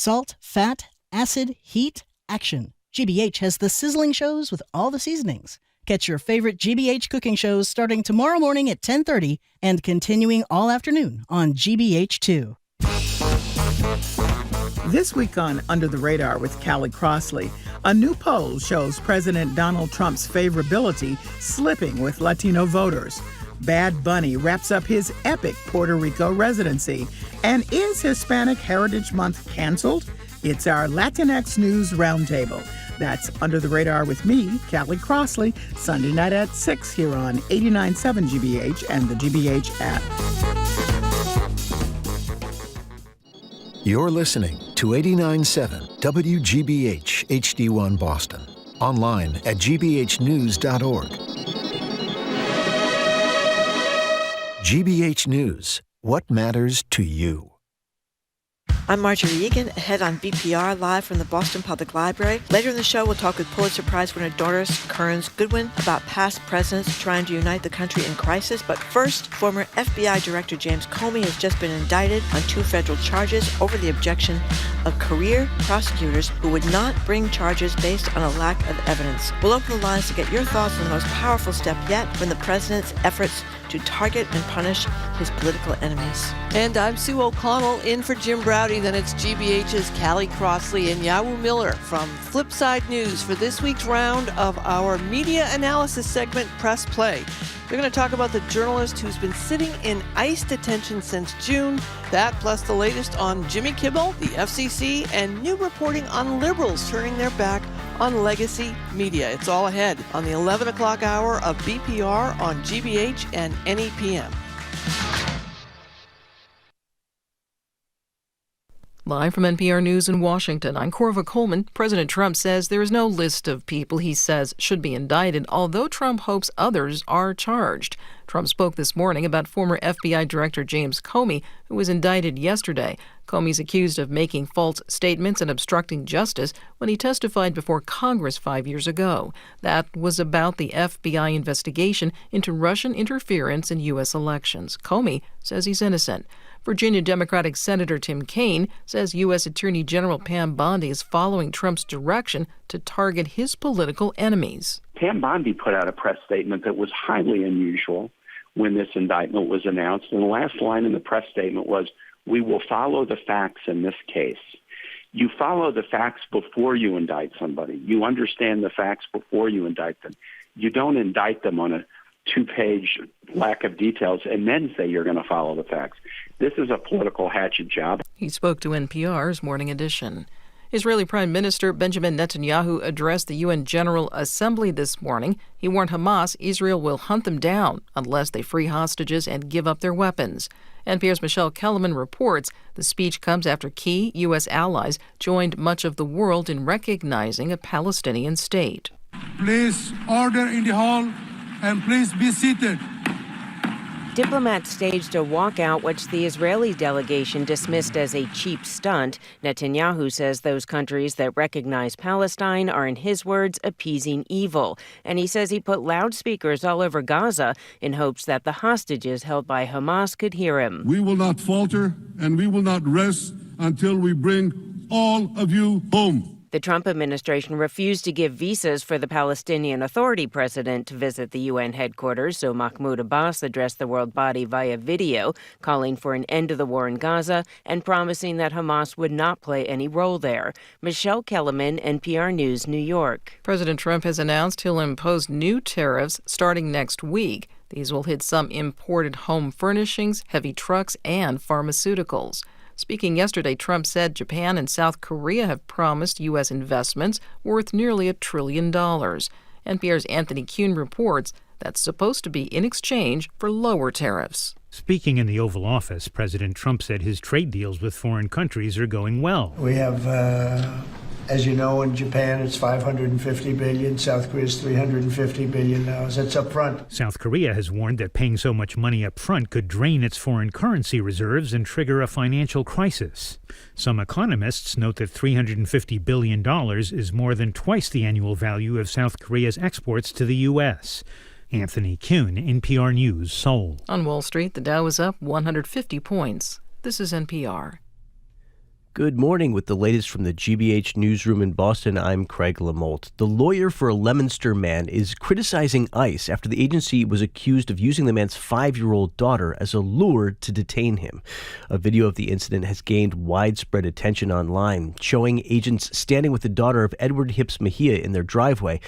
Salt, fat, acid, heat, action. GBH has the sizzling shows with all the seasonings. Catch your favorite GBH cooking shows starting tomorrow morning at 10:30 and continuing all afternoon on GBH2. This week on Under the Radar with Callie Crossley, a new poll shows President Donald Trump's favorability slipping with Latino voters. Bad Bunny wraps up his epic Puerto Rico residency. And is Hispanic Heritage Month canceled? It's our Latinx News Roundtable. That's Under the Radar with me, Callie Crossley, Sunday night at 6 here on 89.7 GBH and the GBH app. You're listening to 89.7 WGBH HD1 Boston. Online at gbhnews.org. GBH News. What matters to you? I'm Marjorie Egan, ahead on BPR, live from the Boston Public Library. Later in the show, we'll talk with Pulitzer Prize winner Doris Kearns Goodwin about past presidents trying to unite the country in crisis. But first, former FBI Director James Comey has just been indicted on 2 federal charges over the objection of career prosecutors who would not bring charges based on a lack of evidence. We'll open the lines to get your thoughts on the most powerful step yet from the president's efforts to target and punish his political enemies. And I'm Sue O'Connell, in for Jim Browdy. Then it's GBH's Callie Crossley and Yawu Miller from Flipside News for this week's round of our media analysis segment, Press Play. We're going to talk about the journalist who's been sitting in ICE detention since June. That plus the latest on Jimmy Kimmel, the FCC, and new reporting on liberals turning their back on legacy media. It's all ahead on the 11 o'clock hour of BPR on GBH and NEPM. Live from NPR News in Washington, I'm Corva Coleman. President Trump says there is no list of people he says should be indicted, although Trump hopes others are charged. Trump spoke this morning about former FBI Director James Comey, who was indicted yesterday. Comey's accused of making false statements and obstructing justice when he testified before Congress 5 years ago. That was about the FBI investigation into Russian interference in U.S. elections. Comey says he's innocent. Virginia Democratic Senator Tim Kaine says U.S. Attorney General Pam Bondi is following Trump's direction to target his political enemies. Pam Bondi put out a press statement that was highly unusual when this indictment was announced. And the last line in the press statement was, "We will follow the facts in this case." You follow the facts before you indict somebody. You understand the facts before you indict them. You don't indict them on a 2-page lack of details and then say you're going to follow the facts. This is a political hatchet job. He spoke to NPR's Morning Edition. Israeli Prime Minister Benjamin Netanyahu addressed the UN General Assembly this morning. He warned Hamas Israel will hunt them down unless they free hostages and give up their weapons. NPR's Michelle Kellerman reports the speech comes after key U.S. allies joined much of the world in recognizing a Palestinian state. Please order in the hall and please be seated. Diplomats staged a walkout, which the Israeli delegation dismissed as a cheap stunt. Netanyahu says those countries that recognize Palestine are, in his words, appeasing evil. And he says he put loudspeakers all over Gaza in hopes that the hostages held by Hamas could hear him. We will not falter and we will not rest until we bring all of you home. The Trump administration refused to give visas for the Palestinian Authority president to visit the UN headquarters, so Mahmoud Abbas addressed the world body via video, calling for an end to the war in Gaza and promising that Hamas would not play any role there. Michelle Kellerman, NPR News, New York. President Trump has announced he'll impose new tariffs starting next week. These will hit some imported home furnishings, heavy trucks, and pharmaceuticals. Speaking yesterday, Trump said Japan and South Korea have promised U.S. investments worth nearly $1 trillion. NPR's Anthony Kuhn reports that's supposed to be in exchange for lower tariffs. Speaking in the Oval Office, President Trump said his trade deals with foreign countries are going well. We have, as you know, in Japan it's $550 billion. South Korea's $350 billion now. That's up front. South Korea has warned that paying so much money up front could drain its foreign currency reserves and trigger a financial crisis. Some economists note that $350 billion is more than twice the annual value of South Korea's exports to the U.S. Anthony Kuhn, NPR News, Seoul. On Wall Street, the Dow is up 150 points. This is NPR. Good morning. With the latest from the GBH newsroom in Boston, I'm Craig Lamolt. The lawyer for a Leominster man is criticizing ICE after the agency was accused of using the man's 5-year-old daughter as a lure to detain him. A video of the incident has gained widespread attention online, showing agents standing with the daughter of Edward Hips Mejia in their driveway,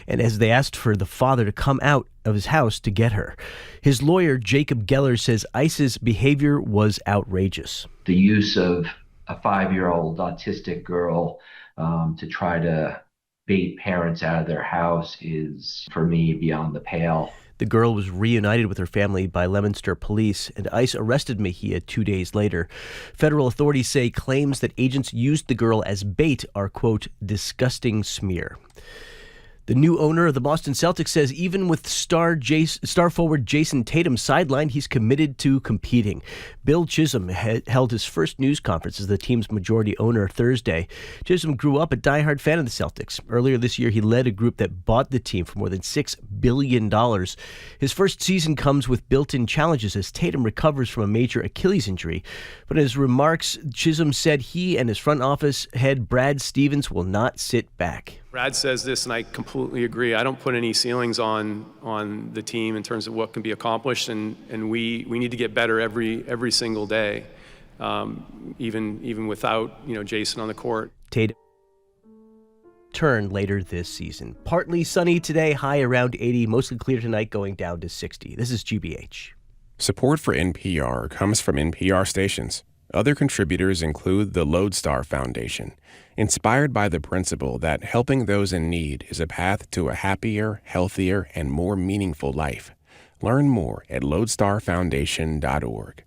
and as they asked for the father to come out of his house to get her. His lawyer, Jacob Geller, says ICE's behavior was outrageous. The use of a 5-year-old autistic girl to try to bait parents out of their house is, for me, beyond the pale. The girl was reunited with her family by Leominster police, and ICE arrested Mejia 2 days later. Federal authorities say claims that agents used the girl as bait are, quote, disgusting smear. The new owner of the Boston Celtics says even with star forward Jason Tatum sidelined, he's committed to competing. Bill Chisholm held his first news conference as the team's majority owner Thursday. Chisholm grew up a diehard fan of the Celtics. Earlier this year, he led a group that bought the team for more than $6 billion. His first season comes with built-in challenges as Tatum recovers from a major Achilles injury. But in his remarks, Chisholm said he and his front office head Brad Stevens will not sit back. Brad says this, and I completely agree. I don't put any ceilings on the team in terms of what can be accomplished, and we need to get better every single day, even without Jason on the court. Tatum turn later this season. Partly sunny today, high around 80, mostly clear tonight, going down to 60. This is GBH. Support for NPR comes from NPR stations. Other contributors include the Lodestar Foundation, inspired by the principle that helping those in need is a path to a happier, healthier, and more meaningful life. Learn more at lodestarfoundation.org.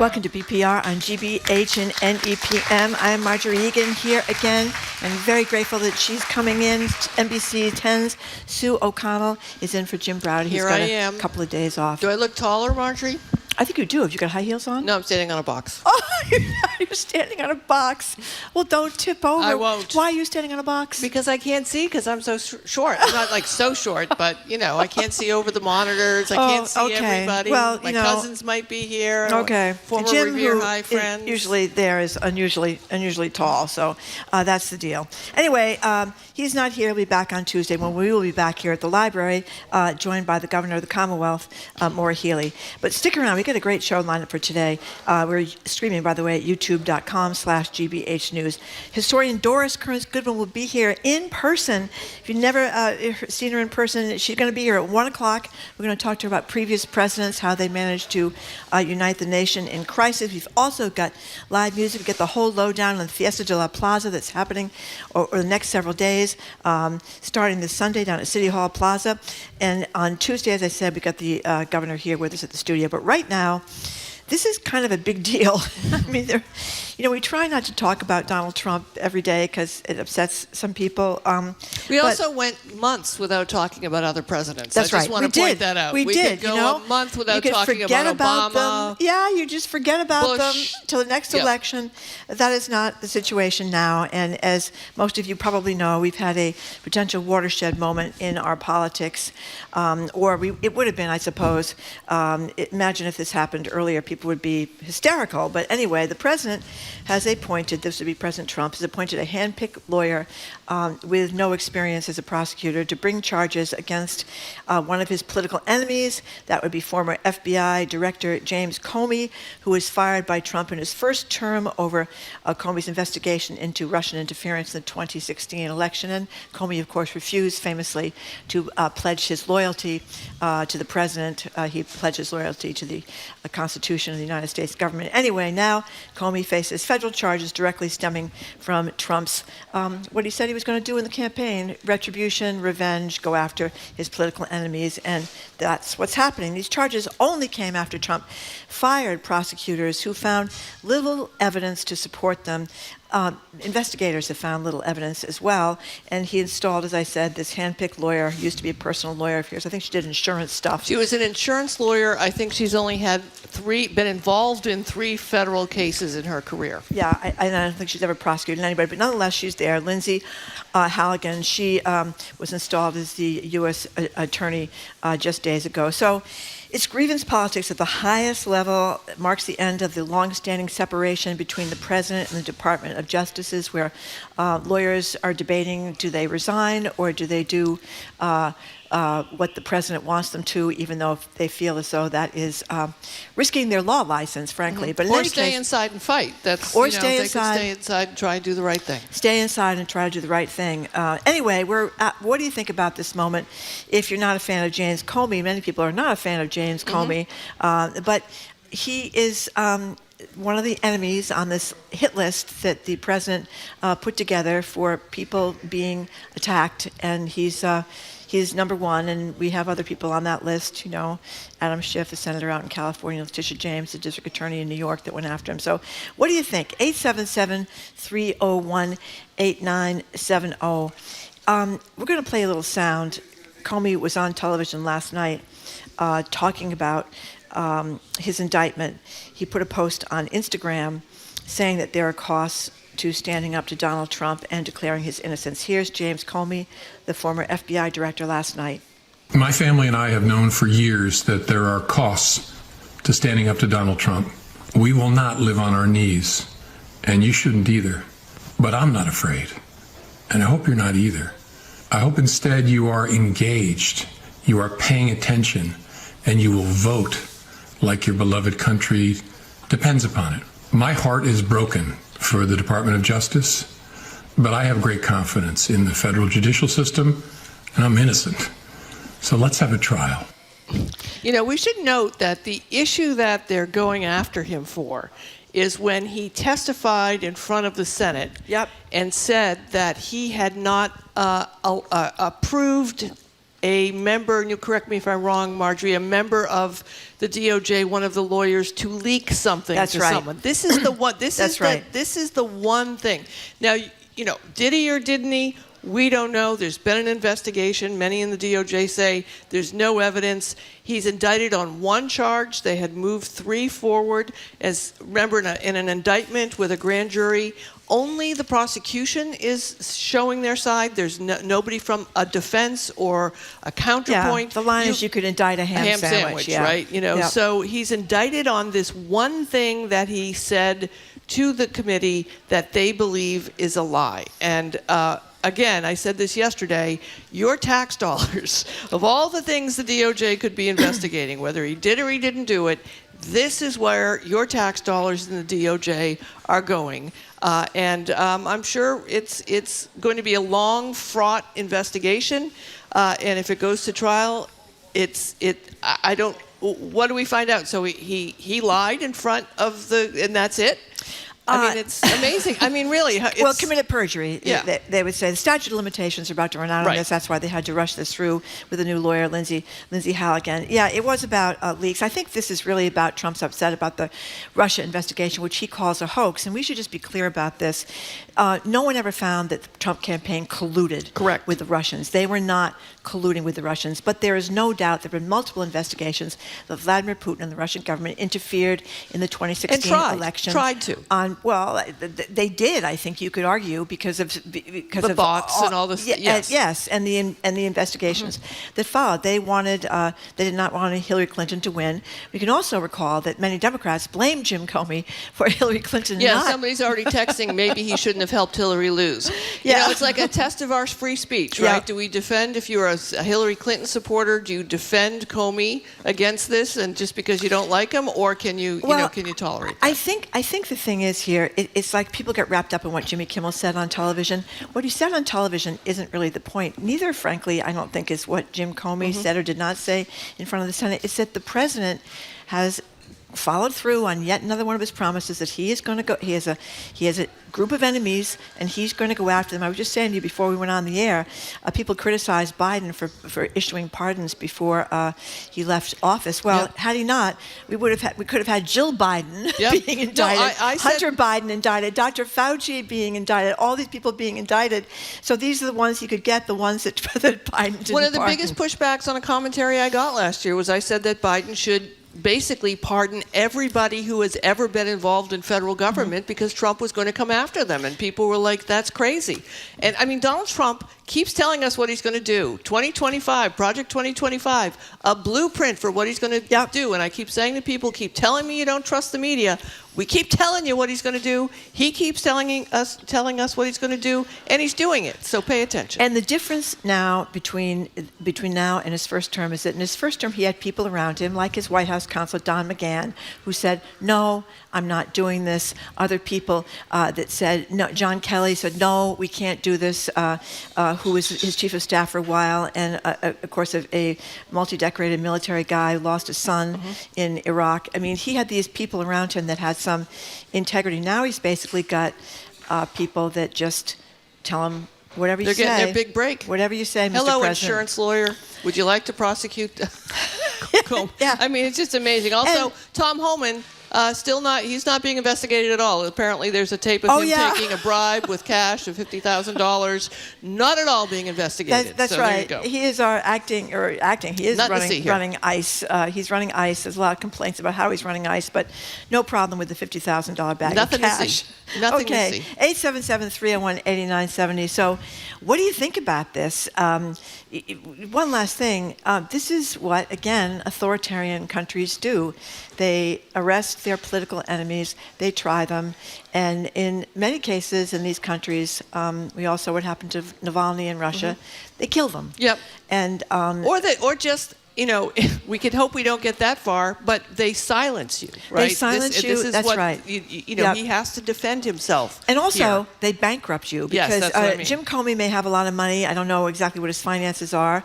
Welcome to BPR on GBH and NEPM. I'm Marjorie Egan here again, and very grateful that she's coming in. NBC 10's Sue O'Connell is in for Jim Browder. He's got a couple of days off. Do I look taller, Marjorie? I think you do. Have you got high heels on? No, I'm standing on a box. Oh, you're standing on a box. Well, don't tip over. I won't. Why are you standing on a box? Because I can't see, because I'm so short. I'm not like so short, but, I can't see over the monitors. I can't see everybody. Well, my cousins might be here. Okay. Former Jim, Revere High friends. Usually there is unusually tall, so that's the deal. Anyway, he's not here. He'll be back on Tuesday when we will be back here at the library, joined by the Governor of the Commonwealth, Maura Healey. But stick around. We got a great show lined up for today. We're streaming, by the way, at youtube.com/GBH News. Historian Doris Kearns Goodwin will be here in person. If you've never seen her in person, she's going to be here at 1 o'clock. We're going to talk to her about previous presidents, how they managed to unite the nation in crisis. We've also got live music. We get the whole lowdown on the Fiesta de la Plaza that's happening over the next several days, starting this Sunday down at City Hall Plaza. And on Tuesday, as I said, we got the governor here with us at the studio. But right now, this is kind of a big deal. I mean, we try not to talk about Donald Trump every day because it upsets some people. We also went months without talking about other presidents. That's right. I just want to point that out. We did. Could go a month without talking about Obama. Yeah, you just forget about Bush. them till the next election. That is not the situation now. And as most of you probably know, we've had a potential watershed moment in our politics. It would have been, I suppose. Imagine if this happened earlier, people would be hysterical. But anyway, the president has appointed, this would be President Trump, has appointed a hand-picked lawyer with no experience as a prosecutor to bring charges against one of his political enemies. That would be former FBI Director James Comey, who was fired by Trump in his first term over Comey's investigation into Russian interference in the 2016 election. And Comey, of course, refused famously to pledge his loyalty to the president. He pledged his loyalty to the Constitution of the United States government. Anyway, now Comey faces federal charges directly stemming from Trump's, what he said he was going to do in the campaign, retribution, revenge, go after his political enemies, and that's what's happening. These charges only came after Trump fired prosecutors who found little evidence to support them investigators have found little evidence as well, and he installed, as I said, this hand-picked lawyer who used to be a personal lawyer of his. I think she did insurance stuff. She was an insurance lawyer. I think she's only been involved in 3 federal cases in her career. Yeah, I don't think she's ever prosecuted anybody, but nonetheless, she's there. Lindsay Halligan, she was installed as the U.S. attorney just days ago. So it's grievance politics at the highest level. It marks the end of the long-standing separation between the president and the Department of Justice, where lawyers are debating, do they resign or do they do what the president wants them to, even though they feel as though that is risking their law license, frankly. But in or any stay case, inside and fight. That's or they stay could inside. stay inside and try and do the right thing. Stay inside and try to do the right thing. Anyway, what do you think about this moment? If you're not a fan of James Comey, many people are not a fan of James Comey, but he is one of the enemies on this hit list that the president put together for people being attacked, and he's number one, and we have other people on that list, Adam Schiff, the senator out in California, Letitia James, the district attorney in New York that went after him. So what do you think? 877-301-8970. We're going to play a little sound. Comey was on television last night talking about his indictment. He put a post on Instagram saying that there are costs to standing up to Donald Trump and declaring his innocence. Here's James Comey, the former FBI director, last night. My family and I have known for years that there are costs to standing up to Donald Trump. We will not live on our knees, and you shouldn't either. But I'm not afraid, and I hope you're not either. I hope instead you are engaged, you are paying attention, and you will vote like your beloved country depends upon it. My heart is broken for the Department of Justice, but I have great confidence in the federal judicial system, and I'm innocent. So let's have a trial. We should note that the issue that they're going after him for is when he testified in front of the Senate and said that he had not approved a member, and you correct me if I'm wrong, Marjorie, a member of the DOJ, one of the lawyers, to leak something to someone. This is the one. This is the one thing. Now, did he or didn't he? We don't know. There's been an investigation. Many in the DOJ say there's no evidence. He's indicted on one charge. They had moved 3 forward. Remember, in an indictment with a grand jury, only the prosecution is showing their side. There's nobody from a defense or a counterpoint. Yeah, the line is you could indict a ham sandwich, right? So he's indicted on this one thing that he said to the committee that they believe is a lie. And again, I said this yesterday, your tax dollars, of all the things the DOJ could be investigating, whether he did or he didn't do it, this is where your tax dollars in the DOJ are going. And I'm sure it's going to be a long, fraught investigation. And if it goes to trial, what do we find out? So he lied in front of and that's it? It's amazing. Really. Well, committed perjury. Yeah. They would say the statute of limitations are about to run out on this. That's why they had to rush this through with a new lawyer, Lindsay Halligan. Yeah, it was about leaks. I think this is really about Trump's upset about the Russia investigation, which he calls a hoax. And we should just be clear about this. No one ever found that the Trump campaign colluded with the Russians. They were not colluding with the Russians. But there is no doubt there have been multiple investigations that Vladimir Putin and the Russian government interfered in the 2016 election. Tried to. Well, they did. I think you could argue because of the bots and all this. Yes, and the investigations that followed. They did not want Hillary Clinton to win. We can also recall that many Democrats blamed Jim Comey for Hillary Clinton. Somebody's already texting. Maybe he shouldn't have helped Hillary lose. It's like a test of our free speech, right? Yeah. Do we defend if you're a Hillary Clinton supporter? Do you defend Comey against this, and just because you don't like him, or can you can you tolerate that? I think the thing is here, it's like people get wrapped up in what Jimmy Kimmel said on television. What he said on television isn't really the point. Neither, frankly, I don't think is what Jim Comey said or did not say in front of the Senate. It's that the president has followed through on yet another one of his promises that he is going to go. He has a group of enemies, and he's going to go after them. I was just saying to you before we went on the air, people criticized Biden for issuing pardons before he left office. Well, had he not, we could have had Jill Biden being indicted, Hunter Biden indicted, Dr. Fauci being indicted, all these people being indicted. So these are the ones he could get, the ones that Biden didn't. One of the biggest pushbacks on a commentary I got last year was I said that Biden should basically pardon everybody who has ever been involved in federal government because Trump was going to come after them. And people were like, that's crazy. And I mean, Donald Trump keeps telling us what he's going to do. 2025, Project 2025, a blueprint for what he's going to do. And I keep saying to people, keep telling me you don't trust the media. We keep telling you what he's going to do. He keeps telling us what he's going to do, and he's doing it. So pay attention. And the difference now between now and his first term is that in his first term he had people around him, like his White House counsel Don McGahn, who said, "No, I'm not doing this." Other people that said, "No." John Kelly said, "No, we can't do this." Who was his chief of staff for a while, and of course a multi-decorated military guy who lost his son in Iraq. I mean, he had these people around him that had some integrity. Now he's basically got people that just tell him whatever you say. They're getting their big break. Whatever you say, Mr. Hello, President. insurance lawyer. Would you like to prosecute? Yeah. I mean, it's just amazing. Also, Tom Homan, he's not being investigated at all. Apparently, there's a tape of him taking a bribe with cash of $50,000. Not at all being investigated. That's so right. There you go. He is acting. He is running ICE. He's running ICE. There's a lot of complaints about how he's running ICE, but no problem with the $50,000 bag of cash. To see. Nothing to see. 877-301-8970. So, what do you think about this? One last thing. This is what, again, authoritarian countries do. They arrest their political enemies. They try them. And in many cases in these countries, we all saw what happened to Navalny in Russia. They kill them. Yep. And or just, we could hope we don't get that far, but they silence you, right? They silence you. This is that's what, right. He has to defend himself. And also, they bankrupt you because yes, that's what I mean. Jim Comey may have a lot of money. I don't know exactly what his finances are.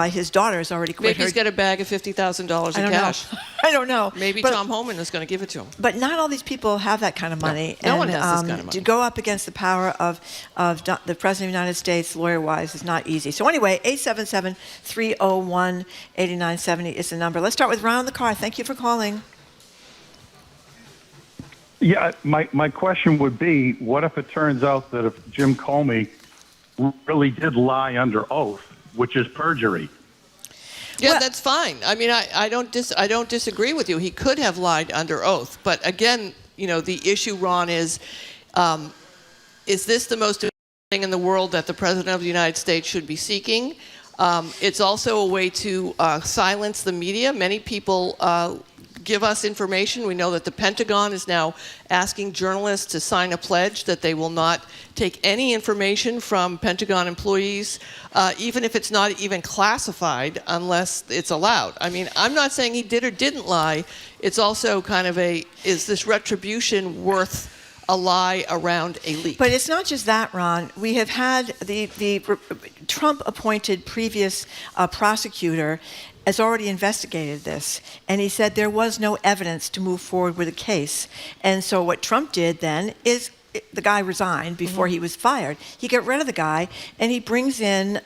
His daughter has already quit. Maybe he's got a bag of $50,000 in cash. I don't know. Maybe Tom Homan is going to give it to him. But not all these people have that kind of money. No one has this kind of money. To go up against the power of the President of the United States, lawyer-wise, is not easy. So anyway, 877-301-8970 is the number. Let's start with Ron in the car. Thank you for calling. Yeah, my question would be, what if it turns out that if Jim Comey really did lie under oath, which is perjury? Yeah, that's fine. I mean, I don't disagree with you. He could have lied under oath. But again, the issue, Ron, is this the most important thing in the world that the President of the United States should be seeking? It's also a way to silence the media. Many people give us information. We know that the Pentagon is now asking journalists to sign a pledge that they will not take any information from Pentagon employees, even if it's not even classified, unless it's allowed. I mean, I'm not saying he did or didn't lie. It's also kind of is this retribution worth a lie around a leak? But it's not just that, Ron. We have had the Trump-appointed previous prosecutor has already investigated this, and he said there was no evidence to move forward with a case. And so what Trump did then is the guy resigned before he was fired. He got rid of the guy, and he brings in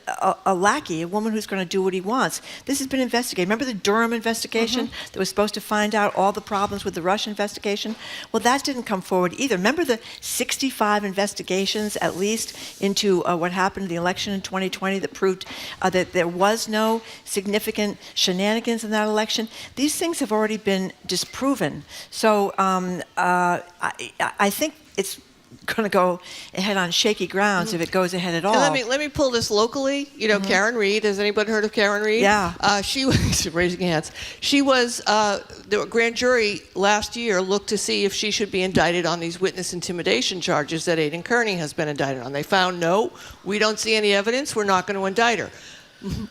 a lackey, a woman who's going to do what he wants. This has been investigated. Remember the Durham investigation that was supposed to find out all the problems with the Russia investigation? Well, that didn't come forward either. Remember the 65 investigations, at least, into what happened in the election in 2020 that proved that there was no significant shenanigans in that election? These things have already been disproven. So I think it's going to go ahead on shaky grounds if it goes ahead at all. And let me pull this locally. Karen Reed. Has anybody heard of Karen Reed? Yeah. She was raising hands. She was the grand jury last year looked to see if she should be indicted on these witness intimidation charges that Aidan Kearney has been indicted on. They found no. We don't see any evidence. We're not going to indict her.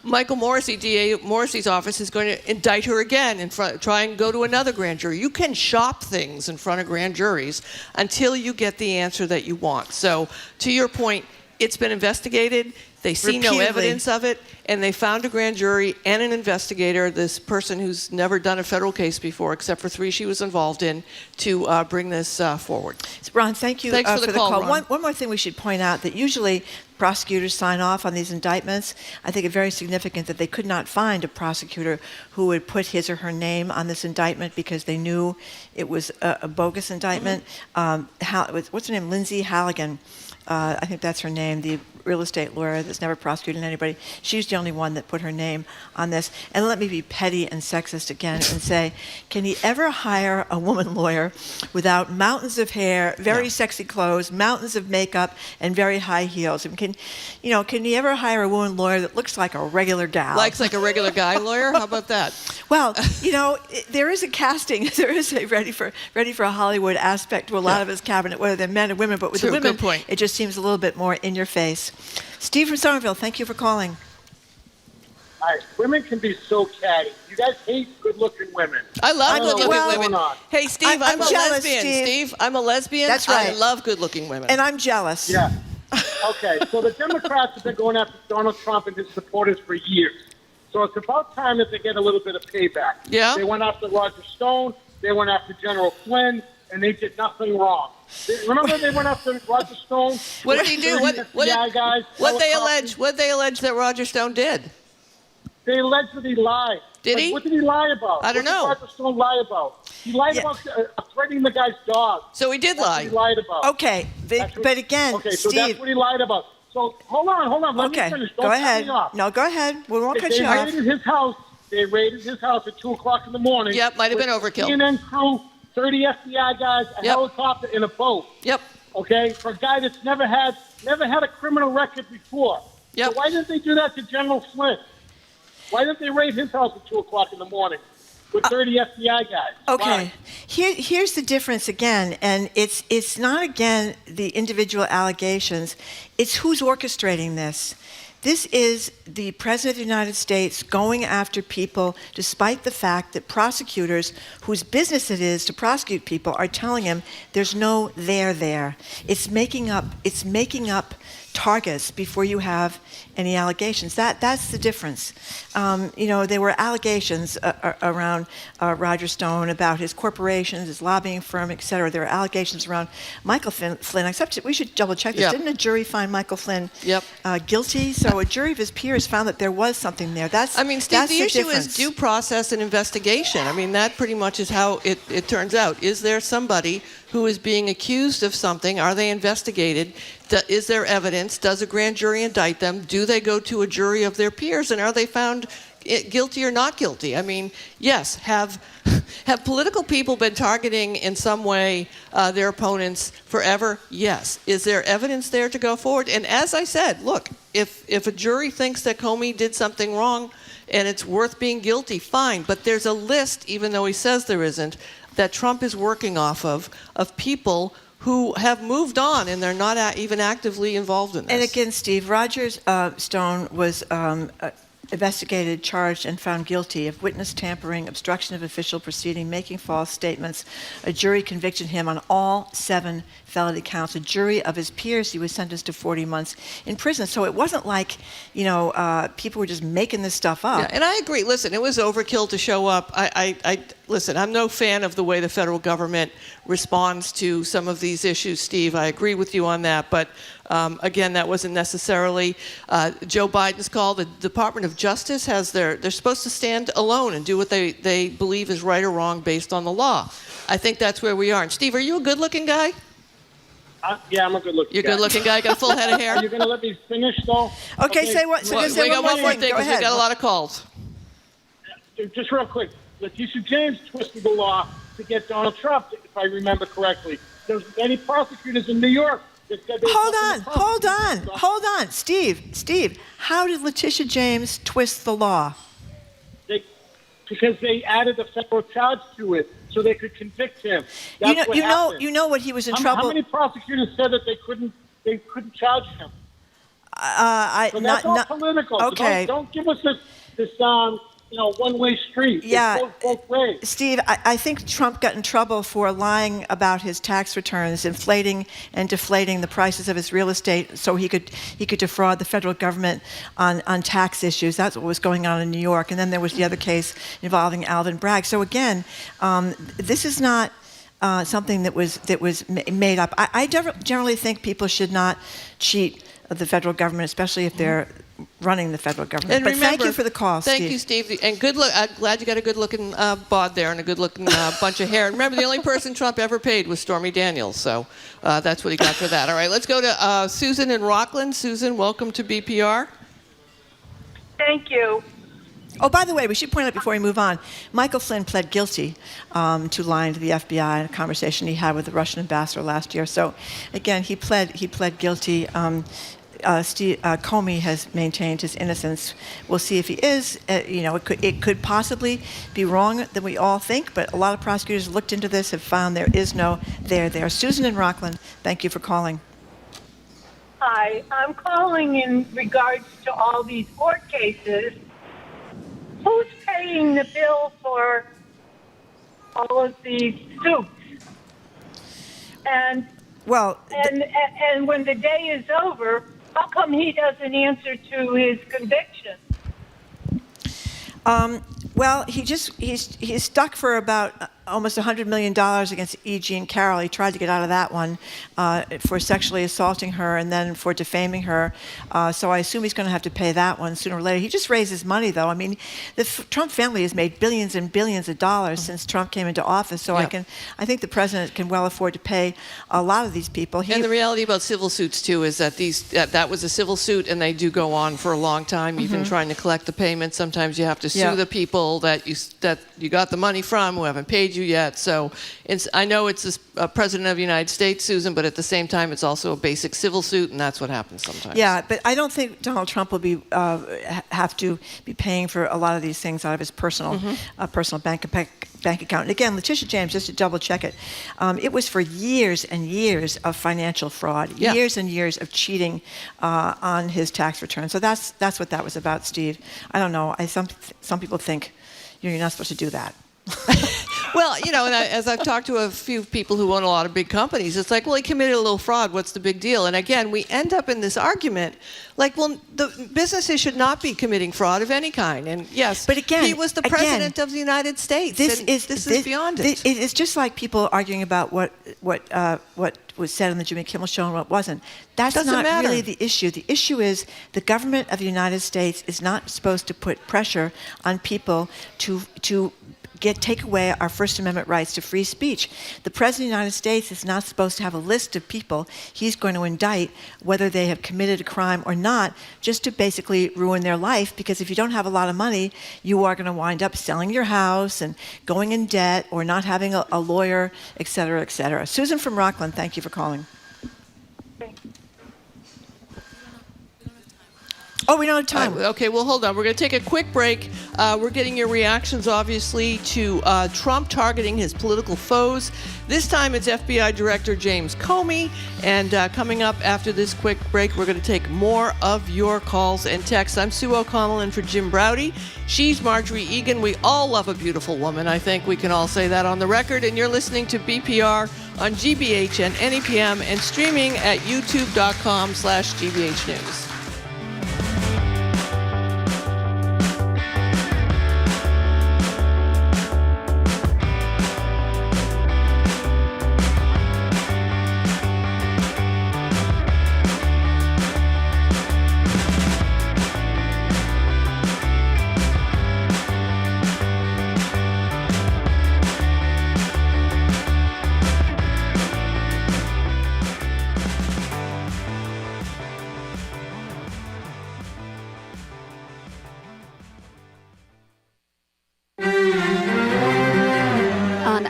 Michael Morrissey, DA Morrissey's office, is going to indict her again try and go to another grand jury. You can shop things in front of grand juries until you get the answer that you want. So, to your point, it's been investigated. They see no evidence of it, and they found a grand jury and an investigator, this person who's never done a federal case before, except for 3 she was involved in, to bring this forward. Ron, thank you Thanks for the call. Ron. One more thing we should point out, that usually prosecutors sign off on these indictments. I think it's very significant that they could not find a prosecutor who would put his or her name on this indictment because they knew it was a bogus indictment. What's her name? Lindsay Halligan. I think that's her name, the real estate lawyer that's never prosecuted anybody. She's the only one that put her name on this. And let me be petty and sexist again and say, can he ever hire a woman lawyer without mountains of hair, very sexy clothes, mountains of makeup, and very high heels? I mean, can he ever hire a woman lawyer that looks like a regular gal? Likes like a regular guy lawyer? How about that? Well, there is a casting, there is a ready for a Hollywood aspect to a lot of his cabinet, whether they're men or women, but with the women, it just seems a little bit more in your face. Steve from Somerville, thank you for calling. Hi. Women can be so catty. You guys hate good-looking women. I love good-looking women. Hey, Steve, I'm a jealous, lesbian. Steve, I'm a lesbian. That's right. I love good-looking women. And I'm jealous. Yeah. Okay, so the Democrats have been going after Donald Trump and his supporters for years. So it's about time that they get a little bit of payback. Yeah. They went after Roger Stone. They went after General Flynn, and they did nothing wrong. Remember they went after Roger Stone? What did he do? What they allege that Roger Stone did? They allegedly lied. Did he? What did he lie about? I don't know. What did Roger Stone lie about? He lied about threatening the guy's dog. So he did lie. What he lied about. Okay, but again, okay, so Steve. that's what he lied about. So hold on. Let me finish. Don't go cut ahead. me off. No, go ahead. We won't cut you off. They raided his house at 2 o'clock in the morning. Yep, might have been overkill. CNN crew, 30 FBI guys, a helicopter, and a boat. Yep. Okay, for a guy that's never had a criminal record before. Yep. So why didn't they do that to General Flynn? Why didn't they raid his house at 2 o'clock in the morning with 30 FBI guys? Okay. Here's the difference again, and it's not, again, the individual allegations. It's who's orchestrating this. This is the President of the United States going after people despite the fact that prosecutors whose business it is to prosecute people are telling him there's no there. It's making up targets before you have any allegations. That's the difference. There were allegations around Roger Stone about his corporations, his lobbying firm, et cetera. There were allegations around Michael Flynn. Except we should double check this. Yep. Didn't a jury find Michael Flynn guilty? So a jury of his peers found that there was something there. Steve, the issue is due process and investigation. I mean, that pretty much is how it turns out. Is there somebody who is being accused of something? Are they investigated? Is there evidence? Does a grand jury indict them? Do they go to a jury of their peers? And are they found guilty or not guilty? I mean, yes, have political people been targeting in some way their opponents forever? Yes. Is there evidence there to go forward? And as I said, look, if a jury thinks that Comey did something wrong and it's worth being guilty, fine. But there's a list, even though he says there isn't, that Trump is working off of people who have moved on and they're not even actively involved in this. And again, Steve, Roger Stone was investigated, charged, and found guilty of witness tampering, obstruction of official proceeding, making false statements. A jury convicted him on all 7 felony counts. A jury of his peers, he was sentenced to 40 months in prison. So it wasn't like, people were just making this stuff up. Yeah, and I agree. Listen, it was overkill to show up. Listen, I'm no fan of the way the federal government responds to some of these issues, Steve. I agree with you on that. But again, that wasn't necessarily Joe Biden's call. The Department of Justice they're supposed to stand alone and do what they believe is right or wrong based on the law. I think that's where we are. And Steve, are you a good-looking guy? Yeah, I'm a good-looking guy. You're a good-looking guy? Got a full head of hair? Are you going to let me finish, though? Okay, say what? So we got one more thing because we've got a lot of calls. Just real quick. Letitia James twisted the law to get Donald Trump, if I remember correctly. There's many prosecutors in New York that said they Hold on. Steve, how did Letitia James twist the law? Because they added a federal charge to it so they could convict him. That's what happened. You know what he was in trouble. How many prosecutors said that they couldn't charge him? So that's all political. Okay. So don't give us this one-way street. Yeah, It goes both ways. Steve, I think Trump got in trouble for lying about his tax returns, inflating and deflating the prices of his real estate so he could defraud the federal government on tax issues. That's what was going on in New York. And then there was the other case involving Alvin Bragg. So again, this is not something that was made up. I generally think people should not cheat the federal government, especially if they're running the federal government. And but remember, thank you for the call, Steve. Thank you, Steve. And good luck. I'm glad you got a good-looking bod there and a good-looking bunch of hair. And remember, the only person Trump ever paid was Stormy Daniels, so that's what he got for that. All right, let's go to Susan in Rockland. Susan, welcome to BPR. Thank you. Oh, by the way, we should point out before we move on, Michael Flynn pled guilty to lying to the FBI in a conversation he had with the Russian ambassador last year. So, again, he pled guilty. Comey has maintained his innocence. We'll see if he is. It could possibly be wrong than we all think, but a lot of prosecutors looked into this, have found there is no there. Susan in Rockland, thank you for calling. Hi, I'm calling in regards to all these court cases. Who's paying the bill for all of these suits? And when the day is over, how come he doesn't answer to his conviction? Well, he's stuck for about almost $100 million against E. Jean Carroll. He tried to get out of that one for sexually assaulting her and then for defaming her. So I assume he's going to have to pay that one sooner or later. He just raises money, though. I mean, the Trump family has made billions and billions of dollars since Trump came into office. So I think the president can well afford to pay a lot of these people. And the reality about civil suits too is that that was a civil suit, and they do go on for a long time. Even trying to collect the payments, sometimes you have to sue the people that you got the money from who haven't paid you yet. So I know it's the President of the United States, Susan, but at the same time, it's also a basic civil suit, and that's what happens sometimes. Yeah, but I don't think Donald Trump will be have to be paying for a lot of these things out of his personal bank account. And again, Letitia James, just to double check it, it was for years and years of financial fraud, years and years of cheating on his tax return. So that's what that was about, Steve. I don't know. Some people think you're not supposed to do that. Well, and as I've talked to a few people who own a lot of big companies, it's like, well, he committed a little fraud. What's the big deal? And again, we end up in this argument, like, well, the businesses should not be committing fraud of any kind. And yes, but again, he was the president of the United States. This is beyond it. It's just like people arguing about what was said on the Jimmy Kimmel Show and what wasn't. That's not really the issue. The issue is the government of the United States is not supposed to put pressure on people to take away our First Amendment rights to free speech. The President of the United States is not supposed to have a list of people he's going to indict, whether they have committed a crime or not, just to basically ruin their life, because if you don't have a lot of money, you are going to wind up selling your house and going in debt or not having a lawyer, et cetera, et cetera. Susan from Rockland, thank you for calling. Oh, we don't have time. Okay, well, hold on. We're going to take a quick break. We're getting your reactions, obviously, to Trump targeting his political foes. This time it's FBI Director James Comey. And coming up after this quick break, we're going to take more of your calls and texts. I'm Sue O'Connell in for Jim Browdy. She's Marjorie Egan. We all love a beautiful woman. I think we can all say that on the record. And you're listening to BPR on GBH and NEPM and streaming at youtube.com/GBH News.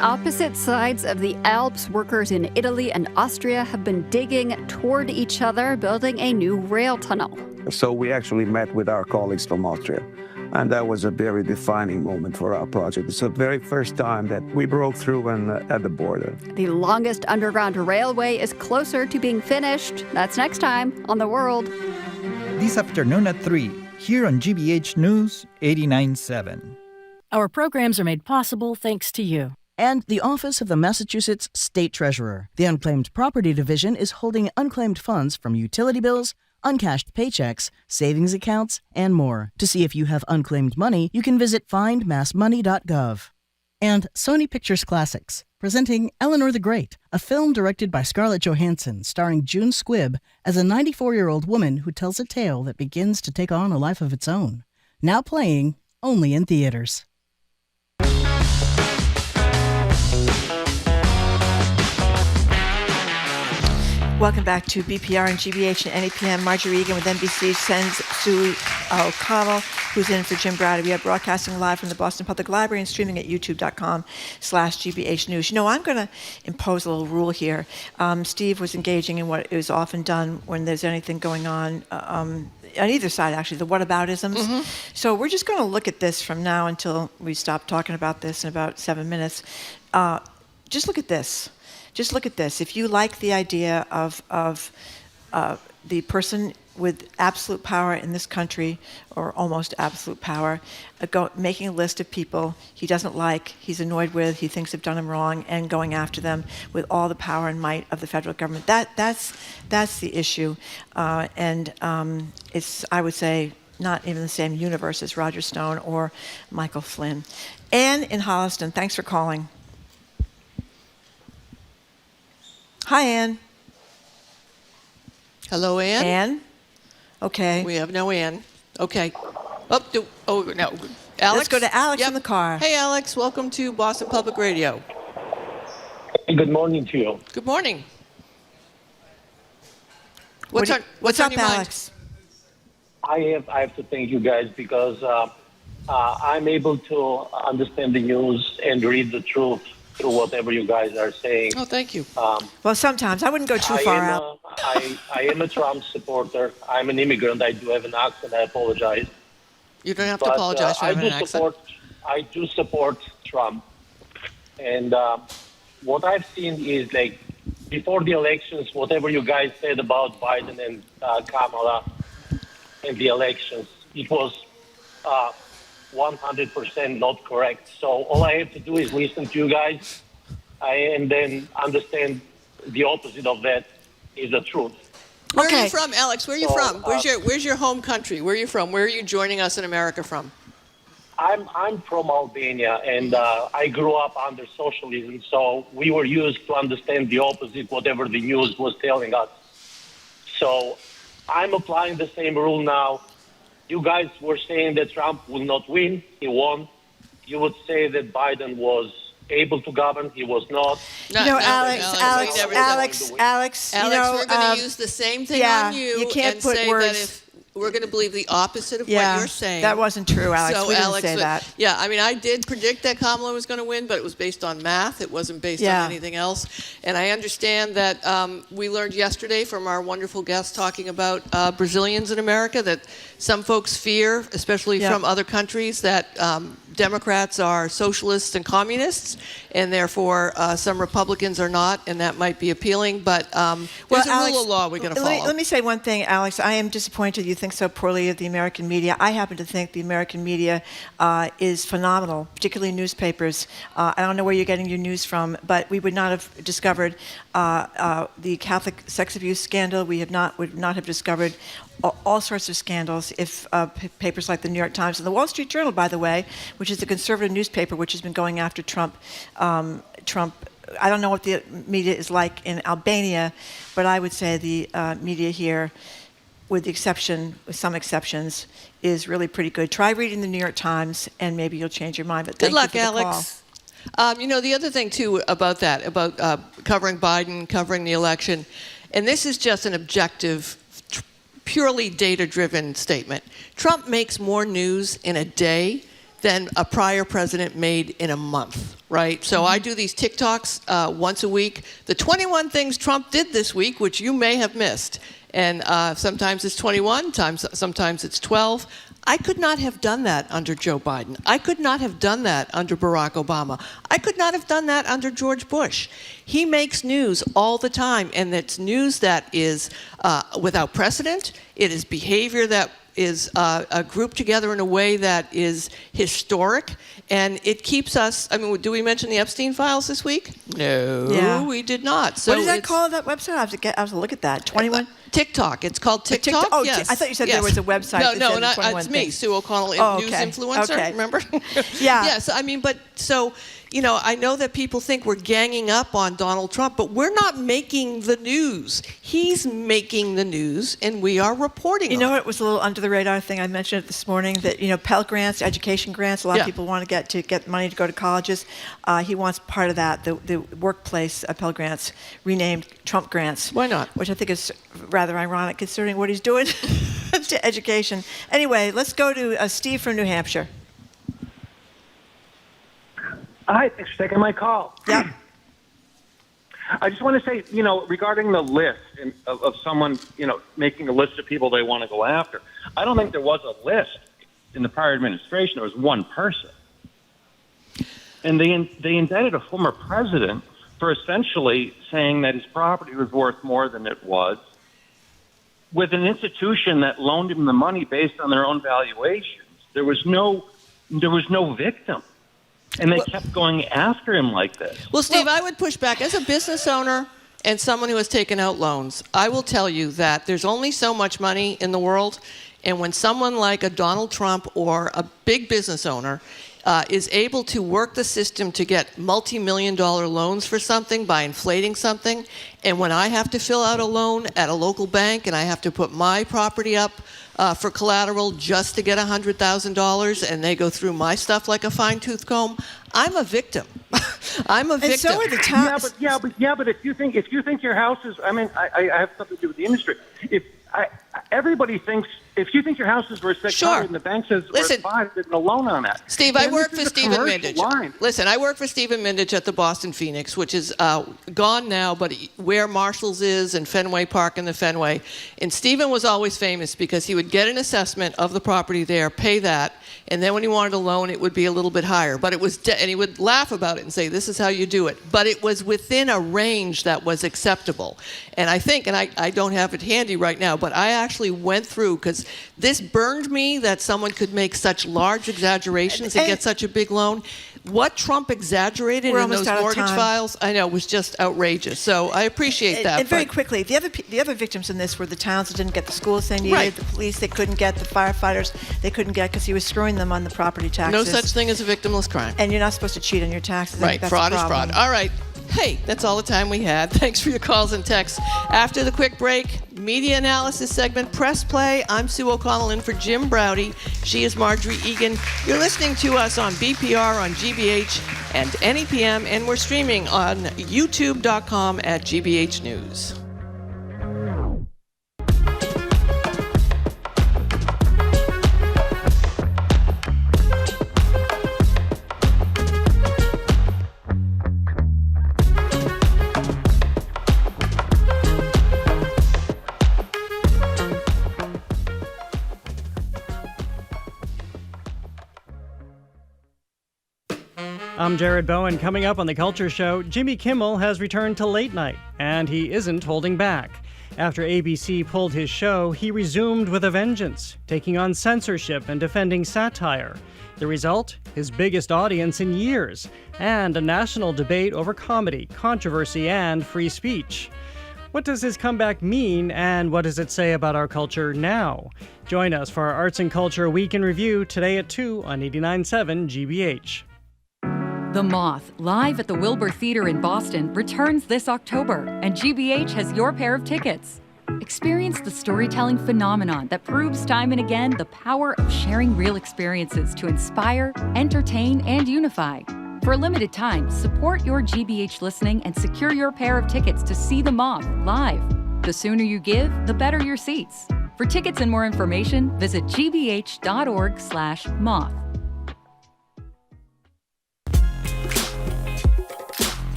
Opposite sides of the Alps, workers in Italy and Austria have been digging toward each other, building a new rail tunnel. So we actually met with our colleagues from Austria, and that was a very defining moment for our project. It's the very first time that we broke through at the border. The longest underground railway is closer to being finished. That's next time on The World. This afternoon at 3, here on GBH News 89.7. Our programs are made possible thanks to you. And the Office of the Massachusetts State Treasurer. The Unclaimed Property Division is holding unclaimed funds from utility bills, uncashed paychecks, savings accounts, and more. To see if you have unclaimed money, you can visit findmassmoney.gov. And Sony Pictures Classics, presenting Eleanor the Great, a film directed by Scarlett Johansson, starring June Squibb as a 94-year-old woman who tells a tale that begins to take on a life of its own. Now playing only in theaters. Welcome back to BPR and GBH and NAPM. Marjorie Egan with NBC sends Sue O'Connell, who's in for Jim Browdy. We are broadcasting live from the Boston Public Library and streaming at youtube.com/GBH News. You know, I'm going to impose a little rule here. Steve was engaging in what is often done when there's anything going on either side, actually, the whataboutisms. Mm-hmm. So we're just going to look at this from now until we stop talking about this in about 7 minutes. Just look at this. Just look at this. If you like the idea of the person with absolute power in this country, or almost absolute power, making a list of people he doesn't like, he's annoyed with, he thinks have done him wrong, and going after them with all the power and might of the federal government. That's the issue. It's, I would say, not even the same universe as Roger Stone or Michael Flynn. Anne in Holliston, thanks for calling. Hi, Anne. Hello, Anne. Anne? Okay. We have no Anne. Okay. No. Alex? Let's go to Alex in the car. Hey, Alex. Welcome to Boston Public Radio. Good morning to you. Good morning. What's on your Alex? I have to thank you guys because I'm able to understand the news and read the truth through whatever you guys are saying. Oh, thank you. Well, sometimes. I wouldn't go too far out. I am a Trump supporter. I'm an immigrant. I do have an accent. I apologize. You don't have to apologize for having an accent. I do support Trump. And what I've seen is, like, before the elections, whatever you guys said about Biden and Kamala and the elections, it was 100% not correct. So all I have to do is listen to you guys and then understand the opposite of that is the truth. Where are you from, Alex? Where are you from? Where's your home country? Where are you from? Where are you joining us in America from? I'm from Albania, and I grew up under socialism, so we were used to understand the opposite, whatever the news was telling us. So I'm applying the same rule now. You guys were saying that Trump will not win. He won. You would say that Biden was able to govern. He was not. Alex, we're going to use the same thing on you, you can't and put say words. that if we're going to believe the opposite of what you're saying. That wasn't true, Alex. So we didn't Alex, say that. Yeah, I mean, I did predict that Kamala was going to win, but it was based on math. It wasn't based on anything else. And I understand that we learned yesterday from our wonderful guest talking about Brazilians in America that some folks fear, especially from other countries, that Democrats are socialists and communists, and therefore some Republicans are not, and that might be appealing. But there's a rule of law we're going to follow. Let me say one thing, Alex. I am disappointed you think so poorly of the American media. I happen to think the American media is phenomenal, particularly newspapers. I don't know where you're getting your news from, but we would not have discovered the Catholic sex abuse scandal. We would not have discovered all sorts of scandals if papers like the New York Times and the Wall Street Journal, by the way, which is a conservative newspaper which has been going after Trump. I don't know what the media is like in Albania, but I would say the media here, with some exceptions, is really pretty good. Try reading the New York Times, and maybe you'll change your mind. But good luck, Alex. The other thing, too, about that, about covering Biden, covering the election, and this is just an objective, purely data-driven statement. Trump makes more news in a day than a prior president made in a month, right? So I do these TikToks once a week. The 21 things Trump did this week, which you may have missed. And sometimes it's 21, sometimes it's 12. I could not have done that under Joe Biden. I could not have done that under Barack Obama. I could not have done that under George Bush. He makes news all the time, and it's news that is without precedent. It is behavior that is grouped together in a way that is historic, and it keeps us. I mean, do we mention the Epstein files this week? No, we did not. So what is that called? That website? I have to look at that. 21. TikTok. It's called TikTok. Oh, yes. I thought you said there was a website. No, it's me, Sue O'Connell, news influencer. Okay. Remember? Yeah. Yes. I mean, but so. I know that people think we're ganging up on Donald Trump, but we're not making the news. He's making the news, and we are reporting on it. You know what was a little under the radar thing? I mentioned it this morning that, Pell Grants, education grants, a lot of people want to get money to go to colleges. He wants part of that, the workplace Pell Grants, renamed Trump Grants. Why not? Which I think is rather ironic considering what he's doing to education. Anyway, let's go to Steve from New Hampshire. Hi, thanks for taking my call. Yeah. I just want to say, regarding the list of someone, making a list of people they want to go after, I don't think there was a list in the prior administration. There was one person. And they indicted a former president for essentially saying that his property was worth more than it was, with an institution that loaned him the money based on their own valuations. There was no victim. And they kept going after him like this. Well, Steve, I would push back. As a business owner and someone who has taken out loans, I will tell you that there's only so much money in the world. And when someone like a Donald Trump or a big business owner is able to work the system to get multi-million-dollar loans for something by inflating something, and when I have to fill out a loan at a local bank and I have to put my property up for collateral just to get $100,000, and they go through my stuff like a fine-tooth comb, I'm a victim. I'm a victim. And so are the towns. But if you think your house is, I have something to do with the industry. Everybody thinks, if you think your house is worth $600 and the bank says it's worth $500, there's a loan on that. Steve, I work for Stephen Mindich. Listen, I work for Stephen Mindich at the Boston Phoenix, which is gone now, but where Marshall's is and Fenway Park and the Fenway. And Stephen was always famous because he would get an assessment of the property there, pay that, and then when he wanted a loan, it would be a little bit higher. But it was, and he would laugh about it and say, this is how you do it. But it was within a range that was acceptable. And I think, and I don't have it handy right now, but I actually went through, because this burned me that someone could make such large exaggerations and get such a big loan. What Trump exaggerated in those mortgage files, I know, was just outrageous. So I appreciate that. And very quickly, the other victims in this were the towns that didn't get the schools they needed, the police they couldn't get, the firefighters they couldn't get because he was screwing them on the property taxes. No such thing as a victimless crime. And you're not supposed to cheat on your taxes. Right, fraud is fraud. All right. Hey, that's all the time we had. Thanks for your calls and texts. After the quick break, media analysis segment, Press Play. I'm Sue O'Connell in for Jim Browdy. She is Marjorie Egan. You're listening to us on BPR, on GBH, and NEPM, and we're streaming on youtube.com at GBH News. I'm Jared Bowen. Coming up on The Culture Show, Jimmy Kimmel has returned to late night, and he isn't holding back. After ABC pulled his show, he resumed with a vengeance, taking on censorship and defending satire. The result? His biggest audience in years, and a national debate over comedy, controversy, and free speech. What does his comeback mean, and what does it say about our culture now? Join us for our Arts and Culture Week in Review today at 2 on 89.7 GBH. The Moth, live at the Wilbur Theater in Boston, returns this October, and GBH has your pair of tickets. Experience the storytelling phenomenon that proves time and again the power of sharing real experiences to inspire, entertain, and unify. For a limited time, support your GBH listening and secure your pair of tickets to see The Moth live. The sooner you give, the better your seats. For tickets and more information, visit gbh.org/moth.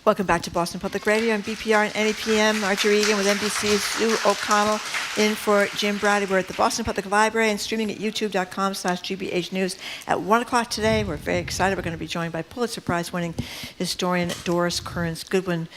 Welcome back to Boston Public Radio on BPR and NAPM. Marjorie Egan with NBC's Sue O'Connell in for Jim Browdy. We're at the Boston Public Library and streaming at youtube.com/GBH News at 1 o'clock today. We're very excited. We're going to be joined by Pulitzer Prize-winning historian Doris Kearns Goodwin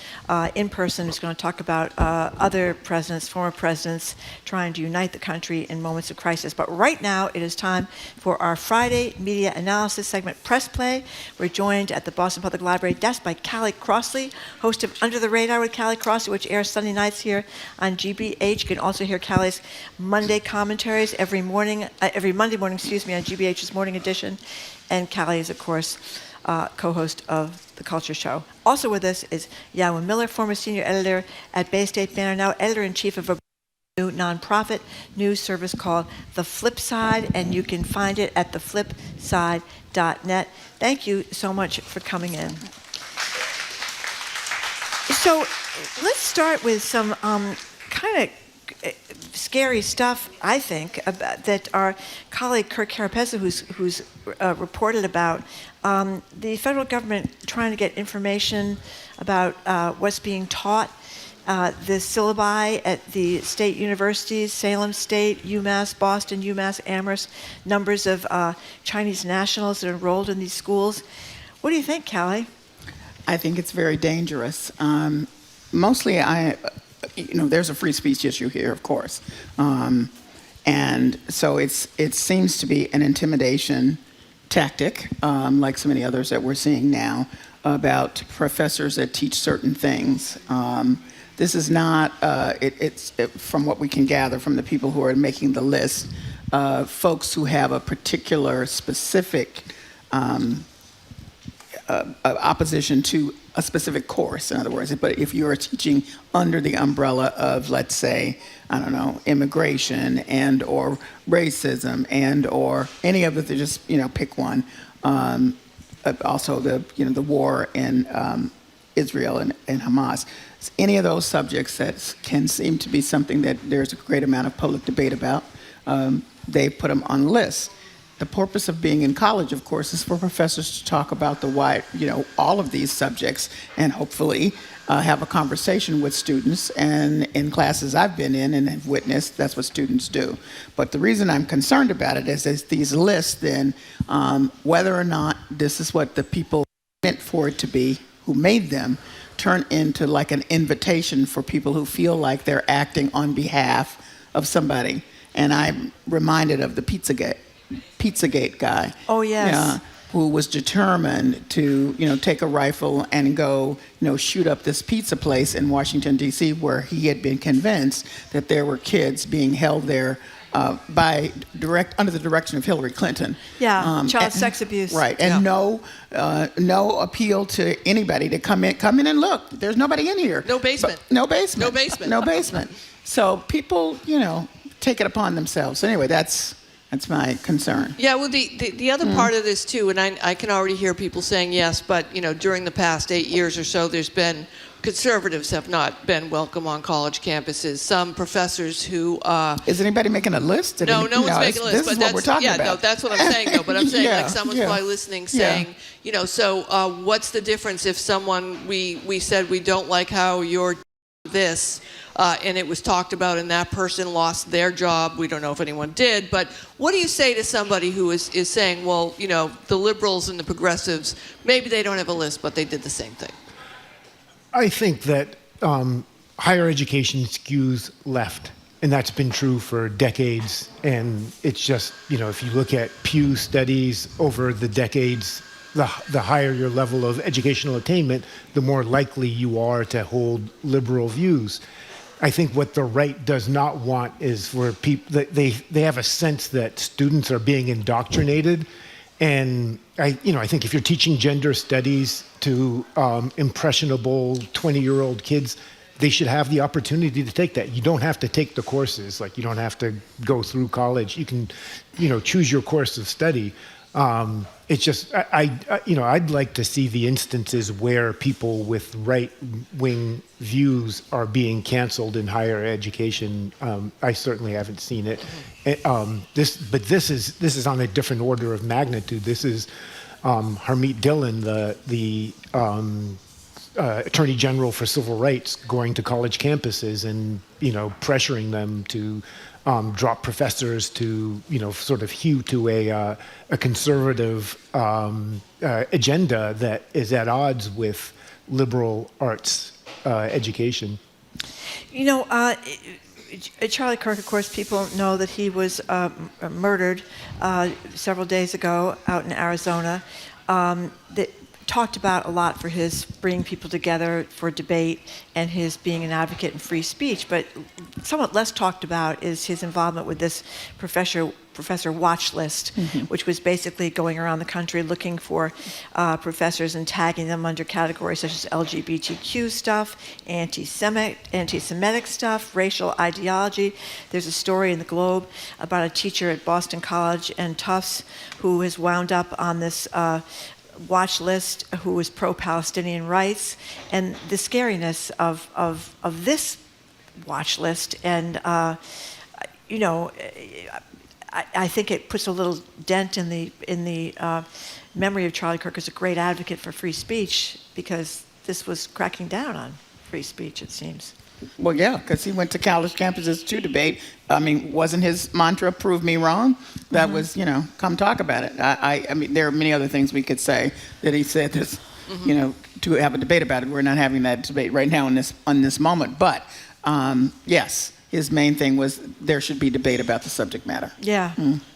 in person, who's going to talk about other presidents, former presidents, trying to unite the country in moments of crisis. But right now, it is time for our Friday media analysis segment, Press Play. We're joined at the Boston Public Library desk by Callie Crossley, host of Under the Radar with Callie Crossley, which airs Sunday nights here on GBH. You can also hear Callie's Monday commentaries every Monday morning, on GBH's Morning Edition. And Callie is, of course, co-host of The Culture Show. Also with us is Yawu Miller, former senior editor at Bay State Banner, now editor-in-chief of a new nonprofit news service called The Flip Side, and you can find it at theflipside.net. Thank you so much for coming in. So let's start with some kind of scary stuff, I think, that our colleague Kirk Carapezza, who's reported about. The federal government trying to get information about what's being taught, the syllabi at the state universities, Salem State, UMass Boston, UMass Amherst, numbers of Chinese nationals that are enrolled in these schools. What do you think, Callie? I think it's very dangerous. Mostly, there's a free speech issue here, of course. And so it seems to be an intimidation tactic, like so many others that we're seeing now, about professors that teach certain things. This is not, from what we can gather from the people who are making the list, folks who have a particular specific opposition to a specific course, in other words. But if you are teaching under the umbrella of, let's say, I don't know, immigration and or racism and or any of the, just pick one. Also the war in Israel and Hamas. Any of those subjects that can seem to be something that there's a great amount of public debate about, they put them on lists. The purpose of being in college, of course, is for professors to talk about the wide, all of these subjects, and hopefully have a conversation with students. And in classes I've been in and have witnessed, that's what students do. But the reason I'm concerned about it is these lists, then, whether or not this is what the people meant for it to be, who made them, turn into like an invitation for people who feel like they're acting on behalf of somebody. And I'm reminded of the Pizzagate guy. Oh, yes. Who was determined to, take a rifle and go, shoot up this pizza place in Washington, D.C., where he had been convinced that there were kids being held there under the direction of Hillary Clinton. Yeah, child sex abuse. Right, and no appeal to anybody to come in and look. There's nobody in here. No basement. No basement. So people, take it upon themselves. So anyway, that's my concern. Yeah, well, the other part of this, too, and I can already hear people saying yes, but, during the past 8 years or so, there's been conservatives have not been welcome on college campuses. Some professors who... Is anybody making a list? No one's making a list. This is what we're talking about. No, that's what I'm saying, though. But I'm saying, someone's probably listening saying, so what's the difference if someone, we said we don't like how you're this, and it was talked about and that person lost their job. We don't know if anyone did, but what do you say to somebody who is saying, well, the liberals and the progressives, maybe they don't have a list, but they did the same thing? I think that higher education skews left, and that's been true for decades. And it's just, if you look at Pew studies over the decades, the higher your level of educational attainment, the more likely you are to hold liberal views. I think what the right does not want is for people that they have a sense that students are being indoctrinated. And I think if you're teaching gender studies to impressionable 20-year-old kids, they should have the opportunity to take that. You don't have to take the courses. Like, you don't have to go through college. You can, choose your course of study. It's just, I'd like to see the instances where people with right-wing views are being canceled in higher education. I certainly haven't seen it. But this is on a different order of magnitude. This is Harmeet Dillon, the attorney general for civil rights going to college campuses and, pressuring them to drop professors to, sort of hew to a conservative agenda that is at odds with liberal arts education. Charlie Kirk, of course, people know that he was murdered several days ago out in Arizona. That talked about a lot for his bringing people together for debate and his being an advocate in free speech, but somewhat less talked about is his involvement with this professor watch list, which was basically going around the country looking for professors and tagging them under categories such as LGBTQ stuff, anti-Semitic stuff, racial ideology. There's a story in the Globe about a teacher at Boston College and Tufts who has wound up on this watch list who was pro-Palestinian rights, and the scariness of this watch list. And I think it puts a little dent in the memory of Charlie Kirk as a great advocate for free speech, because this was cracking down on free speech, it seems. Well, yeah, because he went to college campuses to debate. I mean, wasn't his mantra, prove me wrong? That was, come talk about it. I mean, there are many other things we could say that he said this, to have a debate about it. We're not having that debate right now on this moment. But, yes, his main thing was there should be debate about the subject matter. Yeah.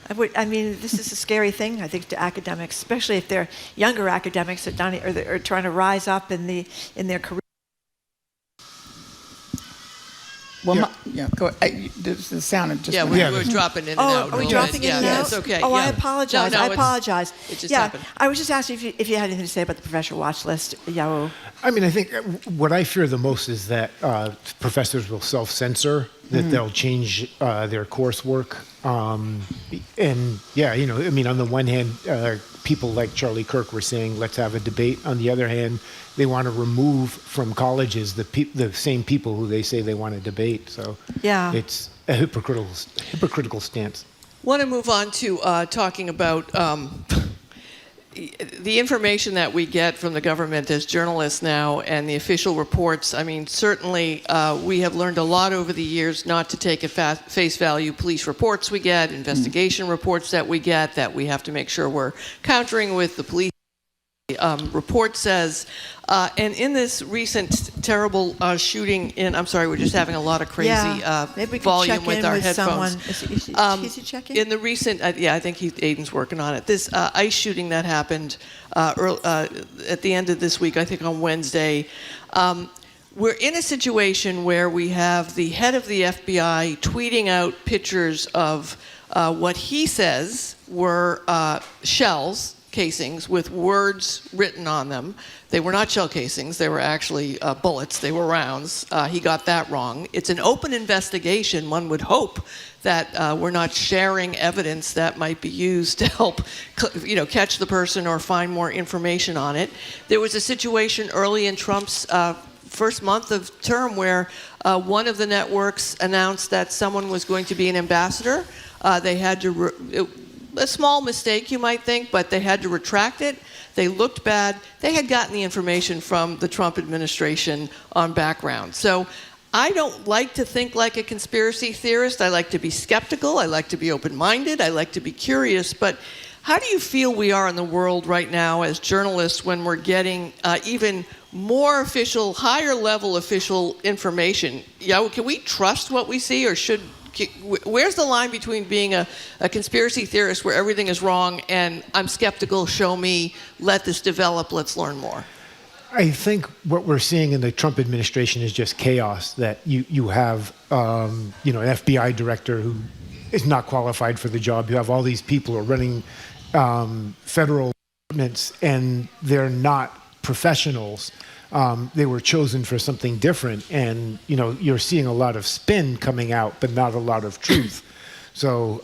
I mean, this is a scary thing, I think, to academics, especially if they're younger academics that are trying to rise up in their career. Well, go ahead. The sound just we're dropping in and out. Are we dropping in and out? It's okay. I apologize. No, I apologize. It just happened. I was just asking if you had anything to say about the professor watch list, Yawu. I mean, I think what I fear the most is that professors will self-censor, that they'll change their coursework. On the one hand, people like Charlie Kirk were saying, let's have a debate. On the other hand, they want to remove from colleges the same people who they say they want to debate. So it's a hypocritical stance. Want to move on to talking about the information that we get from the government as journalists now and the official reports. I mean, certainly we have learned a lot over the years not to take at face value police reports we get, investigation reports that we get, that we have to make sure we're countering with the police. Report says, and in this recent terrible shooting I'm sorry, we're just having a lot of crazy volume with our headphones. Is he checking? In the recent, I think Aiden's working on it. This ICE shooting that happened at the end of this week, I think on Wednesday, we're in a situation where we have the head of the FBI tweeting out pictures of what he says were shells, casings with words written on them. They were not shell casings. They were actually bullets. They were rounds. He got that wrong. It's an open investigation. One would hope that we're not sharing evidence that might be used to help, catch the person or find more information on it. There was a situation early in Trump's first month of term where one of the networks announced that someone was going to be an ambassador. They had to a small mistake, you might think, but they had to retract it. They looked bad. They had gotten the information from the Trump administration on background. So I don't like to think like a conspiracy theorist. I like to be skeptical. I like to be open-minded. I like to be curious. But how do you feel we are in the world right now as journalists when we're getting even more official, higher-level official information? Can we trust what we see, or where's the line between being a conspiracy theorist where everything is wrong and I'm skeptical, show me, let this develop, let's learn more? I think what we're seeing in the Trump administration is just chaos, that you have an FBI director who is not qualified for the job. You have all these people who are running federal departments, and they're not professionals. They were chosen for something different, and you're seeing a lot of spin coming out, but not a lot of truth. So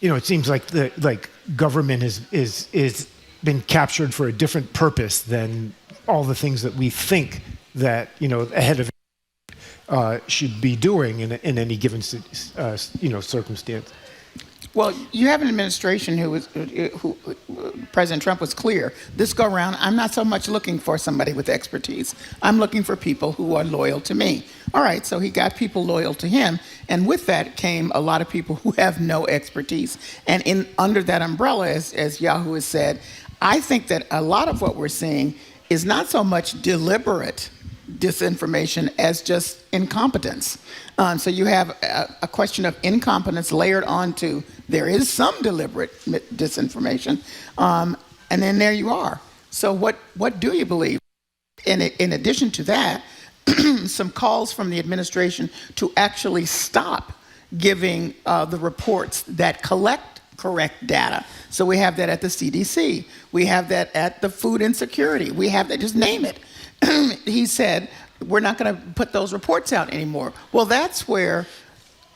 it seems like government is been captured for a different purpose than all the things that we think that a head of should be doing in any given circumstance. Well, you have an administration who President Trump was clear. This go around, I'm not so much looking for somebody with expertise. I'm looking for people who are loyal to me. All right, so he got people loyal to him, and with that came a lot of people who have no expertise. And under that umbrella, as Yawu has said, I think that a lot of what we're seeing is not so much deliberate disinformation as just incompetence. So you have a question of incompetence layered onto there is some deliberate disinformation, and then there you are. So what do you believe? In addition to that, some calls from the administration to actually stop giving the reports that collect correct data. So we have that at the CDC. We have that at the Food Insecurity. We have that, just name it. He said, we're not going to put those reports out anymore. Well, that's where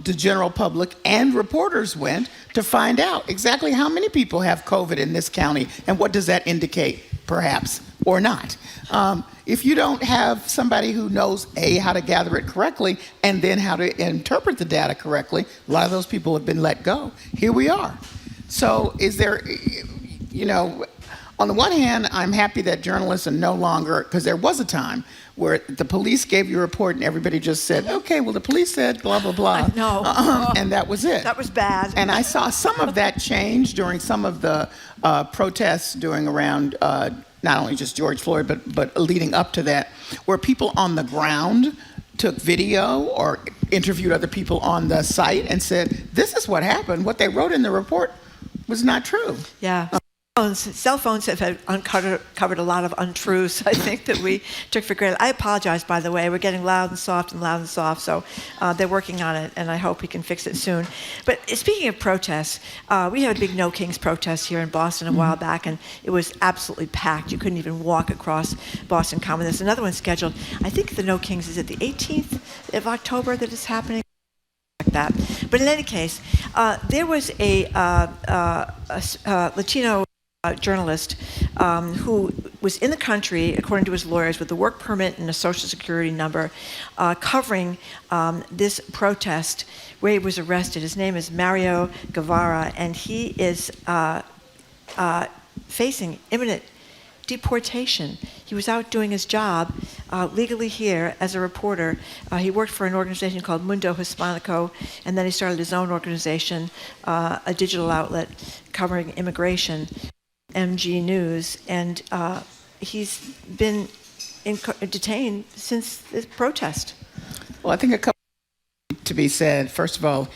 the general public and reporters went to find out exactly how many people have COVID in this county and what does that indicate, perhaps, or not. If you don't have somebody who knows, A, how to gather it correctly, and then how to interpret the data correctly, a lot of those people have been let go. Here we are. So is there, on the one hand, I'm happy that journalists are no longer, because there was a time where the police gave you a report and everybody just said, okay, well, the police said blah, blah, blah. No. And that was it. That was bad. And I saw some of that change during some of the protests doing around not only just George Floyd, but leading up to that, where people on the ground took video or interviewed other people on the site and said, this is what happened. What they wrote in the report was not true. Yeah. Cell phones have uncovered a lot of untruths, I think, that we took for granted. I apologize, by the way. We're getting loud and soft, so they're working on it, and I hope we can fix it soon. But speaking of protests, we had a big No Kings protest here in Boston a while back, and it was absolutely packed. You couldn't even walk across Boston Common. There's another one scheduled. I think the No Kings is at the 18th of October that it's happening. Like that. But in any case, there was a Latino journalist who was in the country, according to his lawyers, with a work permit and a social security number, covering this protest where he was arrested. His name is Mario Guevara, and he is facing imminent deportation. He was out doing his job legally here as a reporter. He worked for an organization called Mundo Hispanico, and then he started his own organization, a digital outlet covering immigration, MG News, and he's been detained since this protest. Well, I think a couple to be said. First of all,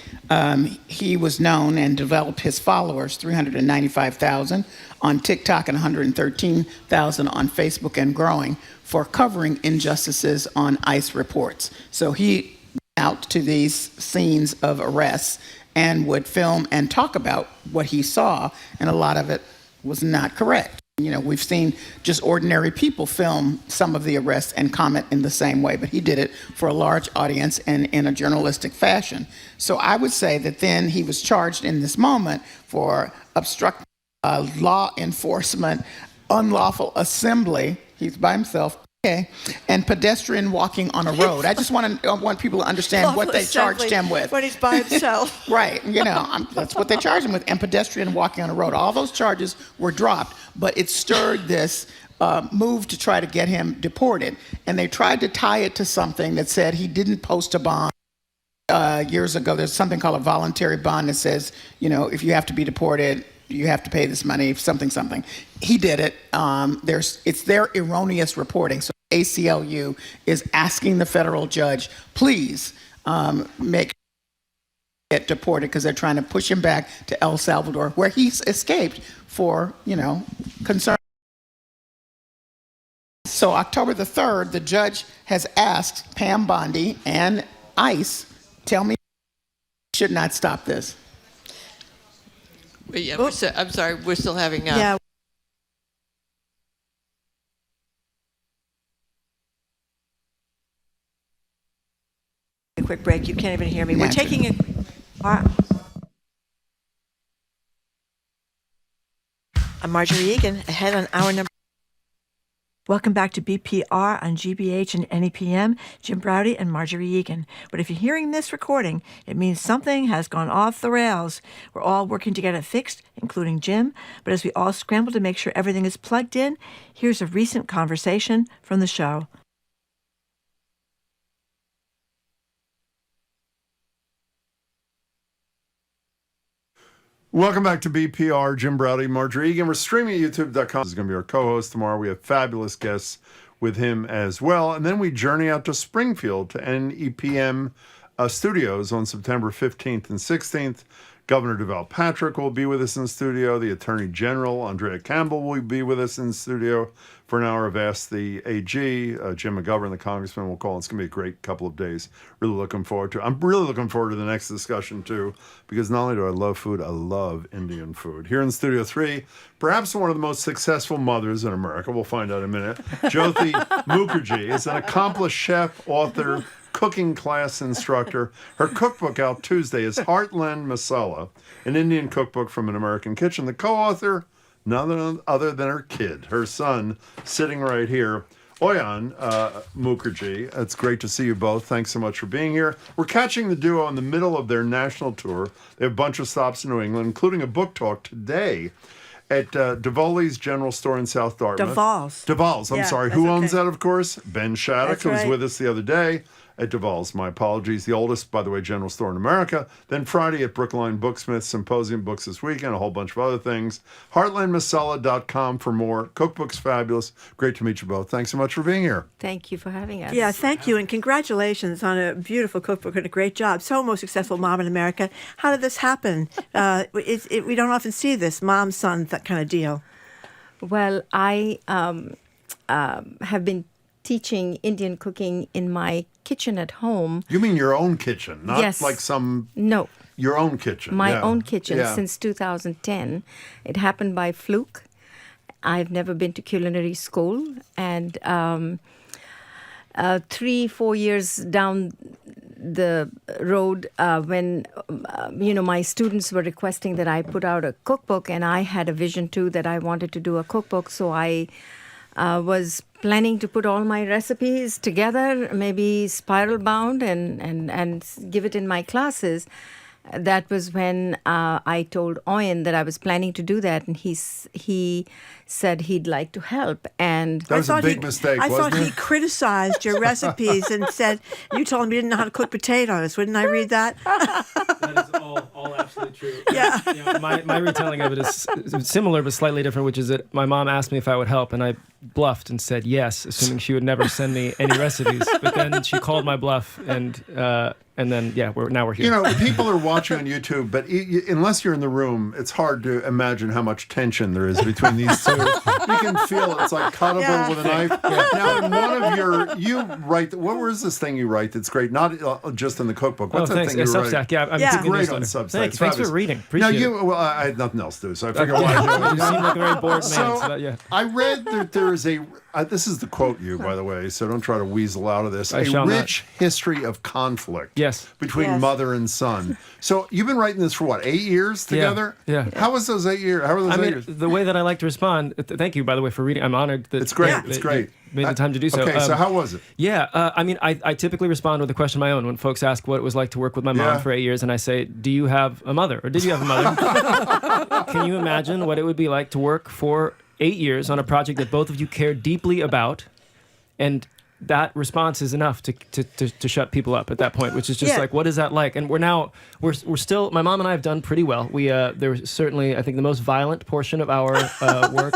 he was known and developed his followers, 395,000 on TikTok and 113,000 on Facebook and growing, for covering injustices on ICE reports. So he went out to these scenes of arrests and would film and talk about what he saw, and a lot of it was not correct. We've seen just ordinary people film some of the arrests and comment in the same way, but he did it for a large audience and in a journalistic fashion. So I would say that then he was charged in this moment for obstructing law enforcement, unlawful assembly, he's by himself, okay, and pedestrian walking on a road. I just want people to understand what they charged him with. When he's by himself. Right, that's what they charged him with, and pedestrian walking on a road. All those charges were dropped, but it stirred this move to try to get him deported. And they tried to tie it to something that said he didn't post a bond. Years ago, there's something called a voluntary bond that says, if you have to be deported, you have to pay this money, something. He did it. It's their erroneous reporting. So ACLU is asking the federal judge, please make get deported, because they're trying to push him back to El Salvador, where he's escaped for, concern. So October the 3rd, the judge has asked Pam Bondi and ICE, tell me, should not stop this. Yeah, I'm sorry, we're still having... Yeah. A quick break. You can't even hear me. We're taking a... I'm Marjorie Egan, ahead on hour number... Welcome back to BPR on GBH and NEPM, Jim Braude and Marjorie Egan. But if you're hearing this recording, it means something has gone off the rails. We're all working to get it fixed, including Jim. But as we all scramble to make sure everything is plugged in, here's a recent conversation from the show. Welcome back to BPR. Jim Braude, Marjorie Egan. We're streaming at youtube.com. This is going to be our co-host tomorrow. We have fabulous guests with him as well. And then we journey out to Springfield to NEPM Studios on September 15th and 16th. Governor Deval Patrick will be with us in the studio. The Attorney General, Andrea Campbell, will be with us in the studio for an hour of Ask the AG. Jim McGovern, the congressman, will call. It's going to be a great couple of days. Really looking forward to it. I'm really looking forward to the next discussion, too, because not only do I love food, I love Indian food. Here in Studio 3, perhaps one of the most successful mothers in America, we'll find out in a minute, Jyoti Mukherjee is an accomplished chef, author, cooking class instructor. Her cookbook out Tuesday is Heartland Masala, an Indian cookbook from an American kitchen. The co-author, none other than her kid, her son, sitting right here, Oyan Mukherjee. It's great to see you both. Thanks so much for being here. We're catching the duo in the middle of their national tour. They have a bunch of stops in New England, including a book talk today at Davoli's General Store in South Dartmouth. Davals, I'm sorry. Who owns that, of course? Ben Shattuck, who was with us the other day at Davals. My apologies. The oldest, by the way, general store in America. Then Friday at Brookline Booksmith, Symposium Books this weekend, a whole bunch of other things. Heartlandmasala.com for more. Cookbook's fabulous. Great to meet you both. Thanks so much for being here. Thank you for having us. Yeah, thank you, and congratulations on a beautiful cookbook and a great job. So most successful mom in America. How did this happen? We don't often see this mom-son, that kind of deal. Well, I have been teaching Indian cooking in my kitchen at home. You mean your own kitchen, not yes. like some... No. Your own kitchen. My own kitchen since 2010. It happened by fluke. I've never been to culinary school. And 3-4 years down the road, when my students were requesting that I put out a cookbook, and I had a vision too that I wanted to do a cookbook, so I was planning to put all my recipes together, maybe spiral bound, and give it in my classes. That was when I told Owen that I was planning to do that, and he said he'd like to help. And that was a big mistake, wasn't it? I thought he criticized your recipes and said, you told him you didn't know how to cook potatoes. Wouldn't I read that? That is all absolutely true. Yeah. My retelling of it is similar but slightly different, which is that my mom asked me if I would help, and I bluffed and said yes, assuming she would never send me any recipes. But then she called my bluff, and then we're here. People are watching on YouTube, but unless you're in the room, it's hard to imagine how much tension there is between these two. You can feel it. It's like cuttable with a knife. Yeah. Now, in one of you write. What was this thing you write? That's great. Not just in the cookbook. What's that thing you write? Substack. Yeah, it's great on Substack. Thanks for reading. Appreciate it. Well, I had nothing else to do, so I figured why do it. You seem like a very bored man. I read that there is this is the quote you, by the way, so don't try to weasel out of this. A rich history of conflict between mother and son. So you've been writing this for what, 8 years together? Yeah. How was those 8 years? How were those 8 years? The way that I like to respond, thank you, by the way, for reading. I'm honored that it's great. It's great. Made the time to do so. Okay, so how was it? Yeah, I typically respond with a question of my own when folks ask what it was like to work with my mom for 8 years, and I say, do you have a mother? Or did you have a mother? Can you imagine what it would be like to work for 8 years on a project that both of you care deeply about? And that response is enough to shut people up at that point, which is just like, what is that like? And we're still, my mom and I have done pretty well. There was certainly, I think, the most violent portion of our work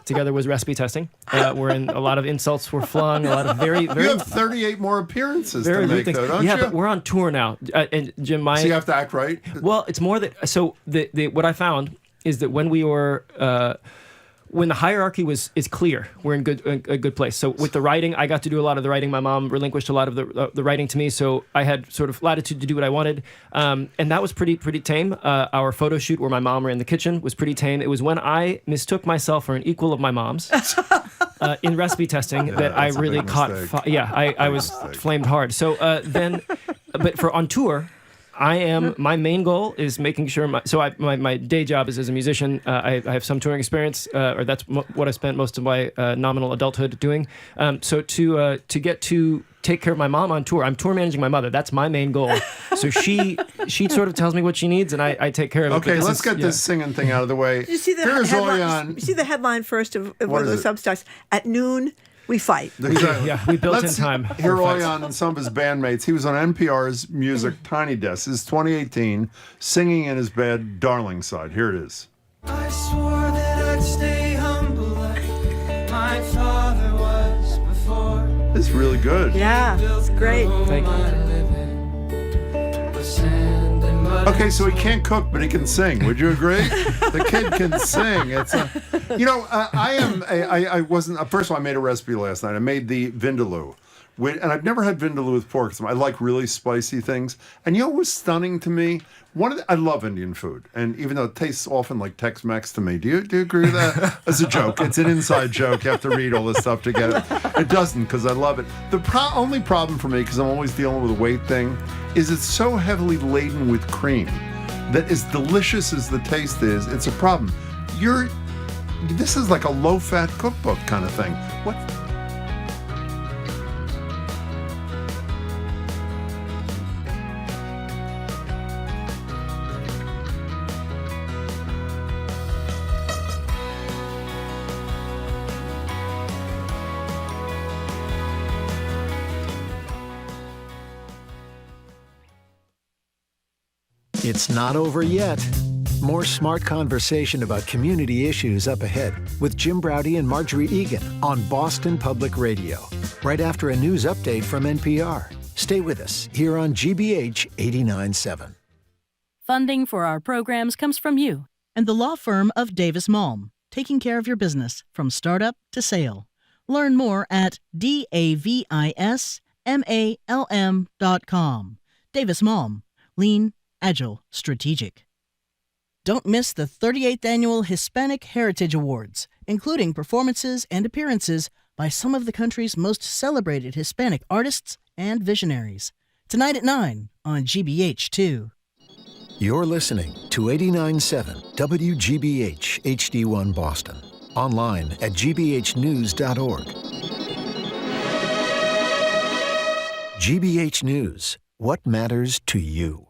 together was recipe testing, wherein a lot of insults were flung, a lot of very, very... You have 38 more appearances to make, though, don't you? Yeah, but we're on tour now. And Jim, so you have to act right? Well, it's more that... So what I found is that when we were... when the hierarchy is clear, we're in a good place. So with the writing, I got to do a lot of the writing. My mom relinquished a lot of the writing to me, so I had sort of latitude to do what I wanted, and that was pretty tame. Our photo shoot where my mom were in the kitchen was pretty tame. It was when I mistook myself for an equal of my mom's in recipe testing that I really caught. I was flamed hard. So then, but for on tour, my main goal is making sure my day job is as a musician. I have some touring experience, or that's what I spent most of my nominal adulthood doing. So to get to take care of my mom on tour, I'm tour managing my mother. That's my main goal. So she sort of tells me what she needs, and I take care of it. Okay, let's get this singing thing out of the way. Did you see the headline? You see the headline first of one of the Substacks? At noon, we fight. Yeah, we built in time. Hear Oyan and some of his bandmates. He was on NPR's Music Tiny Desk. This is 2018, singing in his bed, Darling Side. Here it is. I swore that I'd stay humble like my father was before. This is really good. Yeah, it's great. Thank you. Okay, so he can't cook, but he can sing. Would you agree? The kid can sing. I wasn't. First of all, I made a recipe last night. I made the vindaloo, and I've never had vindaloo with pork. I like really spicy things. And you know what was stunning to me? I love Indian food, and even though it tastes often like Tex-Mex to me, do you agree with that? As a joke, it's an inside joke. You have to read all this stuff to get it. It doesn't, because I love it. The only problem for me, because I'm always dealing with a weight thing, is it's so heavily laden with cream that as delicious as the taste is, it's a problem. This is like a low-fat cookbook kind of thing. What? It's not over yet. More smart conversation about community issues up ahead with Jim Braude and Marjorie Egan on Boston Public Radio, right after a news update from NPR. Stay with us here on GBH 89.7. Funding for our programs comes from you and the law firm of Davis Malm, taking care of your business from startup to sale. Learn more at davismalm.com. Davis Malm. Lean, agile, strategic. Don't miss the 38th Annual Hispanic Heritage Awards, including performances and appearances by some of the country's most celebrated Hispanic artists and visionaries. Tonight at 9 on GBH2. You're listening to 89.7 WGBH HD1 Boston. Online at gbhnews.org. GBH News. What matters to you?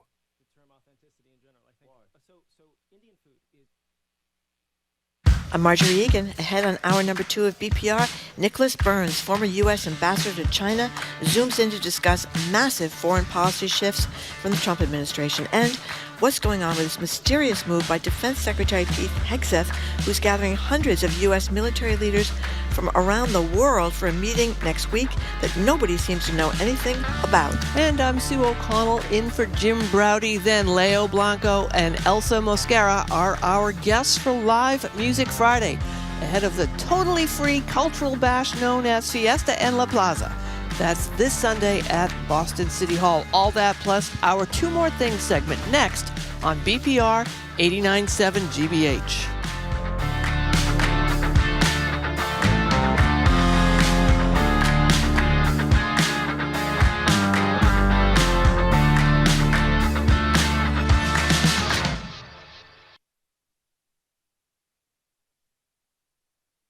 I'm Marjorie Egan. Ahead on hour number 2 of BPR, Nicholas Burns, former U.S. ambassador to China, zooms in to discuss massive foreign policy shifts from the Trump administration and what's going on with this mysterious move by Defense Secretary Pete Hegseth, who's gathering hundreds of U.S. military leaders from around the world for a meeting next week that nobody seems to know anything about. And I'm Sue O'Connell in for Jim Braude. Then Leo Blanco and Elsa Mosquera are our guests for Live Music Friday, ahead of the totally free cultural bash known as Fiesta en La Plaza. That's this Sunday at Boston City Hall. All that plus our Two More Things segment next on BPR 89.7 GBH.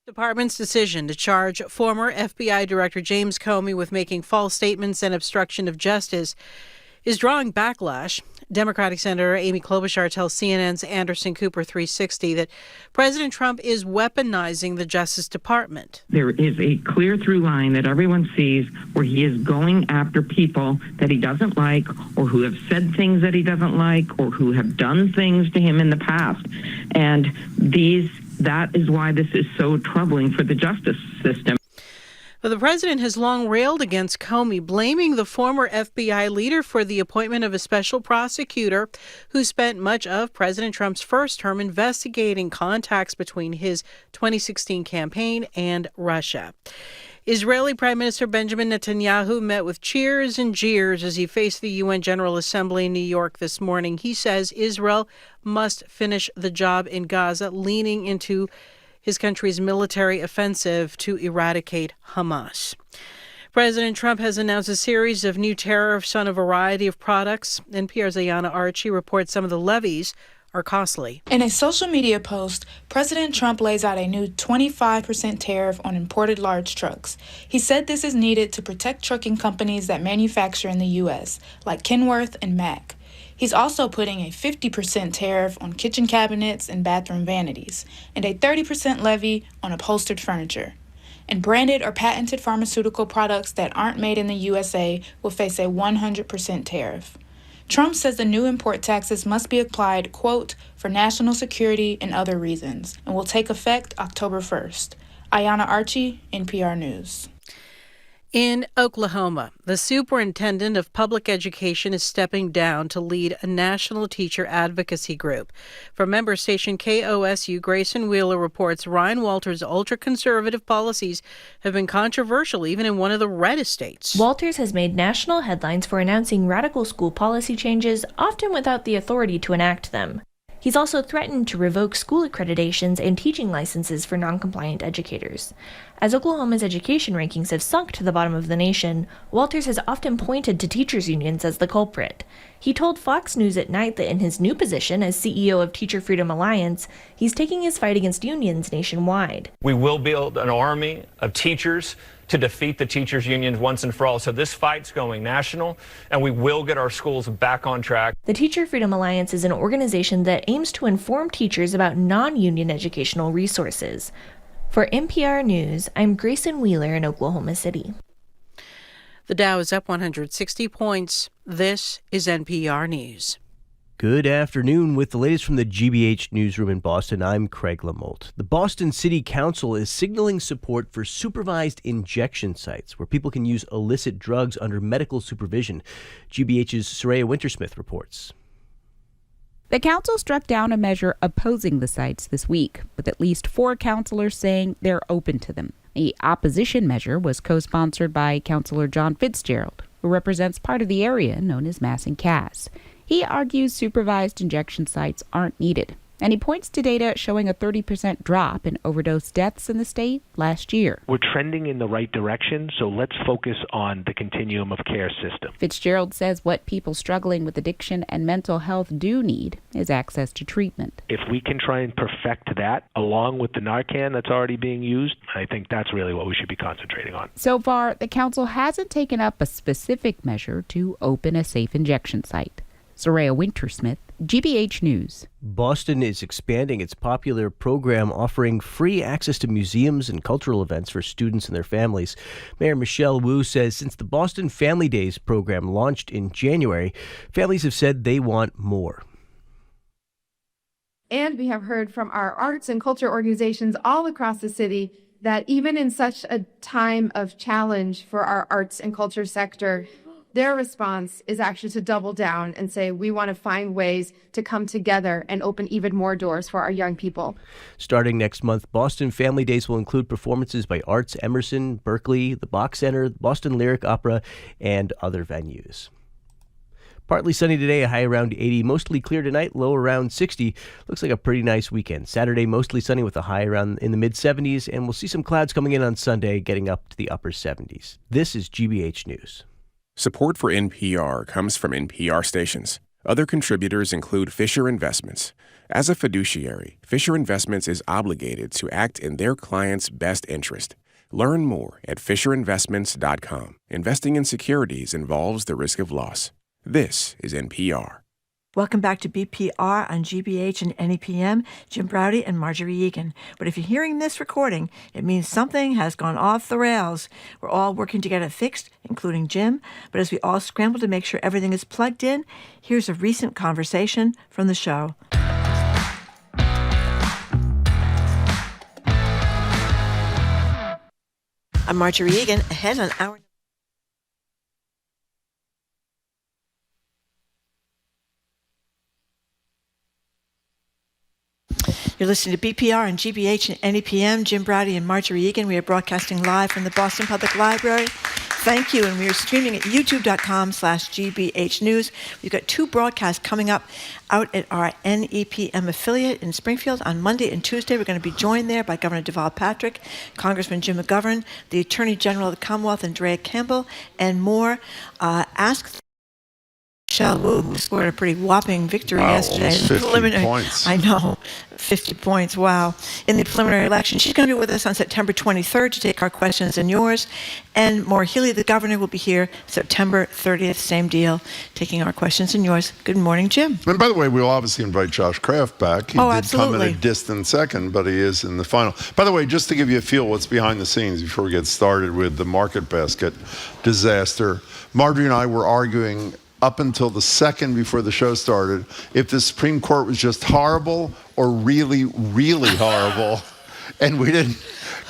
Department's decision to charge former FBI Director James Comey with making false statements and obstruction of justice is drawing backlash. Democratic Senator Amy Klobuchar tells CNN's Anderson Cooper 360 that President Trump is weaponizing the Justice Department. There is a clear through line that everyone sees where he is going after people that he doesn't like or who have said things that he doesn't like or who have done things to him in the past. And that is why this is so troubling for the justice system. But the president has long railed against Comey, blaming the former FBI leader for the appointment of a special prosecutor who spent much of President Trump's first term investigating contacts between his 2016 campaign and Russia. Israeli Prime Minister Benjamin Netanyahu met with cheers and jeers as he faced the UN General Assembly in New York this morning. He says Israel must finish the job in Gaza, leaning into his country's military offensive to eradicate Hamas. President Trump has announced a series of new tariffs on a variety of products. NPR's Ayanna Archie reports some of the levies are costly. In a social media post, President Trump lays out a new 25% tariff on imported large trucks. He said this is needed to protect trucking companies that manufacture in the U.S., like Kenworth and Mack. He's also putting a 50% tariff on kitchen cabinets and bathroom vanities, and a 30% levy on upholstered furniture. And branded or patented pharmaceutical products that aren't made in the USA will face a 100% tariff. Trump says the new import taxes must be applied, quote, for national security and other reasons, and will take effect October 1st. Ayanna Archie, NPR News. In Oklahoma, the superintendent of public education is stepping down to lead a national teacher advocacy group. From member station KOSU, Grayson Wheeler reports Ryan Walters' ultra-conservative policies have been controversial even in one of the reddest states. Walters has made national headlines for announcing radical school policy changes, often without the authority to enact them. He's also threatened to revoke school accreditations and teaching licenses for non-compliant educators. As Oklahoma's education rankings have sunk to the bottom of the nation, Walters has often pointed to teachers' unions as the culprit. He told Fox News at Night that in his new position as CEO of Teacher Freedom Alliance, he's taking his fight against unions nationwide. We will build an army of teachers to defeat the teachers' unions once and for all. So this fight's going national, and we will get our schools back on track. The Teacher Freedom Alliance is an organization that aims to inform teachers about non-union educational resources. For NPR News, I'm Grayson Wheeler in Oklahoma City. The Dow is up 160 points. This is NPR News. Good afternoon. With the latest from the GBH newsroom in Boston, I'm Craig Lamolt. The Boston City Council is signaling support for supervised injection sites where people can use illicit drugs under medical supervision. GBH's Soraya Wintersmith reports. The council struck down a measure opposing the sites this week, with at least 4 councilors saying they're open to them. The opposition measure was co-sponsored by Councilor John Fitzgerald, who represents part of the area known as Mass and Cass. He argues supervised injection sites aren't needed, and he points to data showing a 30% drop in overdose deaths in the state last year. We're trending in the right direction, so let's focus on the continuum of care system. Fitzgerald says what people struggling with addiction and mental health do need is access to treatment. If we can try and perfect that, along with the Narcan that's already being used, I think that's really what we should be concentrating on. So far, the council hasn't taken up a specific measure to open a safe injection site. Soraya Wintersmith, GBH News. Boston is expanding its popular program offering free access to museums and cultural events for students and their families. Mayor Michelle Wu says since the Boston Family Days program launched in January, families have said they want more. And we have heard from our arts and culture organizations all across the city that even in such a time of challenge for our arts and culture sector, their response is actually to double down and say, we want to find ways to come together and open even more doors for our young people. Starting next month, Boston Family Days will include performances by Arts Emerson, Berkeley, the Bach Center, Boston Lyric Opera, and other venues. Partly sunny today, a high around 80. Mostly clear tonight, low around 60. Looks like a pretty nice weekend. Saturday, mostly sunny with a high around in the mid-70s, and we'll see some clouds coming in on Sunday, getting up to the upper 70s. This is GBH News. Support for NPR comes from NPR stations. Other contributors include Fisher Investments. As a fiduciary, Fisher Investments is obligated to act in their client's best interest. Learn more at FisherInvestments.com. Investing in securities involves the risk of loss. This is NPR. Welcome back to BPR on GBH and NEPM, Jim Braude and Marjorie Egan. But if you're hearing this recording, it means something has gone off the rails. We're all working to get it fixed, including Jim. But as we all scramble to make sure everything is plugged in, here's a recent conversation from the show. I'm Marjorie Egan, ahead on our... You're listening to BPR and GBH and NEPM. Jim Braude and Marjorie Egan. We are broadcasting live from the Boston Public Library. Thank you. And we are streaming at youtube.com/GBH News. We've got 2 broadcasts coming up out at our NEPM affiliate in Springfield on Monday and Tuesday. We're going to be joined there by Governor Deval Patrick, Congressman Jim McGovern, the Attorney General of the Commonwealth, Andrea Campbell, and more. Ask Yawu, who scored a pretty whopping victory yesterday. Almost 50 points. I know, 50 points, wow. In the preliminary election. She's going to be with us on September 23rd to take our questions and yours. And Maura Healey, the governor, will be here September 30th, same deal, taking our questions and yours. Good morning, Jim. And by the way, we'll obviously invite Josh Kraft back. He did absolutely. come in a distant second, but he is in the final. By the way, just to give you a feel what's behind the scenes before we get started with the market basket disaster, Marjorie and I were arguing up until the second before the show started if the Supreme Court was just horrible or really, really horrible. And we didn't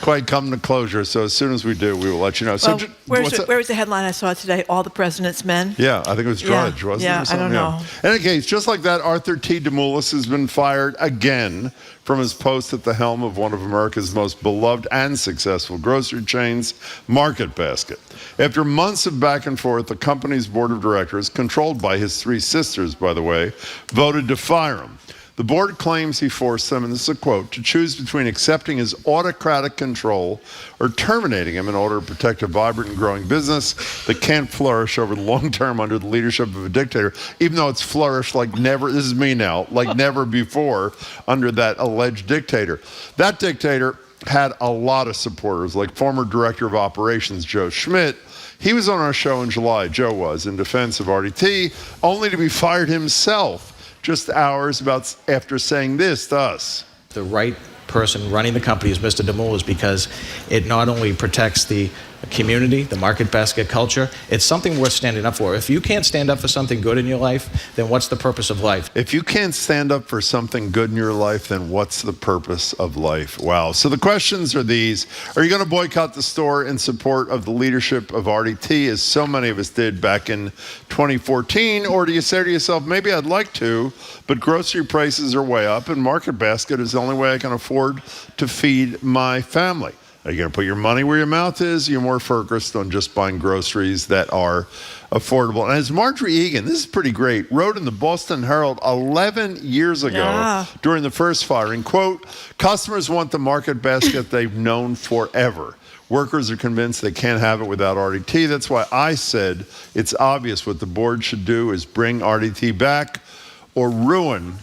quite come to closure. So as soon as we do, we will let you know. So where was the headline I saw today? All the President's Men? Yeah, I think it was Drudge, wasn't it? Yeah, I don't know. In any case, just like that, Arthur T. DeMoulis has been fired again from his post at the helm of one of America's most beloved and successful grocery chains, Market Basket. After months of back and forth, the company's board of directors, controlled by his 3 sisters, by the way, voted to fire him. The board claims he forced them, and this is a quote, to choose between accepting his autocratic control or terminating him in order to protect a vibrant and growing business that can't flourish over the long term under the leadership of a dictator, even though it's flourished like never, this is me now, like never before under that alleged dictator. That dictator had a lot of supporters, like former director of operations Joe Schmidt. He was on our show in July, Joe was, in defense of RDT, only to be fired himself just hours after saying this to us. The right person running the company is Mr. DeMoulis because it not only protects the community, the market basket culture, it's something worth standing up for. If you can't stand up for something good in your life, then what's the purpose of life? If you can't stand up for something good in your life, then what's the purpose of life? Wow. So the questions are these. Are you going to boycott the store in support of the leadership of RDT, as so many of us did back in 2014? Or do you say to yourself, maybe I'd like to, but grocery prices are way up and Market Basket is the only way I can afford to feed my family? Are you going to put your money where your mouth is? You're more focused on just buying groceries that are affordable. And as Marjorie Egan, this is pretty great, wrote in the Boston Herald 11 years ago during the first firing, quote, customers want the Market Basket they've known forever. Workers are convinced they can't have it without RDT. That's why I said it's obvious what the board should do is bring RDT back or ruin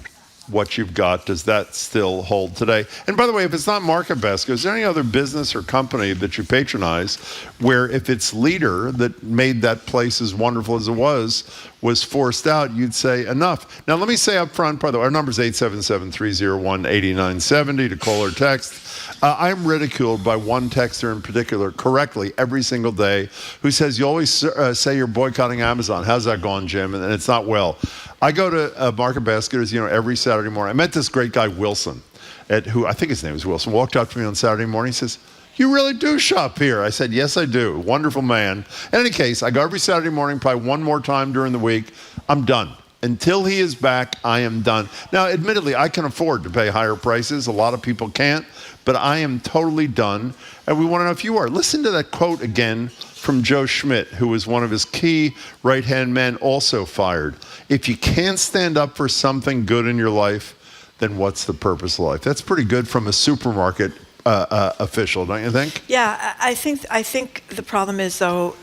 what you've got. Does that still hold today? And by the way, if it's not Market Basket, is there any other business or company that you patronize where if its leader that made that place as wonderful as it was forced out, you'd say enough? Now, let me say up front, by the way, our number is 877-301-8970 to call or text. I'm ridiculed by one texter in particular correctly every single day who says, you always say you're boycotting Amazon. How's that going, Jim? And it's not well. I go to Market Basket, as you know, every Saturday morning. I met this great guy, Wilson, who I think his name is Wilson, walked up to me on Saturday morning. He says, you really do shop here? I said, yes, I do. Wonderful man. In any case, I go every Saturday morning, probably one more time during the week. I'm done. Until he is back, I am done. Now, admittedly, I can afford to pay higher prices. A lot of people can't, but I am totally done. And we want to know if you are. Listen to that quote again from Joe Schmidt, who was one of his key right-hand men, also fired. If you can't stand up for something good in your life, then what's the purpose of life? That's pretty good from a supermarket official, don't you think? Yeah, I think the problem is, though,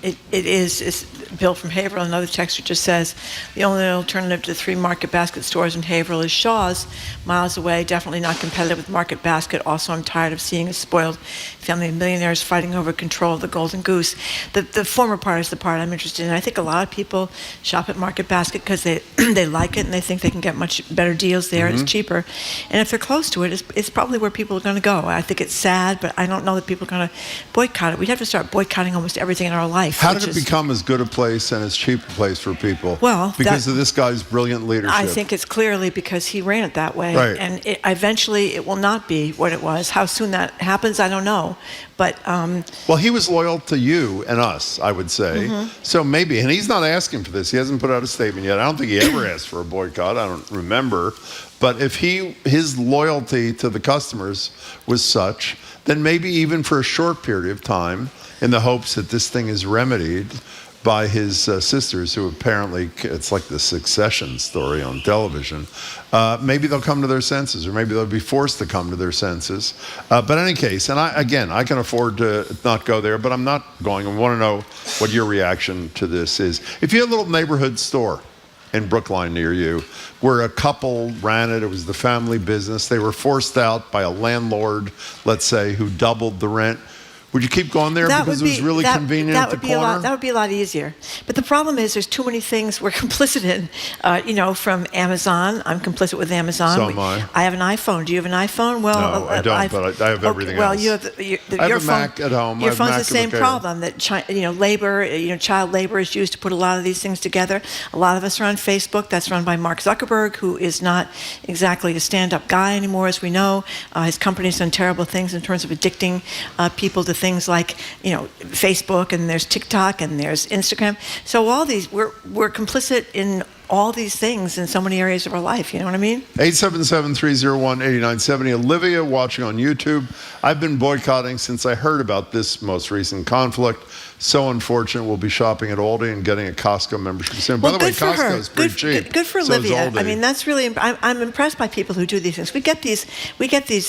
it is Bill from Haverhill, another texter just says, the only alternative to 3 Market Basket stores in Haverhill is Shaw's, miles away, definitely not competitive with Market Basket. Also, I'm tired of seeing a spoiled family of millionaires fighting over control of the golden goose. The former part is the part I'm interested in. I think a lot of people shop at Market Basket because they like it and they think they can get much better deals there. It's cheaper. And if they're close to it, it's probably where people are going to go. I think it's sad, but I don't know that people are going to boycott it. We'd have to start boycotting almost everything in our life. How did it become as good a place place and it's cheaper place for people? Well, because of this guy's brilliant leadership. I think it's clearly because he ran it that way. Right. And eventually it will not be what it was. How soon that happens, I don't know. But well, he was loyal to you and us, I would say. So maybe, and he's not asking for this. He hasn't put out a statement yet. I don't think he ever asked for a boycott. I don't remember. But if his loyalty to the customers was such, then maybe even for a short period of time, in the hopes that this thing is remedied by his sisters, who apparently, it's like the Succession story on television, maybe they'll come to their senses, or maybe they'll be forced to come to their senses. But in any case, and I can afford to not go there, but I'm not going. I want to know what your reaction to this is. If you had a little neighborhood store in Brookline near you, where a couple ran it was the family business, they were forced out by a landlord, let's say, who doubled the rent, would you keep going there because it was really convenient at the corner? That would be a lot easier. But the problem is there's too many things we're complicit in. From Amazon. I'm complicit with Amazon. So am I. I have an iPhone. Do you have an iPhone? Well, no, I don't, but I have everything else. Well, you have I your have a phone, Mac at home. Your phone's the same problem, that child labor is used to put a lot of these things together. A lot of us are on Facebook. That's run by Mark Zuckerberg, who is not exactly a stand-up guy anymore, as we know. His company's done terrible things in terms of addicting people to things like Facebook, and there's TikTok, and there's Instagram. So all these, we're complicit in all these things in so many areas of our life. You know what I mean? 877-301-8970. Olivia watching on YouTube. I've been boycotting since I heard about this most recent conflict. So unfortunate. We'll be shopping at Aldi and getting a Costco membership soon. Well, by the way, Costco is pretty cheap. Good for Olivia. I mean, that's really. I'm impressed by people who do these things. We get these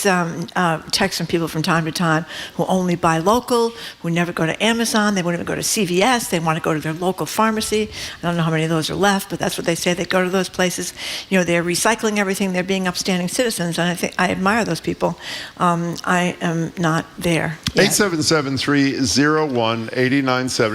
texts from people from time to time who only buy local, who never go to Amazon. They won't even go to CVS. They want to go to their local pharmacy. I don't know how many of those are left, but that's what they say. They go to those places. They're recycling everything. They're being upstanding citizens, and I admire those people. I am not there. 877-301-8970.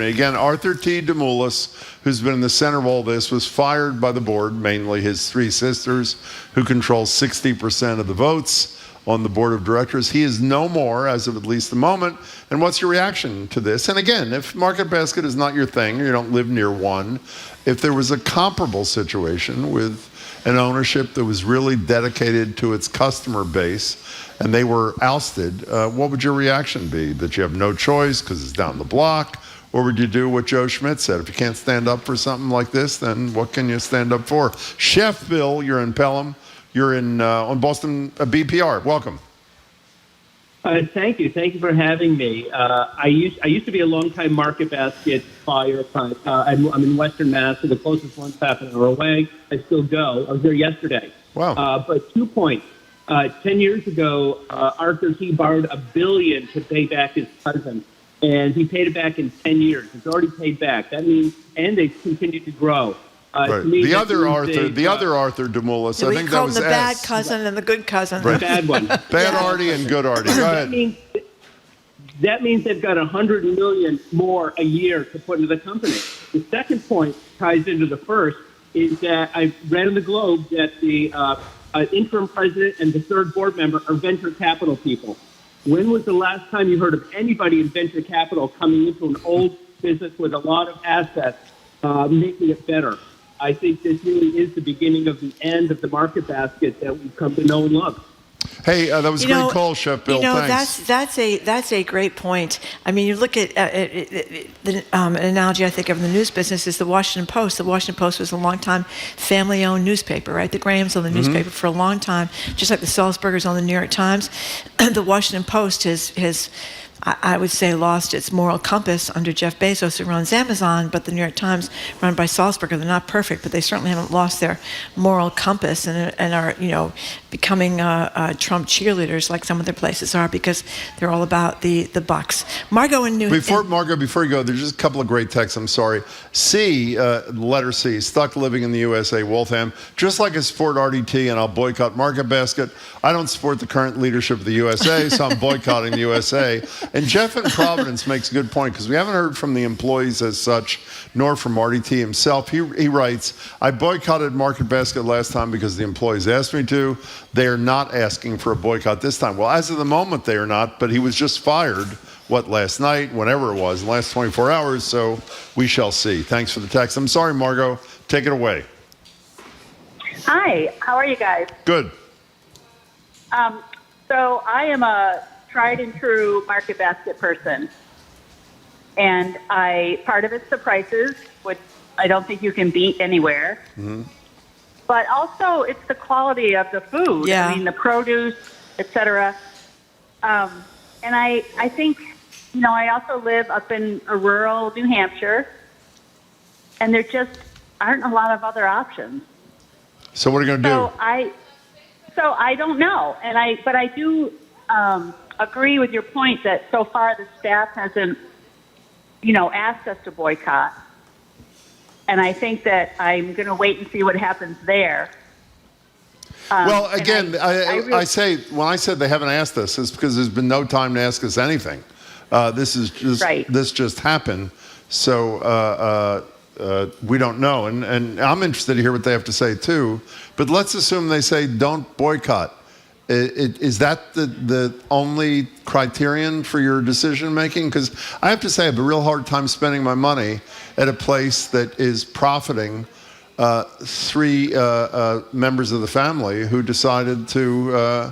Again, Arthur T. Demoulas, who's been in the center of all this, was fired by the board, mainly his three sisters, who control 60% of the votes on the board of directors. He is no more, as of at least the moment. And what's your reaction to this? And again, if Market Basket is not your thing, or you don't live near one, if there was a comparable situation with an ownership that was really dedicated to its customer base, and they were ousted, what would your reaction be? That you have no choice because it's down the block? Or would you do what Joe Schmidt said? If you can't stand up for something like this, then what can you stand up for? Chef Bill, you're in Pelham. You're in on Boston BPR. Welcome. Thank you. Thank you for having me. I used to be a longtime Market Basket buyer. I'm in Western Mass, so the closest one's half an hour away. I still go. I was there yesterday. Wow. But 2 points. 10 years ago, Arthur T. borrowed $1 billion to pay back his cousin, and he paid it back in 10 years. It's already paid back. That means, and they've continued to grow. Right. The other Arthur Demoulas. Yeah, I think that was the bad S. cousin and the good cousin. Right. The bad one. Bad Artie and good Artie. Go ahead. That means they've got $100 million more a year to put into the company. The second point ties into the first, is that I read in the Globe that the interim president and the third board member are venture capital people. When was the last time you heard of anybody in venture capital coming into an old business with a lot of assets, making it better? I think this really is the beginning of the end of the Market Basket that we've come to know and love. Hey, that was a great call, Chef Bill. Thanks. That's a great point. I mean, you look at an analogy I think of in the news business is the Washington Post. The Washington Post was a long-time family-owned newspaper, right? The Grahams owned the newspaper for a long time, just like the Sulzbergers owned the New York Times. The Washington Post has I would say lost its moral compass under Jeff Bezos, who runs Amazon, but the New York Times, run by Sulzberger, they're not perfect, but they certainly haven't lost their moral compass and are, becoming Trump cheerleaders like some of their places are, because they're all about the bucks. Margot in Margot, before you go, there's just a couple of great texts. I'm sorry. C, letter C, stuck living in the USA, Waltham. Just like I support RDT and I'll boycott Market Basket, I don't support the current leadership of the USA, so I'm boycotting the USA. And Jeff in Providence makes a good point, because we haven't heard from the employees as such, nor from RDT himself. He writes, I boycotted Market Basket last time because the employees asked me to. They are not asking for a boycott this time. Well, as of the moment, they are not, but he was just fired last night, whenever it was, in the last 24 hours. So we shall see. Thanks for the text. I'm sorry, Margot. Take it away. Hi, how are you guys? Good. So I am a tried and true market basket person. And part of it's the prices, which I don't think you can beat anywhere. Mm-hmm. But also it's the quality of the food. Yeah. I mean, the produce, et cetera. And I think, I also live up in a rural New Hampshire, and there just aren't a lot of other options. So what are you going to do? So I don't know. But I do agree with your point that so far the staff hasn't, asked us to boycott. And I think that I'm going to wait and see what happens there. Well, again, I say when I said they haven't asked us, it's because there's been no time to ask us anything. This just happened, so we don't know. And I'm interested to hear what they have to say too. But let's assume they say don't boycott. Is that the only criterion for your decision making? Because I have to say I have a real hard time spending my money at a place that is profiting 3 members of the family who decided to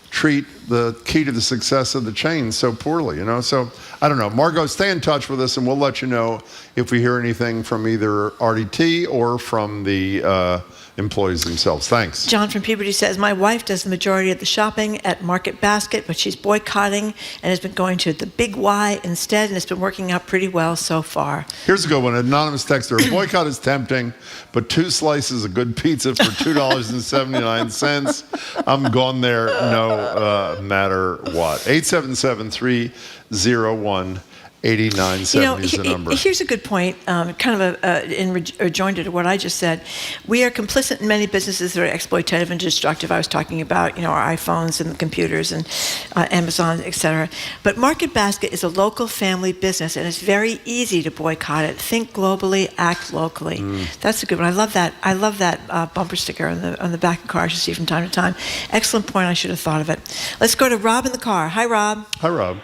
treat the key to the success of the chain so poorly, So I don't know. Margot, stay in touch with us and we'll let you know if we hear anything from either RDT or from the employees themselves. Thanks. John from Puberty says, my wife does the majority of the shopping at Market Basket, but she's boycotting and has been going to the Big Y instead, and it's been working out pretty well so far. Here's a good one. Anonymous texter. A boycott is tempting, but 2 slices of good pizza for $2.79. I'm gone there no matter what. 877-301-8970 is the number. Here's a good point, kind of in rejoinder to what I just said. We are complicit in many businesses that are exploitative and destructive. I was talking about, our iPhones and computers and Amazon, et cetera. But Market Basket is a local family business, and it's very easy to boycott it. Think globally, act locally. That's a good one. I love that. I love that bumper sticker on the back of cars you see from time to time. Excellent point. I should have thought of it. Let's go to Rob in the car. Hi, Rob. Hi, Rob.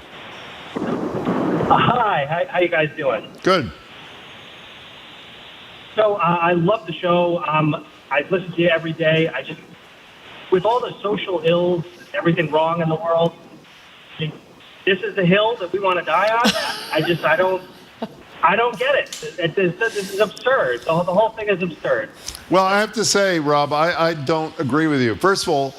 Hi, how you guys doing? Good. So I love the show. I listen to you every day. With all the social ills, everything wrong in the world, this is the hill that we want to die on. I don't get it. This is absurd. The whole thing is absurd. Well, I have to say, Rob, I don't agree with you. First of all,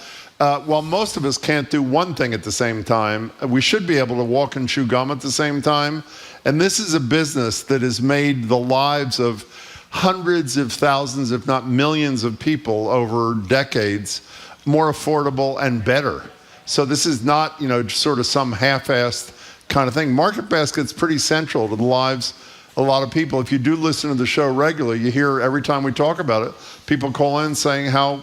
while most of us can't do one thing at the same time, we should be able to walk and chew gum at the same time. And this is a business that has made the lives of hundreds of thousands, if not millions of people over decades more affordable and better. So this is not, sort of some half-assed kind of thing. Market Basket's pretty central to the lives of a lot of people. If you do listen to the show regularly, you hear every time we talk about it, people call in saying how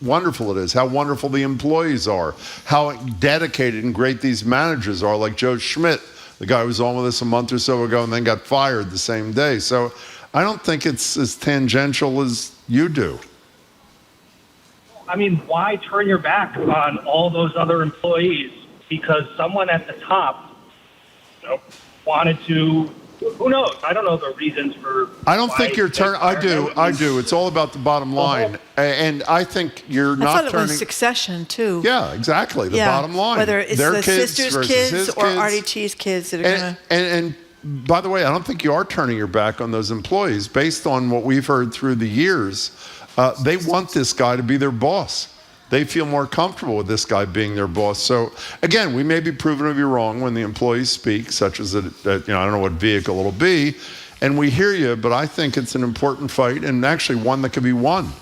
wonderful it is, how wonderful the employees are, how dedicated and great these managers are, like Joe Schmidt, the guy who was on with us a month or so ago and then got fired the same day. So I don't think it's as tangential as you do. I mean, why turn your back on all those other employees because someone at the top wanted to? Who knows? I don't know the reasons for. I don't think you're turning. I do. It's all about the bottom line, and I think you're not turning. I thought it was succession too. Yeah, exactly. The bottom line. Whether it's their the kids sister's kids or RDT's kids that are gonna. And by the way, I don't think you are turning your back on those employees. Based on what we've heard through the years, they want this guy to be their boss. They feel more comfortable with this guy being their boss. So, again, we may be proven to be wrong when the employees speak, such as, I don't know what vehicle it'll be. And we hear you, but I think it's an important fight and actually one that could be won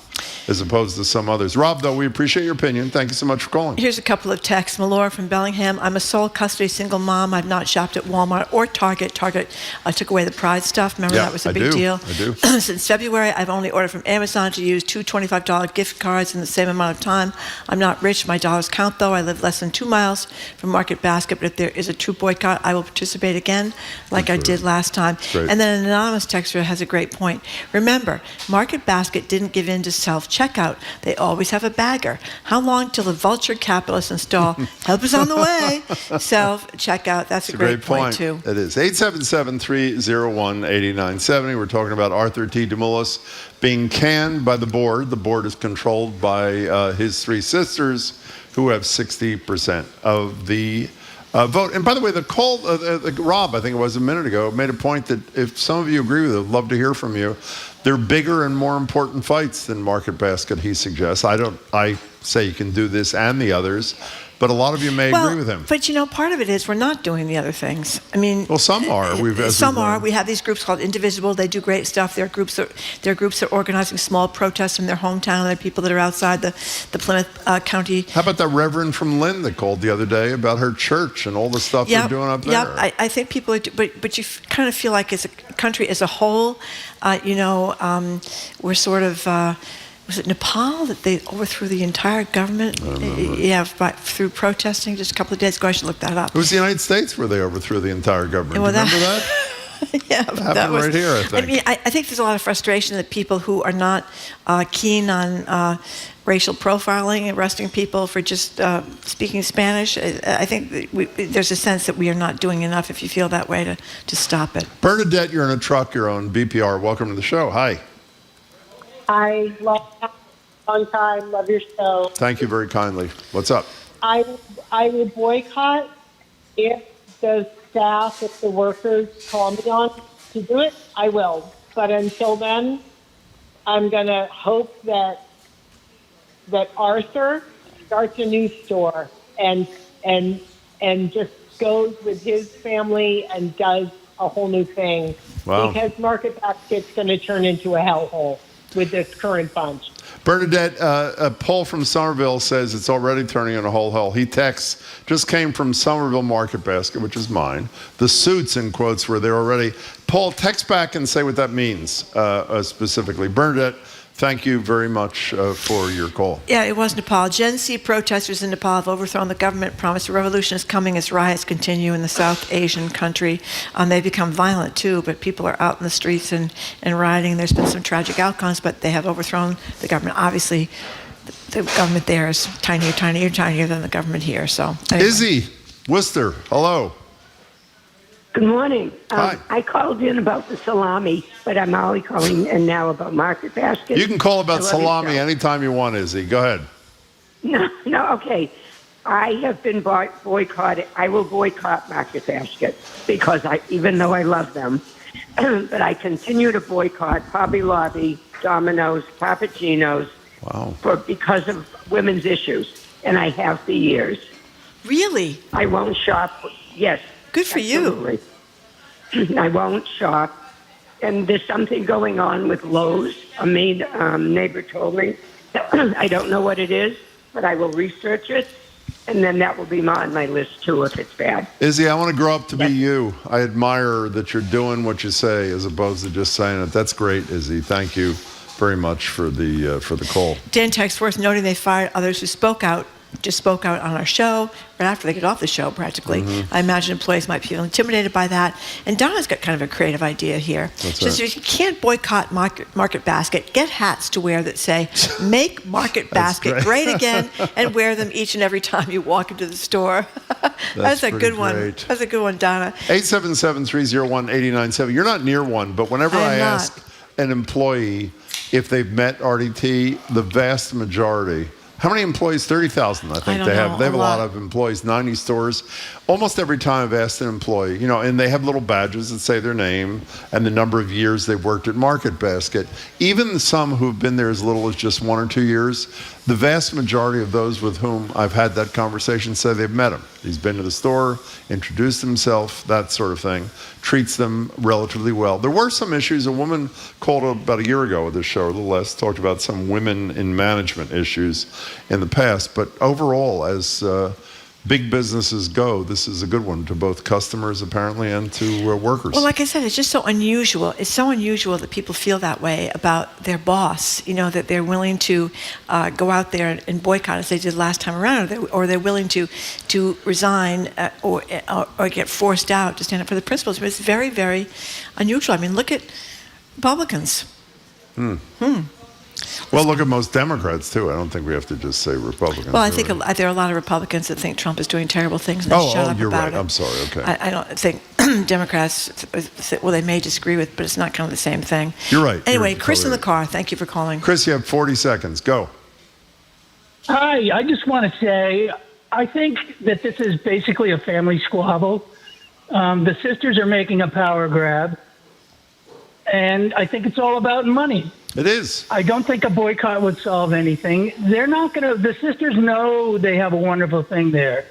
as opposed to some others. Rob, though, we appreciate your opinion. Thank you so much for calling. Here's a couple of texts. Malora from Bellingham. I'm a sole custody single mom. I've not shopped at Walmart or Target. Target took away the Pride stuff. Remember, that was a big deal. I do. Since February, I've only ordered from Amazon to use 2 $25 gift cards in the same amount of time. I'm not rich. My dollars count, though. I live less than 2 miles from Market Basket, but if there is a true boycott, I will participate again like I did last time. Great. And then an anonymous texter has a great point. Remember, Market Basket didn't give in to self checkout, they always have a bagger. How long till the vulture capitalists install help is on the way self-checkout? That's a great point, too. It is. 877-301-8970. We're talking about Arthur T. DeMoulis being canned by the board. The board is controlled by his three sisters, who have 60% of the vote. And by the way, the call, Rob, I think it was a minute ago, made a point that if some of you agree with it, I'd love to hear from you. They're bigger and more important fights than Market Basket, he suggests. I say you can do this and the others, but a lot of you may agree with him. But part of it is we're not doing the other things. I mean, well, some are. Some are. We have these groups called Indivisible. They do great stuff. They're groups that are organizing small protests in their hometown. They're people that are outside the Plymouth County. How about that reverend from Lynn that called the other day about her church and all the stuff they're doing up there? Yeah, I think people are, but you kind of feel like as a country as a whole, we're sort of. Was it Nepal that they overthrew the entire government? Through protesting just a couple of days ago. I should look that up. It was the United States where they overthrew the entire government. Well, remember that? That was right here, I think. I mean, I think there's a lot of frustration that people who are not keen on racial profiling, arresting people for just speaking Spanish. I think there's a sense that we are not doing enough, if you feel that way, to stop it. Bernadette, you're in a truck, you're on BPR. Welcome to the show. Hi. I love long time, love your show. Thank you very kindly. What's up? I will boycott if the staff, if the workers call me on to do it, I will. But until then, I'm going to hope that Arthur starts a new store and just goes with his family and does a whole new thing. Wow. Because Market Basket's going to turn into a hellhole with this current bunch. Bernadette, Paul from Somerville says it's already turning into a whole hell. He texts, just came from Somerville Market Basket, which is mine. The suits, in quotes, were there already. Paul, text back and say what that means specifically. Bernadette, thank you very much for your call. Yeah, it was Nepal. Gen Z protesters in Nepal have overthrown the government, promised a revolution is coming as riots continue in the South Asian country. They've become violent, too, but people are out in the streets and rioting. There's been some tragic outcomes, but they have overthrown the government. Obviously, the government there is tinier than the government here. So, anyway. Izzy, Worcester, hello. Good morning. Hi. I called in about the salami, but I'm only calling in now about Market Basket. You can call about salami anytime you want, Izzy. Go ahead. No, okay. I have been boycotted. I will boycott Market Basket because even though I love them, but I continue to boycott Hobby Lobby, Domino's, Papa Gino's, because of women's issues, and I have for years. Really? I won't shop. Yes. Good for you. I won't shop. And there's something going on with Lowe's. A neighbor told me. I don't know what it is, but I will research it. And then that will be on my list, too, if it's bad. Izzy, I want to grow up to be you. I admire that you're doing what you say as opposed to just saying it. That's great, Izzy. Thank you very much for the call. Dan text worth noting they fired others who spoke out on our show right after they get off the show, practically. Mm-hmm. I imagine employees might feel intimidated by that. And Donna's got kind of a creative idea here. What's if you can't boycott Market Basket, get hats to wear that say, make Market Basket great again, and wear them each and every time you walk into the store. That's a good one. That's a good one, Donna. 877-301-8970. You're not near one, but whenever I ask an employee if they've met RDT, the vast majority. How many employees? 30,000, I think they have. They have a lot of employees, 90 stores. Almost every time I've asked an employee, and they have little badges that say their name and the number of years they've worked at Market Basket. Even some who've been there as little as just 1 or 2 years, the vast majority of those with whom I've had that conversation say they've met him. He's been to the store, introduced himself, that sort of thing, treats them relatively well. There were some issues. A woman called about a year ago with this show, a little less, talked about some women in management issues in the past. But overall, as big businesses go, this is a good one to both customers, apparently, and to workers. Well, like I said, it's just so unusual. It's so unusual that people feel that way about their boss, that they're willing to go out there and boycott as they did last time around, or they're willing to resign or get forced out to stand up for the principles. But it's very, very unusual. I mean, look at Republicans. Well, look at most Democrats, too. I don't think we have to just say Republicans. Well, I think there are a lot of Republicans that think Trump is doing terrible things and they shut up you're about right. it. I'm sorry. Okay. I don't think Democrats, well, they may disagree with, but it's not kind of the same thing. You're right. Anyway, You're Chris in totally the car, thank you for calling. Chris, you have 40 seconds. Go. Hi, I just want to say, I think that this is basically a family squabble. The sisters are making a power grab, and I think it's all about money. It is. I don't think a boycott would solve anything. They're not going to, the sisters know they have a wonderful thing there,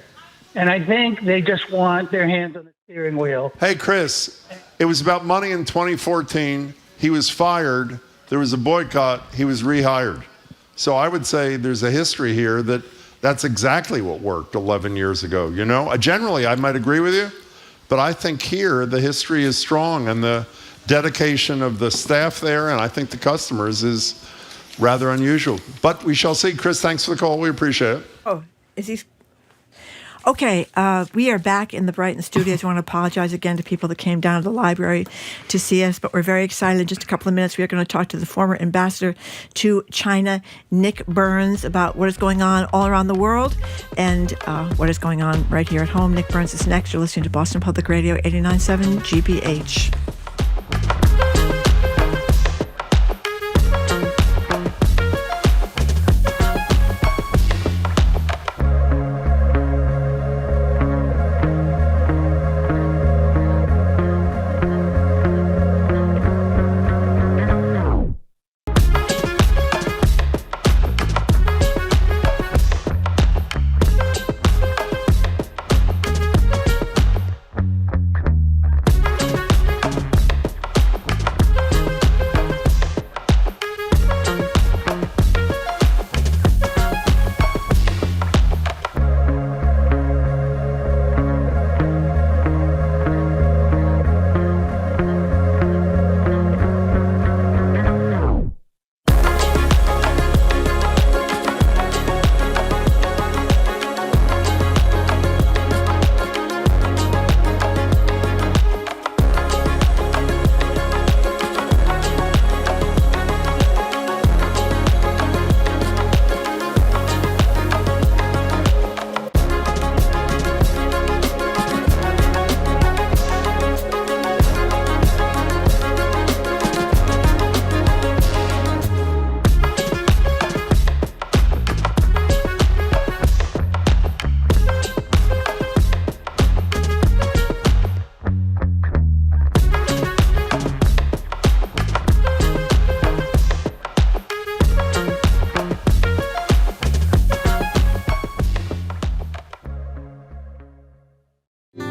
and I think they just want their hands on the steering wheel. Hey, Chris, it was about money in 2014. He was fired. There was a boycott. He was rehired. So I would say there's a history here that that's exactly what worked 11 years ago. You know, generally I might agree with you, but I think here the history is strong and the dedication of the staff there, and I think the customers is rather unusual. But we shall see. Chris, thanks for the call. We appreciate it. Oh, is he? Okay, we are back in the Brighton studios. I want to apologize again to people that came down to the library to see us, but we're very excited. In just a couple of minutes, we are going to talk to the former ambassador to China, Nick Burns, about what is going on all around the world and what is going on right here at home. Nick Burns is next. You're listening to Boston Public Radio 89.7 GBH.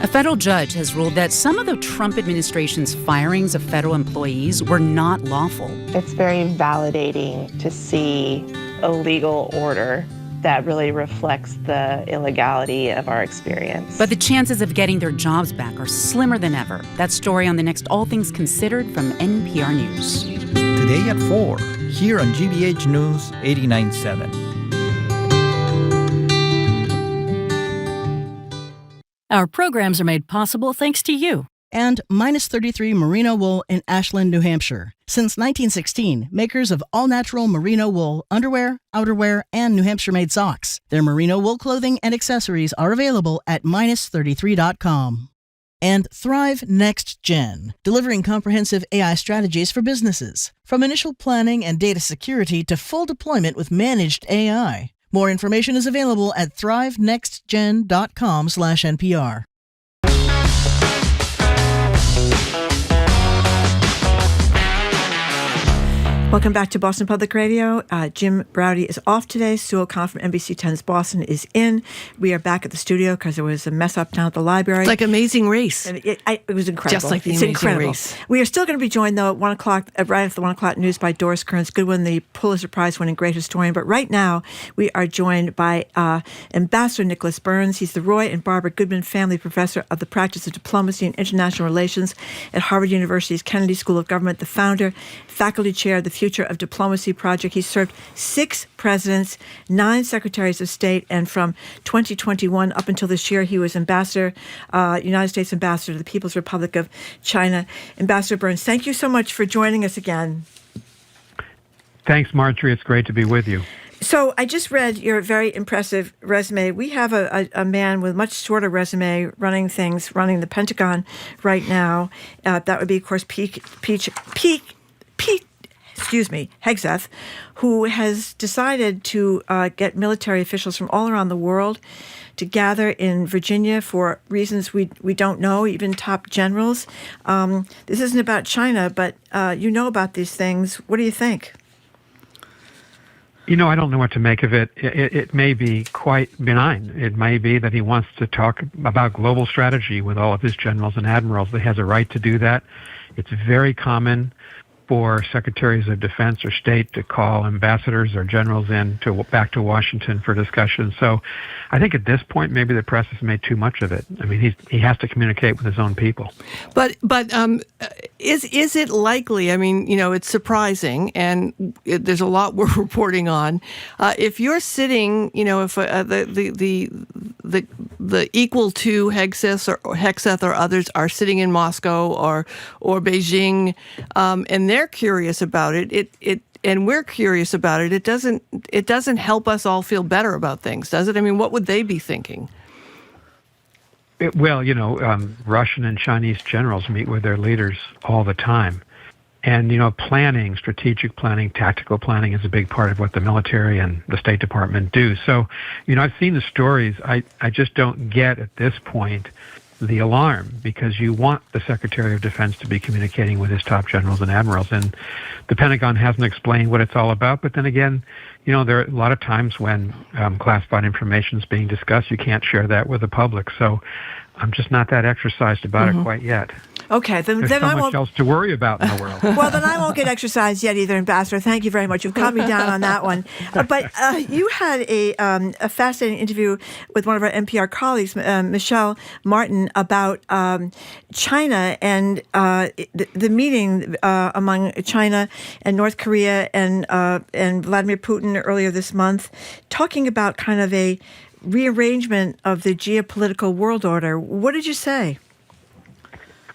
A federal judge has ruled that some of the Trump administration's firings of federal employees were not lawful. It's very validating to see a legal order that really reflects the illegality of our experience. But the chances of getting their jobs back are slimmer than ever. That story on the next All Things Considered from NPR News. Today at 4, here on GBH News 89.7. Our programs are made possible thanks to you. And Minus 33 Merino Wool in Ashland, New Hampshire. Since 1916, makers of all-natural merino wool underwear, outerwear, and New Hampshire-made socks. Their merino wool clothing and accessories are available at minus33.com. And Thrive Next Gen, delivering comprehensive AI strategies for businesses. From initial planning and data security to full deployment with managed AI. More information is available at thrivenextgen.com/NPR. Welcome back to Boston Public Radio. Jim Braude is off today. Sue O'Connell from NBC 10's Boston is in. We are back at the studio because there was a mess up down at the library. It's like Amazing Race. And it was incredible. Just like the It's Amazing incredible. Race. We are still going to be joined, though, at 1 o'clock, right after the 1 o'clock news by Doris Kearns Goodwin, the Pulitzer Prize-winning great historian. But right now, we are joined by Ambassador Nicholas Burns. He's the Roy and Barbara Goodman Family Professor of the Practice of Diplomacy and International Relations at Harvard University's Kennedy School of Government, the founder, faculty chair of the Future of Diplomacy Project. He served 6 presidents, 9 secretaries of state, and from 2021 up until this year, he was United States Ambassador to the People's Republic of China. Ambassador Burns, thank you so much for joining us again. Thanks, Marjorie. It's great to be with you. So I just read your very impressive resume. We have a man with much shorter resume running the Pentagon right now. That would be, of course, Pete Hegseth, who has decided to get military officials from all around the world to gather in Virginia for reasons we don't know, even top generals. This isn't about China, but you know about these things. What do you think? I don't know what to make of it. It may be quite benign. It may be that he wants to talk about global strategy with all of his generals and admirals. He has a right to do that. It's very common for secretaries of defense or state to call ambassadors or generals back to Washington for discussion. So I think at this point, maybe the press has made too much of it. I mean, he has to communicate with his own people. But is it likely? I mean, it's surprising, and there's a lot we're reporting on. If you're sitting, if the equal to Hegseth or others are sitting in Moscow or Beijing, and they're curious about it, and we're curious about it. It doesn't help us all feel better about things, does it? I mean, what would they be thinking? Russian and Chinese generals meet with their leaders all the time. And, planning, strategic planning, tactical planning is a big part of what the military and the State Department do. So, I've seen the stories. I just don't get at this point the alarm, because you want the Secretary of Defense to be communicating with his top generals and admirals. And the Pentagon hasn't explained what it's all about. But then again, there are a lot of times when classified information is being discussed, you can't share that with the public. So I'm just not that exercised about it quite yet. Okay, There's so much else to worry about in the world. Well, then I won't get exercised yet either, Ambassador. Thank you very much. You've calmed me down on that one. But you had a fascinating interview with one of our NPR colleagues, Michelle Martin, about China and the meeting among China and North Korea and Vladimir Putin earlier this month, talking about kind of a rearrangement of the geopolitical world order. What did you say?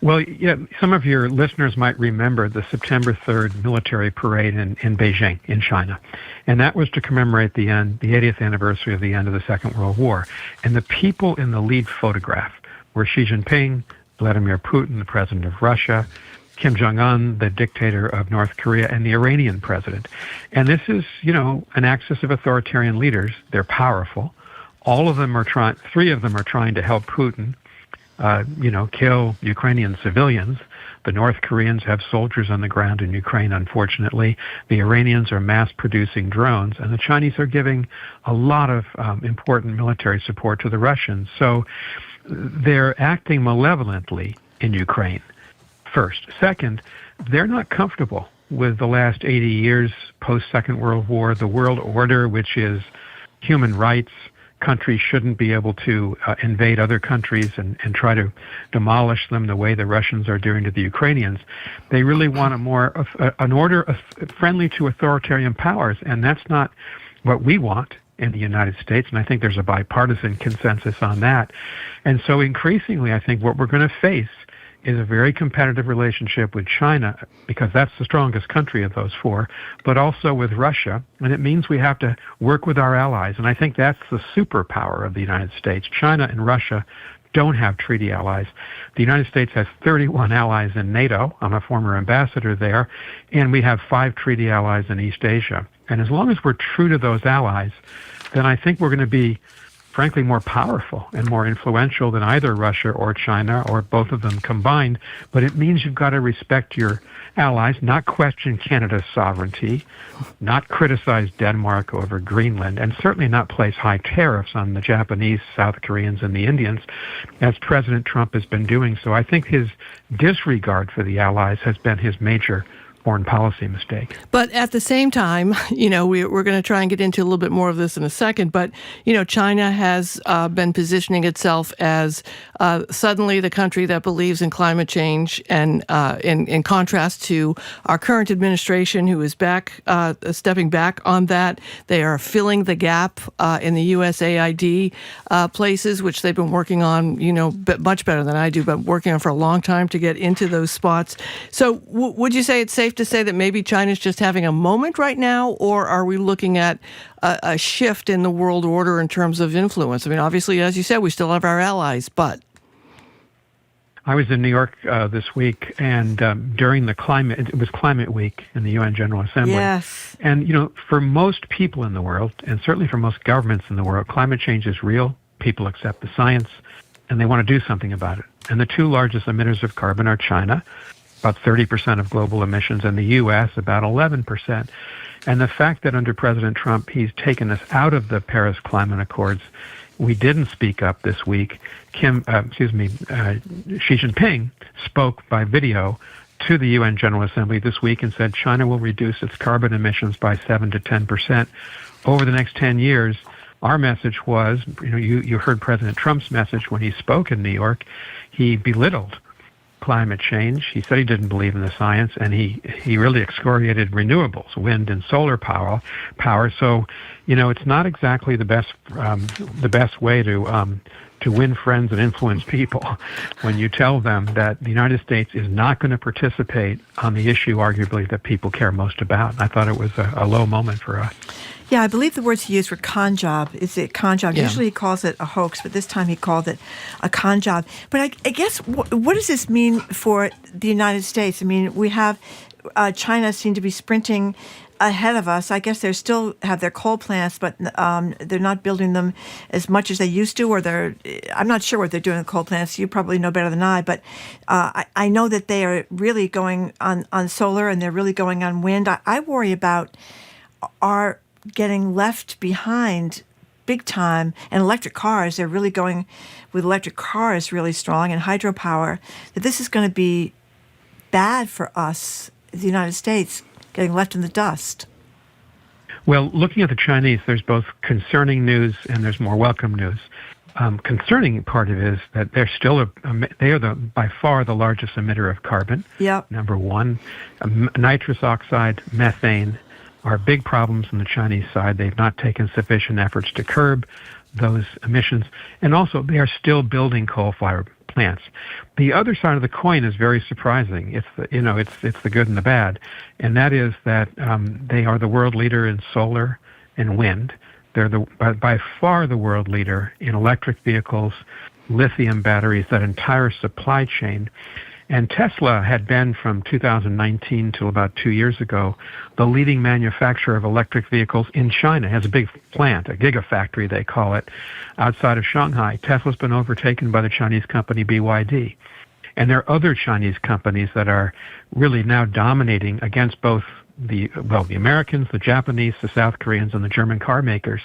Well, yeah, some of your listeners might remember the September 3rd military parade in Beijing, in China. And that was to commemorate the 80th anniversary of the end of the Second World War. And the people in the lead photograph were Xi Jinping, Vladimir Putin, the president of Russia, Kim Jong-un, the dictator of North Korea, and the Iranian president. And this is, an axis of authoritarian leaders. They're powerful. Three of them are trying to help Putin kill Ukrainian civilians. The North Koreans have soldiers on the ground in Ukraine, unfortunately. The Iranians are mass-producing drones, and the Chinese are giving a lot of important military support to the Russians. So they're acting malevolently in Ukraine, first. Second, they're not comfortable with the last 80 years post-Second World War, the world order, which is human rights. Countries shouldn't be able to invade other countries and try to demolish them the way the Russians are doing to the Ukrainians. They really want an order friendly to authoritarian powers, and that's not what we want in the United States, and I think there's a bipartisan consensus on that. And so increasingly, I think what we're going to face is a very competitive relationship with China, because that's the strongest country of those four, but also with Russia. And it means we have to work with our allies. And I think that's the superpower of the United States. China and Russia don't have treaty allies. The United States has 31 allies in NATO. I'm a former ambassador there. And we have 5 treaty allies in East Asia. And as long as we're true to those allies, then I think we're going to be frankly more powerful and more influential than either Russia or China or both of them combined. But it means you've got to respect your allies, not question Canada's sovereignty, not criticize Denmark over Greenland, and certainly not place high tariffs on the Japanese, South Koreans, and the Indians, as President Trump has been doing. So I think his disregard for the allies has been his major foreign policy mistake. But at the same time, we're going to try and get into a little bit more of this in a second, but, China has been positioning itself as suddenly the country that believes in climate change, and in contrast to our current administration, who is stepping back on that. They are filling the gap in the USAID places, which they've been working on, much better than I do, but working on for a long time to get into those spots. So would you say it's safe safe to say that maybe China's just having a moment right now, or are we looking at a shift in the world order in terms of influence? I mean, obviously, as you said, we still have our allies, but... I was in New York this week, and during it was Climate Week in the UN General Assembly. Yes. And, for most people in the world, and certainly for most governments in the world, climate change is real. People accept the science, and they want to do something about it. And the two largest emitters of carbon are China, about 30% of global emissions, and the U.S., about 11%. And the fact that under President Trump, he's taken us out of the Paris Climate Accords, we didn't speak up this week. Xi Jinping spoke by video to the UN General Assembly this week and said China will reduce its carbon emissions by 7 to 10% over the next 10 years. Our message was, you heard President Trump's message when he spoke in New York. He belittled climate change. He said he didn't believe in the science, and he really excoriated renewables, wind and solar power. So, it's not exactly the best way to win friends and influence people when you tell them that the United States is not going to participate on the issue, arguably, that people care most about. And I thought it was a low moment for us. Yeah, I believe the words he used were con job. Is it con job? Yeah. Usually he calls it a hoax, but this time he called it a con job. But I guess, what does this mean for the United States? I mean, we have China seem to be sprinting ahead of us. I guess they still have their coal plants, but they're not building them as much as they used to, or I'm not sure what they're doing with coal plants. You probably know better than I, but I know that they are really going on solar, and they're really going on wind. I worry about our getting left behind big time. And electric cars, they're really going with electric cars really strong, and hydropower, that this is going to be bad for us, the United States, getting left in the dust. Well, looking at the Chinese, there's both concerning news and there's more welcome news. Concerning part of it is that they're still they are by far the largest emitter of carbon. Yep. Number one, nitrous oxide, methane are big problems on the Chinese side. They've not taken sufficient efforts to curb those emissions, and also they are still building coal-fired plants. The other side of the coin is very surprising. It's the good and the bad, and that is that they are the world leader in solar and wind. They're by far the world leader in electric vehicles, lithium batteries, that entire supply chain. And Tesla had been, from 2019 till about 2 years ago, the leading manufacturer of electric vehicles in China. It has a big plant, a gigafactory they call it, outside of Shanghai. Tesla's been overtaken by the Chinese company BYD. And there are other Chinese companies that are really now dominating against both the Americans, the Japanese, the South Koreans, and the German car makers.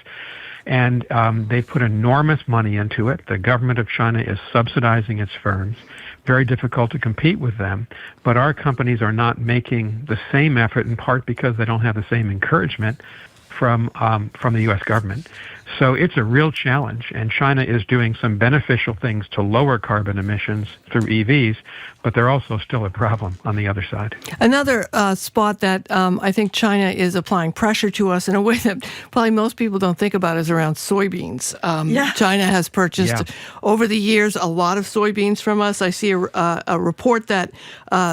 And they put enormous money into it. The government of China is subsidizing its firms. Very difficult to compete with them. But our companies are not making the same effort, in part because they don't have the same encouragement from the U.S. government. So it's a real challenge, and China is doing some beneficial things to lower carbon emissions through EVs, but they're also still a problem on the other side. Another spot that I think China is applying pressure to us in a way that probably most people don't think about is around soybeans. China has purchased over the years a lot of soybeans from us. I see a report that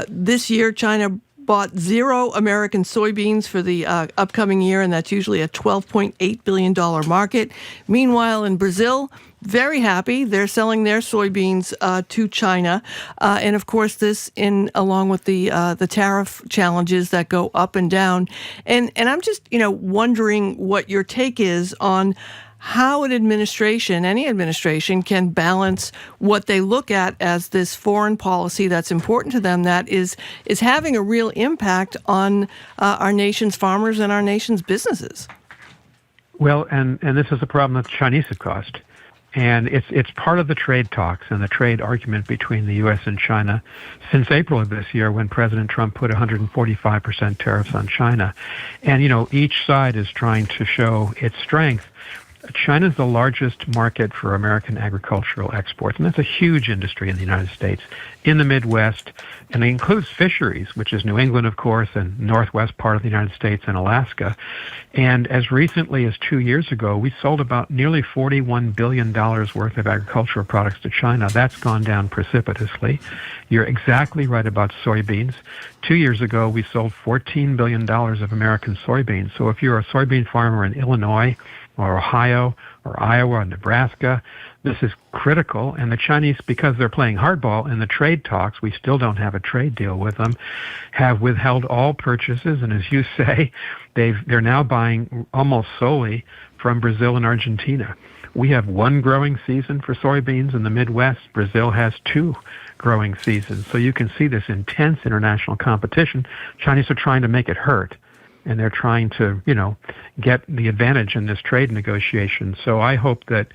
this year China bought 0 American soybeans for the upcoming year, and that's usually a $12.8 billion market. Meanwhile, in Brazil, very happy. They're selling their soybeans to China. And of course, this along with the tariff challenges that go up and down. And I'm just, wondering what your take is on how any administration can balance what they look at as this foreign policy that's important to them, that is having a real impact on our nation's farmers and our nation's businesses. Well, and this is a problem that the Chinese have caused. And it's part of the trade talks and the trade argument between the U.S. and China since April of this year, when President Trump put 145% tariffs on China. And, each side is trying to show its strength. China's the largest market for American agricultural exports, and that's a huge industry in the United States, in the Midwest, and it includes fisheries, which is New England, of course, and northwest part of the United States and Alaska. And as recently as 2 years ago, we sold about nearly $41 billion worth of agricultural products to China. That's gone down precipitously. You're exactly right about soybeans. 2 years ago, we sold $14 billion of American soybeans. So if you're a soybean farmer in Illinois, or Ohio, or Iowa, or Nebraska, this is critical. And the Chinese, because they're playing hardball in the trade talks, we still don't have a trade deal with them, have withheld all purchases. And as you say, they're now buying almost solely from Brazil and Argentina. We have one growing season for soybeans in the Midwest. Brazil has 2 growing seasons. So you can see this intense international competition. Chinese are trying to make it hurt. And they're trying to, get the advantage in this trade negotiation. So I hope that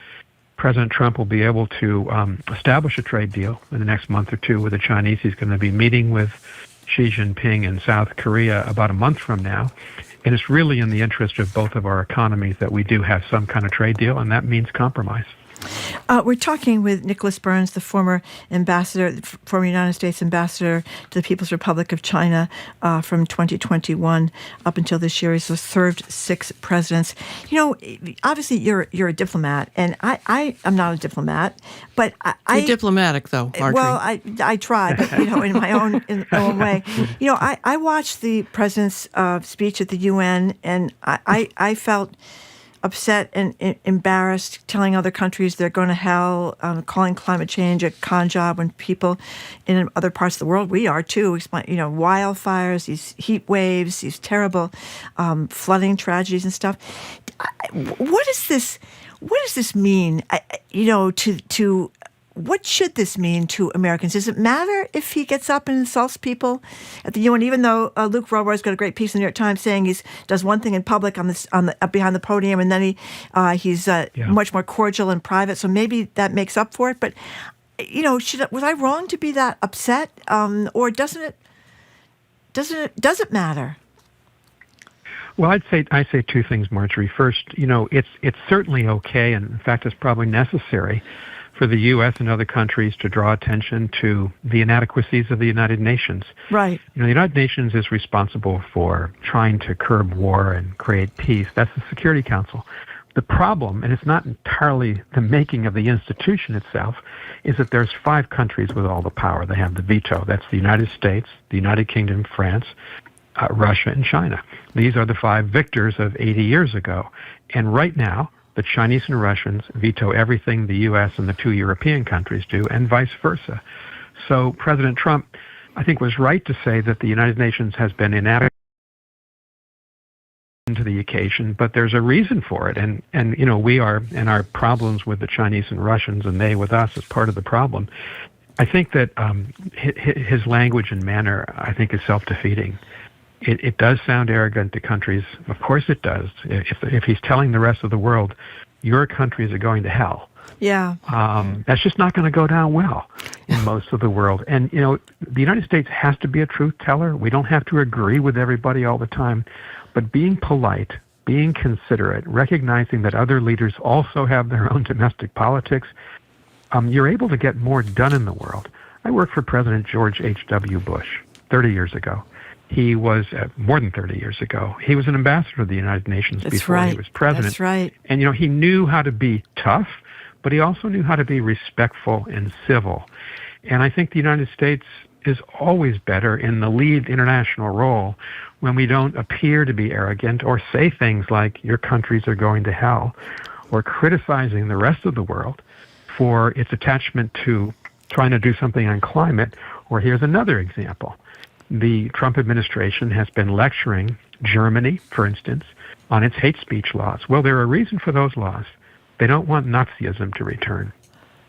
President Trump will be able to establish a trade deal in the next month or two with the Chinese. He's going to be meeting with Xi Jinping in South Korea about a month from now. And it's really in the interest of both of our economies that we do have some kind of trade deal, and that means compromise. We're talking with Nicholas Burns, the former United States ambassador to the People's Republic of China from 2021 up until this year. He's served 6 presidents. Obviously you're a diplomat, and I am not a diplomat, but You're diplomatic, though, Marjorie. Well, I try, but in my own way. I watched the president's speech at the UN, and I felt upset and embarrassed, telling other countries they're going to hell, calling climate change a con job when people in other parts of the world, we are too, wildfires, these heat waves, these terrible flooding tragedies and stuff. What does this mean? What should this mean to Americans? Does it matter if he gets up and insults people at the UN? Even though Luke Rohr's got a great piece in the New York Times saying he does one thing in public behind the podium, and then he's much more cordial in private. So maybe that makes up for it. But was I wrong to be that upset, or does it matter? Well, I say 2 things, Marjorie. First, it's certainly okay, and in fact, it's probably necessary for the U.S. and other countries to draw attention to the inadequacies of the United Nations. Right. The United Nations is responsible for trying to curb war and create peace. That's the Security Council. The problem, and it's not entirely the making of the institution itself, is that there's 5 countries with all the power. They have the veto. That's the United States, the United Kingdom, France, Russia, and China. These are the 5 victors of 80 years ago. And right now, the Chinese and Russians veto everything the U.S. and the 2 European countries do, and vice versa. So President Trump, I think, was right to say that the United Nations has been inadequate to the occasion, but there's a reason for it. And we are, and our problems with the Chinese and Russians, and they with us, is part of the problem. I think that his language and manner, I think, is self-defeating. It does sound arrogant to countries. Of course it does. If he's telling the rest of the world, your countries are going to hell. Yeah. That's just not going to go down well in most of the world. And, the United States has to be a truth teller. We don't have to agree with everybody all the time. But being polite, being considerate, recognizing that other leaders also have their own domestic politics, you're able to get more done in the world. I worked for President George H.W. Bush 30 years ago. He was, more than 30 years ago, he was an ambassador of the United Nations before he was president. That's right. And, he knew how to be tough, but he also knew how to be respectful and civil. And I think the United States is always better in the lead international role when we don't appear to be arrogant or say things like, your countries are going to hell, or criticizing the rest of the world for its attachment to trying to do something on climate. Or here's another example. The Trump administration has been lecturing Germany, for instance, on its hate speech laws. Well, there are a reason for those laws. They don't want Nazism to return.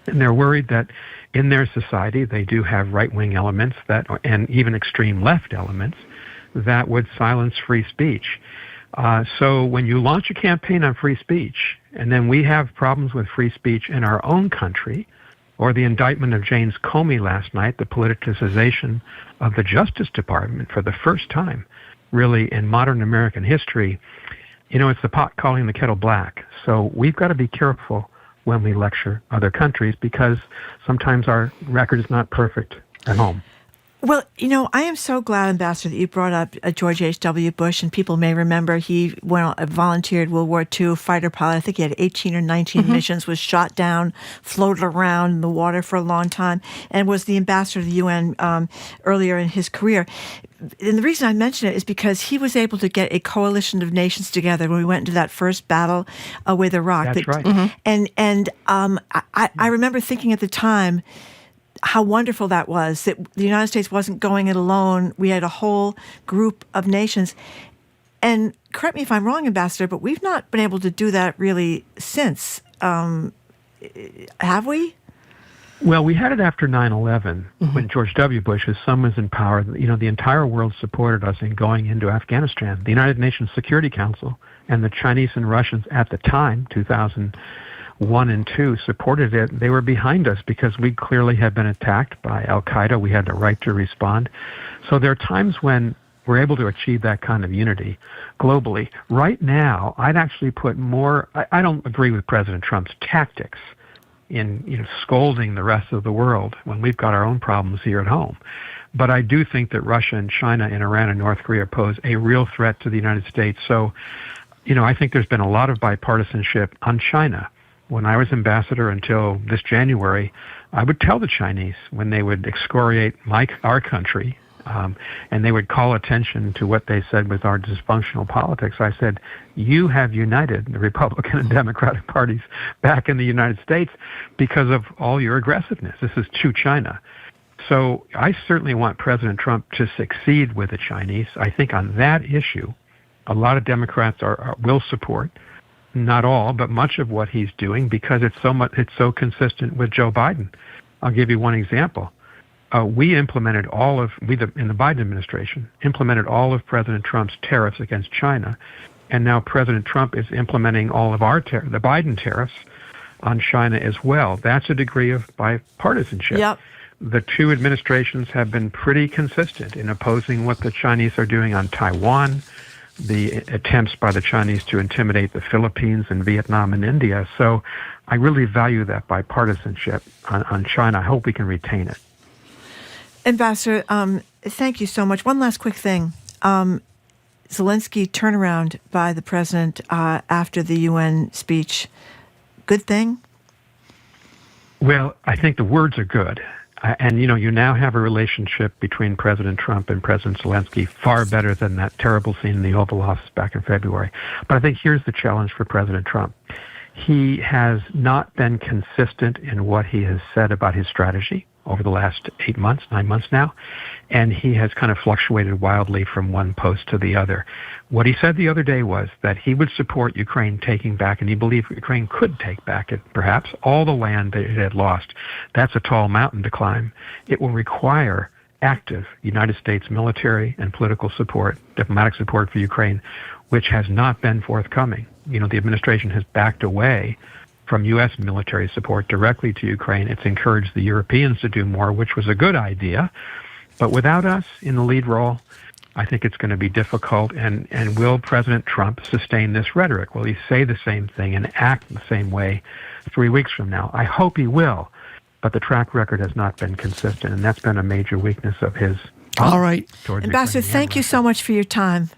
And they're worried that in their society they do have right-wing elements and even extreme left elements that would silence free speech. So when you launch a campaign on free speech, and then we have problems with free speech in our own country, or the indictment of James Comey last night, the politicization of the Justice Department for the first time, really, in modern American history, it's the pot calling the kettle black. So we've got to be careful when we lecture other countries because sometimes our record is not perfect at home. Well, I am so glad, Ambassador, that you brought up George H.W. Bush, and people may remember he volunteered World War II fighter pilot. I think he had 18 or 19 missions, was shot down, floated around in the water for a long time, and was the ambassador to the UN earlier in his career. And the reason I mention it is because he was able to get a coalition of nations together when we went into that first battle with Iraq. That's right. And I remember thinking at the time, how wonderful that was, that the United States wasn't going it alone. We had a whole group of nations. And correct me if I'm wrong, Ambassador, but we've not been able to do that really since. Have we? Well, we had it after 9/11 when George W. Bush, his son, was in power. The entire world supported us in going into Afghanistan. The United Nations Security Council and the Chinese and Russians at the time, 2001 and 2, supported it. They were behind us because we clearly had been attacked by al-Qaeda. We had the right to respond. So there are times when we're able to achieve that kind of unity globally. Right now, I'd actually put more... I don't agree with President Trump's tactics in scolding the rest of the world when we've got our own problems here at home. But I do think that Russia and China and Iran and North Korea pose a real threat to the United States. So, I think there's been a lot of bipartisanship on China. When I was ambassador until this January, I would tell the Chinese when they would excoriate our country, and they would call attention to what they said was our dysfunctional politics. I said, you have united the Republican and Democratic parties back in the United States because of all your aggressiveness. This is to China. So I certainly want President Trump to succeed with the Chinese. I think on that issue, a lot of Democrats will support, not all, but much of what he's doing because it's so consistent with Joe Biden. I'll give you one example. We implemented in the Biden administration, implemented all of President Trump's tariffs against China, and now President Trump is implementing all of the Biden tariffs on China as well. That's a degree of bipartisanship. Yep. The two administrations have been pretty consistent in opposing what the Chinese are doing on Taiwan, the attempts by the Chinese to intimidate the Philippines and Vietnam and India. So I really value that bipartisanship on China. I hope we can retain it. Ambassador, thank you so much. One last quick thing. Zelensky turnaround by the president after the UN speech, good thing? Well, I think the words are good. And, you now have a relationship between President Trump and President Zelensky far better than that terrible scene in the Oval Office back in February. But I think here's the challenge for President Trump. He has not been consistent in what he has said about his strategy over the last 9 months now, and he has kind of fluctuated wildly from one post to the other. What he said the other day was that he would support Ukraine taking back, and he believed Ukraine could take back perhaps all the land that it had lost. That's a tall mountain to climb. It will require active United States military and political support, diplomatic support for Ukraine, which has not been forthcoming. The administration has backed away from U.S. military support directly to Ukraine. It's encouraged the Europeans to do more, which was a good idea. But without us in the lead role, I think it's going to be difficult. And will President Trump sustain this rhetoric? Will he say the same thing and act the same way 3 weeks from now? I hope he will. But the track record has not been consistent, and that's been a major weakness of his. All right. Ambassador, thank you so much for your time.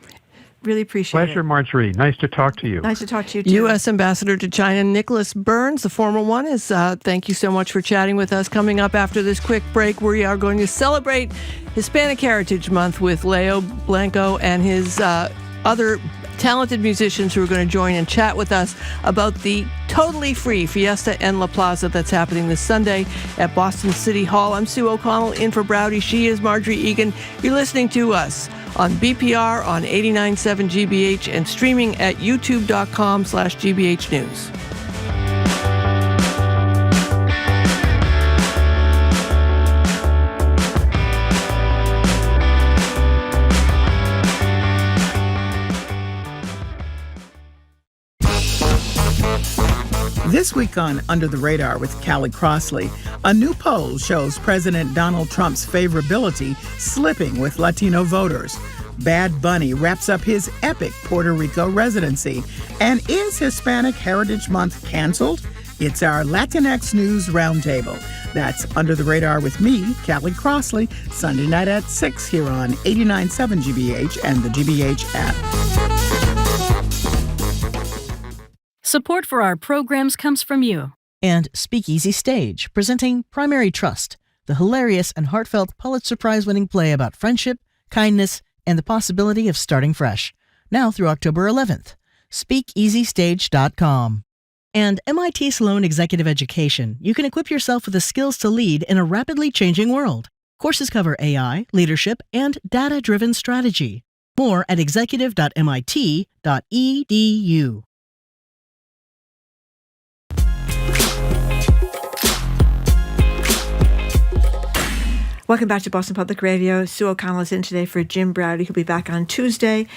Really appreciate it. Pleasure, Marjorie. Nice to talk to you. Nice to talk to you, too. U.S. Ambassador to China, Nicholas Burns, the former one, is thank you so much for chatting with us. Coming up after this quick break, we are going to celebrate Hispanic Heritage Month with Leo Blanco and his other talented musicians who are going to join and chat with us about the totally free Fiesta en La Plaza that's happening this Sunday at Boston City Hall. I'm Sue O'Connell, in for Browdy. She is Marjorie Egan. You're listening to us on BPR, on 89.7 GBH, and streaming at youtube.com/GBH News. This week on Under the Radar with Callie Crossley, a new poll shows President Donald Trump's favorability slipping with Latino voters. Bad Bunny wraps up his epic Puerto Rico residency. And is Hispanic Heritage Month canceled? It's our Latinx News Roundtable. That's Under the Radar with me, Callie Crossley, Sunday night at 6 here on 89.7 GBH and the GBH app. Support for our programs comes from you. And Speakeasy Stage, presenting Primary Trust, the hilarious and heartfelt Pulitzer Prize-winning play about friendship, kindness, and the possibility of starting fresh. Now through October 11th. SpeakeasyStage.com. And MIT Sloan Executive Education. You can equip yourself with the skills to lead in a rapidly changing world. Courses cover AI, leadership, and data-driven strategy. More at executive.mit.edu. Welcome back to Boston Public Radio. Sue O'Connell is in today for Jim Browdy, who'll be back on Tuesday.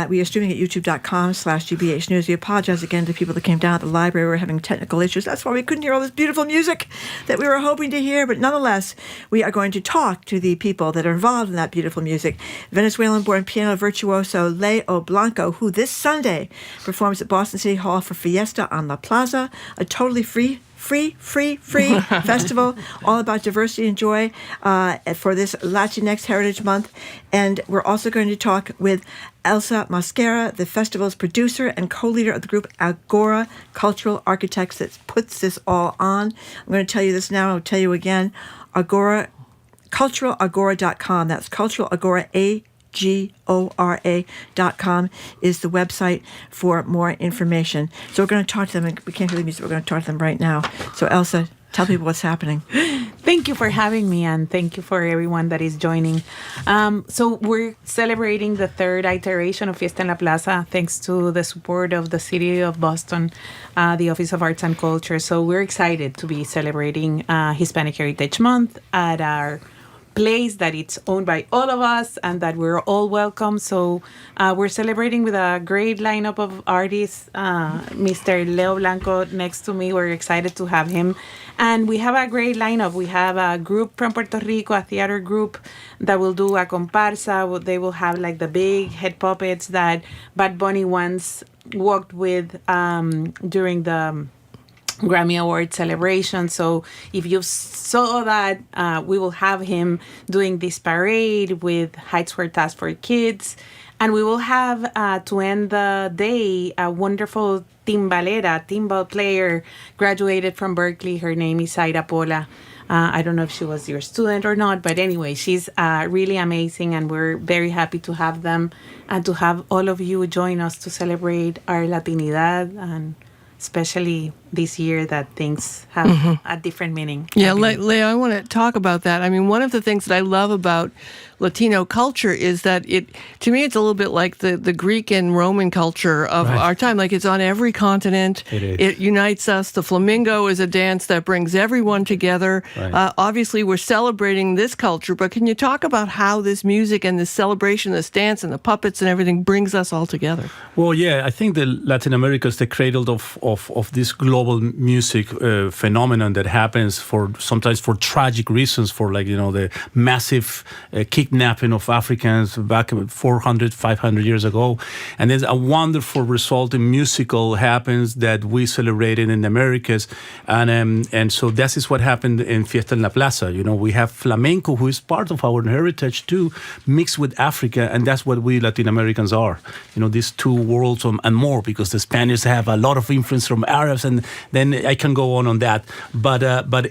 We are streaming at youtube.com/GBH News. We apologize again to people that came down at the library. We were having technical issues. That's why we couldn't hear all this beautiful music that we were hoping to hear. But nonetheless, we are going to talk to the people that are involved in that beautiful music. Venezuelan-born piano virtuoso Leo Blanco, who this Sunday performs at Boston City Hall for Fiesta on La Plaza, a totally free festival, all about diversity and joy for this Latinx Heritage Month. And we're also going to talk with Elsa Mosquera, the festival's producer and co-leader of the group Ágora Cultural Architects that puts this all on. I'm going to tell you this now, I'll tell you again. Ágora, culturalágora.com. That's Cultural Ágora, AGORA.com is the website for more information. So we're going to talk to them. We can't hear the music. We're going to talk to them right now. So Elsa, tell people what's happening. Thank you for having me, and thank you for everyone that is joining. So we're celebrating the third iteration of Fiesta en la Plaza, thanks to the support of the City of Boston, the Office of Arts and Culture. So we're excited to be celebrating Hispanic Heritage Month at our place that it's owned by all of us and that we're all welcome. So we're celebrating with a great lineup of artists. Mr. Leo Blanco next to me, we're excited to have him. And we have a great lineup. We have a group from Puerto Rico, a theater group that will do a comparsa. They will have like the big head puppets that Bad Bunny once walked with during the Grammy Award celebration. So if you saw that, we will have him doing this parade with Heights Were Tasked for Kids. And we will have, to end the day, a wonderful timbal player, graduated from Berkeley. Her name is Zaira Pola. I don't know if she was your student or not, but anyway, she's really amazing, and we're very happy to have them and to have all of you join us to celebrate our Latinidad, and especially this year that things have a different meaning. Yeah, Leo, I want to talk about that. I mean, one of the things that I love about Latino culture is that to me, it's a little bit like the Greek and Roman culture of our time. Like, it's on every continent. It unites us. The flamingo is a dance that brings everyone together. Obviously, we're celebrating this culture, but can you talk about how this music and this celebration, this dance and the puppets and everything brings us all together? Well, yeah, I think that Latin America is the cradle of this global music phenomenon that happens sometimes for tragic reasons, for the massive kidnapping of Africans back 400, 500 years ago. And there's a wonderful resulting musical happens that we celebrated in the Americas. And so that is what happened in Fiesta en la Plaza. We have flamenco, who is part of our heritage too, mixed with Africa. And that's what we Latin Americans are. These two worlds and more, because the Spaniards have a lot of influence from Arabs, and then I can go on that. But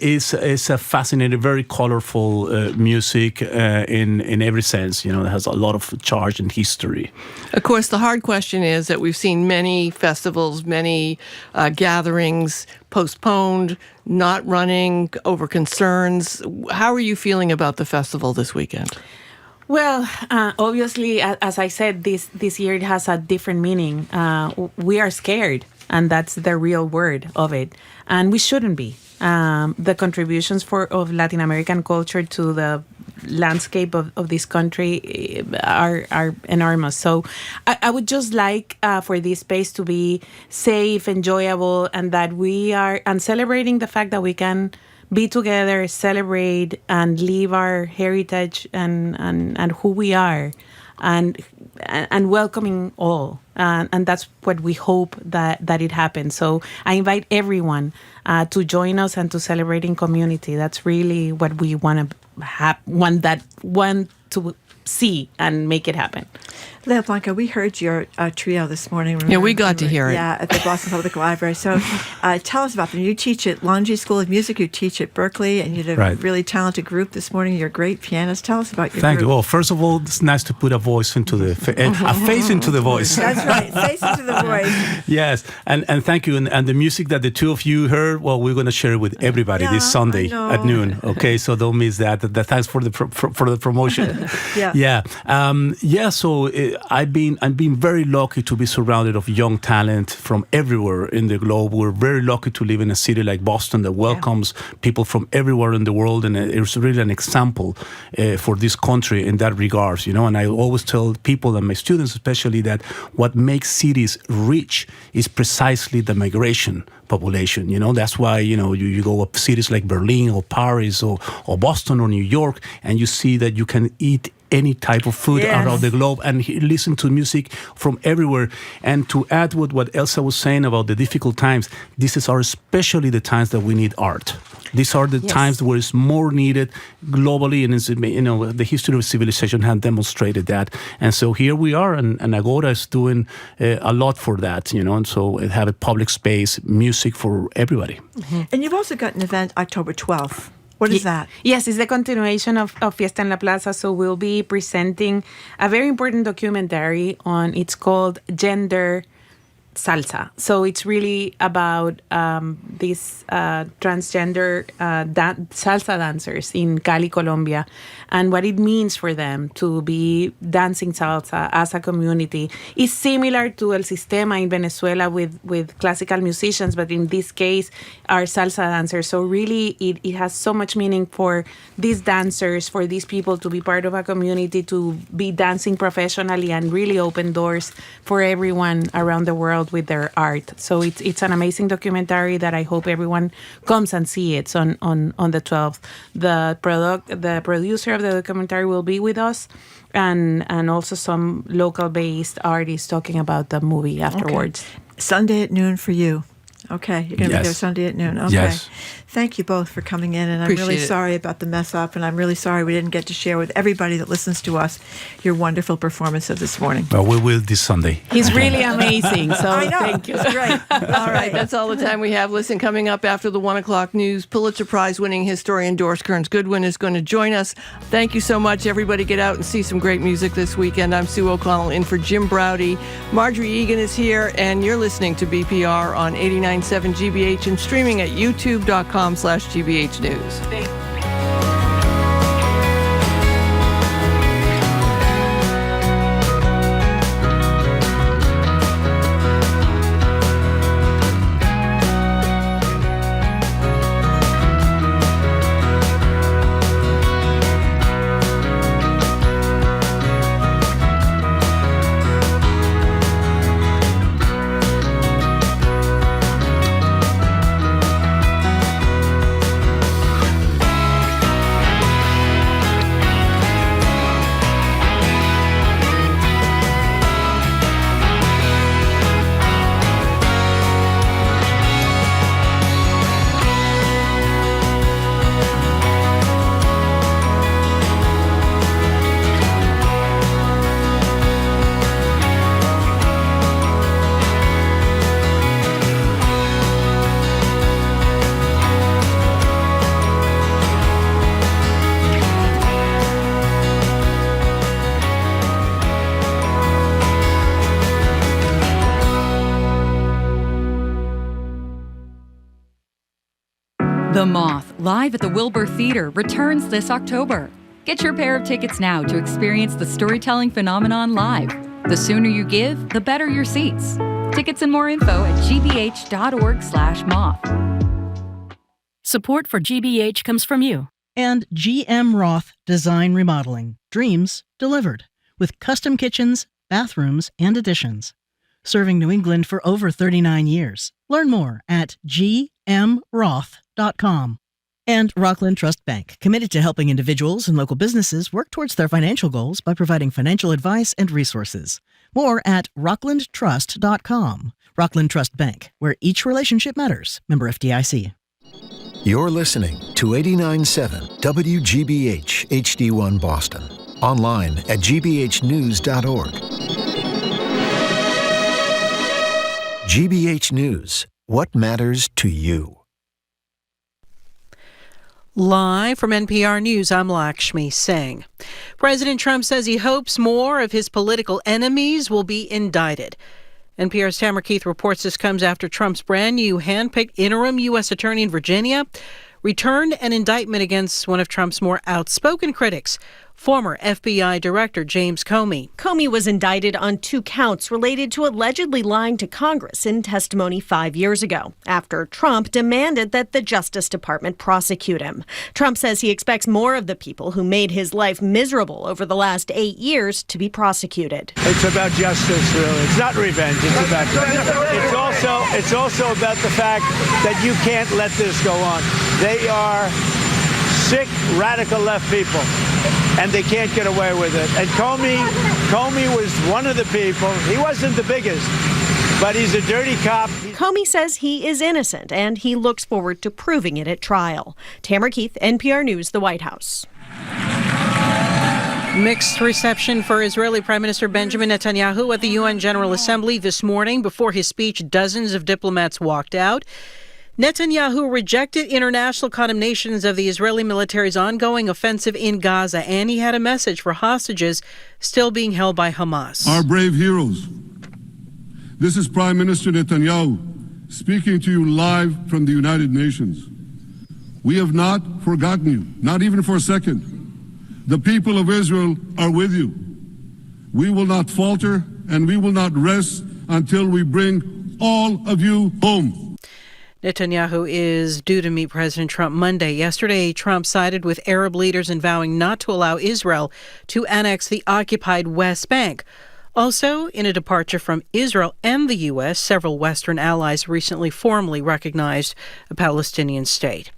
it's a fascinating, very colorful music in every sense. It has a lot of charge and history. Of course, the hard question is that we've seen many festivals, many gatherings postponed, not running, over concerns. How are you feeling about the festival this weekend? Well, obviously, as I said, this year it has a different meaning. We are scared, and that's the real word of it. And we shouldn't be. The contributions of Latin American culture to the landscape of this country are enormous. So I would just like for this space to be safe, enjoyable, and that we are celebrating the fact that we can be together, celebrate, and live our heritage and who we are, and welcoming all. And that's what we hope that it happens. So I invite everyone to join us and to celebrate in community. That's really what we want to see and make it happen. Leo Blanco, we heard your trio this morning. Yeah, we got to hear it. Yeah, at the Boston Public Library. So tell us about them. You teach at Laundry School of Music. You teach at Berkeley, and you had a really talented group this morning. You're a great pianist. Tell us about your Thank group. you. Well, first of all, it's nice to put a voice into the a face into the voice. That's right, face into the voice. Yes, and thank you. And the music that the two of you heard, well, we're going to share it with everybody this Sunday at noon. Okay, so don't miss that. Thanks for the promotion. Yeah. So I've been very lucky to be surrounded of young talent from everywhere in the globe. We're very lucky to live in a city like Boston that welcomes people from everywhere in the world, and it's really an example for this country in that regards. And I always tell people and my students especially that what makes cities rich is precisely the migration population. That's why you go up cities like Berlin or Paris or Boston or New York, and you see that you can eat any type of food around the globe and listen to music from everywhere. And to add what Elsa was saying about the difficult times, these are especially the times that we need art. These are the times where it's more needed globally, and the history of civilization has demonstrated that. And so here we are, and Ágora is doing a lot for that, and so have a public space, music for everybody. Mm-hmm. And you've also got an event October 12th. What is that? Yes, it's the continuation of Fiesta en la Plaza. So we'll be presenting a very important documentary it's called Gender Salsa. So it's really about these transgender salsa dancers in Cali, Colombia, and what it means for them to be dancing salsa as a community. It's similar to El Sistema in Venezuela with classical musicians, but in this case, are salsa dancers. So really, it has so much meaning for these dancers, for these people to be part of a community, to be dancing professionally, and really open doors for everyone around the world with their art. So it's an amazing documentary that I hope everyone comes and see it on the 12th. The producer of the documentary will be with us, and also some local based artists talking about the movie afterwards. Okay. Sunday at noon for you. Okay, you're going to be there Sunday at noon. Okay. Yes. Thank you both for coming in, and I'm really sorry about the mess up, and I'm really sorry we didn't get to share with everybody that listens to us your wonderful performance of this morning. Well, we will this Sunday. He's really amazing, so I know. thank you. It's great. All right, that's all the time we have. Listen, coming up after the 1 o'clock news, Pulitzer Prize-winning historian Doris Kearns Goodwin is going to join us. Thank you so much. Everybody get out and see some great music this weekend. I'm Sue O'Connell in for Jim Browdy. Marjorie Egan is here, and you're listening to BPR on 89.7 GBH and streaming at youtube.com/GBH News. The Moth, live at the Wilbur Theater, returns this October. Get your pair of tickets now to experience the storytelling phenomenon live. The sooner you give, the better your seats. Tickets and more info at gbh.org/moth. Support for GBH comes from you. And GM Roth Design Remodeling. Dreams delivered. With custom kitchens, bathrooms, and additions. Serving New England for over 39 years. Learn more at gmroth.com. And Rockland Trust Bank, committed to helping individuals and local businesses work towards their financial goals by providing financial advice and resources. More at rocklandtrust.com. Rockland Trust Bank, where each relationship matters. Member FDIC. You're listening to 89.7 WGBH HD1 Boston. Online at gbhnews.org. GBH News. What matters to you? Live from NPR News, I'm Lakshmi Singh. President Trump says he hopes more of his political enemies will be indicted. NPR's Tamara Keith reports this comes after Trump's brand new handpicked interim U.S. attorney in Virginia returned an indictment against one of Trump's more outspoken critics, former FBI Director James Comey. Comey was indicted on 2 counts related to allegedly lying to Congress in testimony 5 years ago, after Trump demanded that the Justice Department prosecute him. Trump says he expects more of the people who made his life miserable over the last 8 years to be prosecuted. It's about justice, really. It's not revenge. It's about justice. It's also about the fact that you can't let this go on. They are sick, radical left people, and they can't get away with it. And Comey was one of the people. He wasn't the biggest, but he's a dirty cop. Comey says he is innocent, and he looks forward to proving it at trial. Tamara Keith, NPR News, the White House. Mixed reception for Israeli Prime Minister Benjamin Netanyahu at the UN General Assembly this morning. Before his speech, dozens of diplomats walked out. Netanyahu rejected international condemnations of the Israeli military's ongoing offensive in Gaza, and he had a message for hostages still being held by Hamas. Our brave heroes. This is Prime Minister Netanyahu speaking to you live from the United Nations. We have not forgotten you, not even for a second. The people of Israel are with you. We will not falter and we will not rest until we bring all of you home. Netanyahu is due to meet President Trump Monday. Yesterday, Trump sided with Arab leaders in vowing not to allow Israel to annex the occupied West Bank. Also, in a departure from Israel and the U.S., several Western allies recently formally recognized a Palestinian state.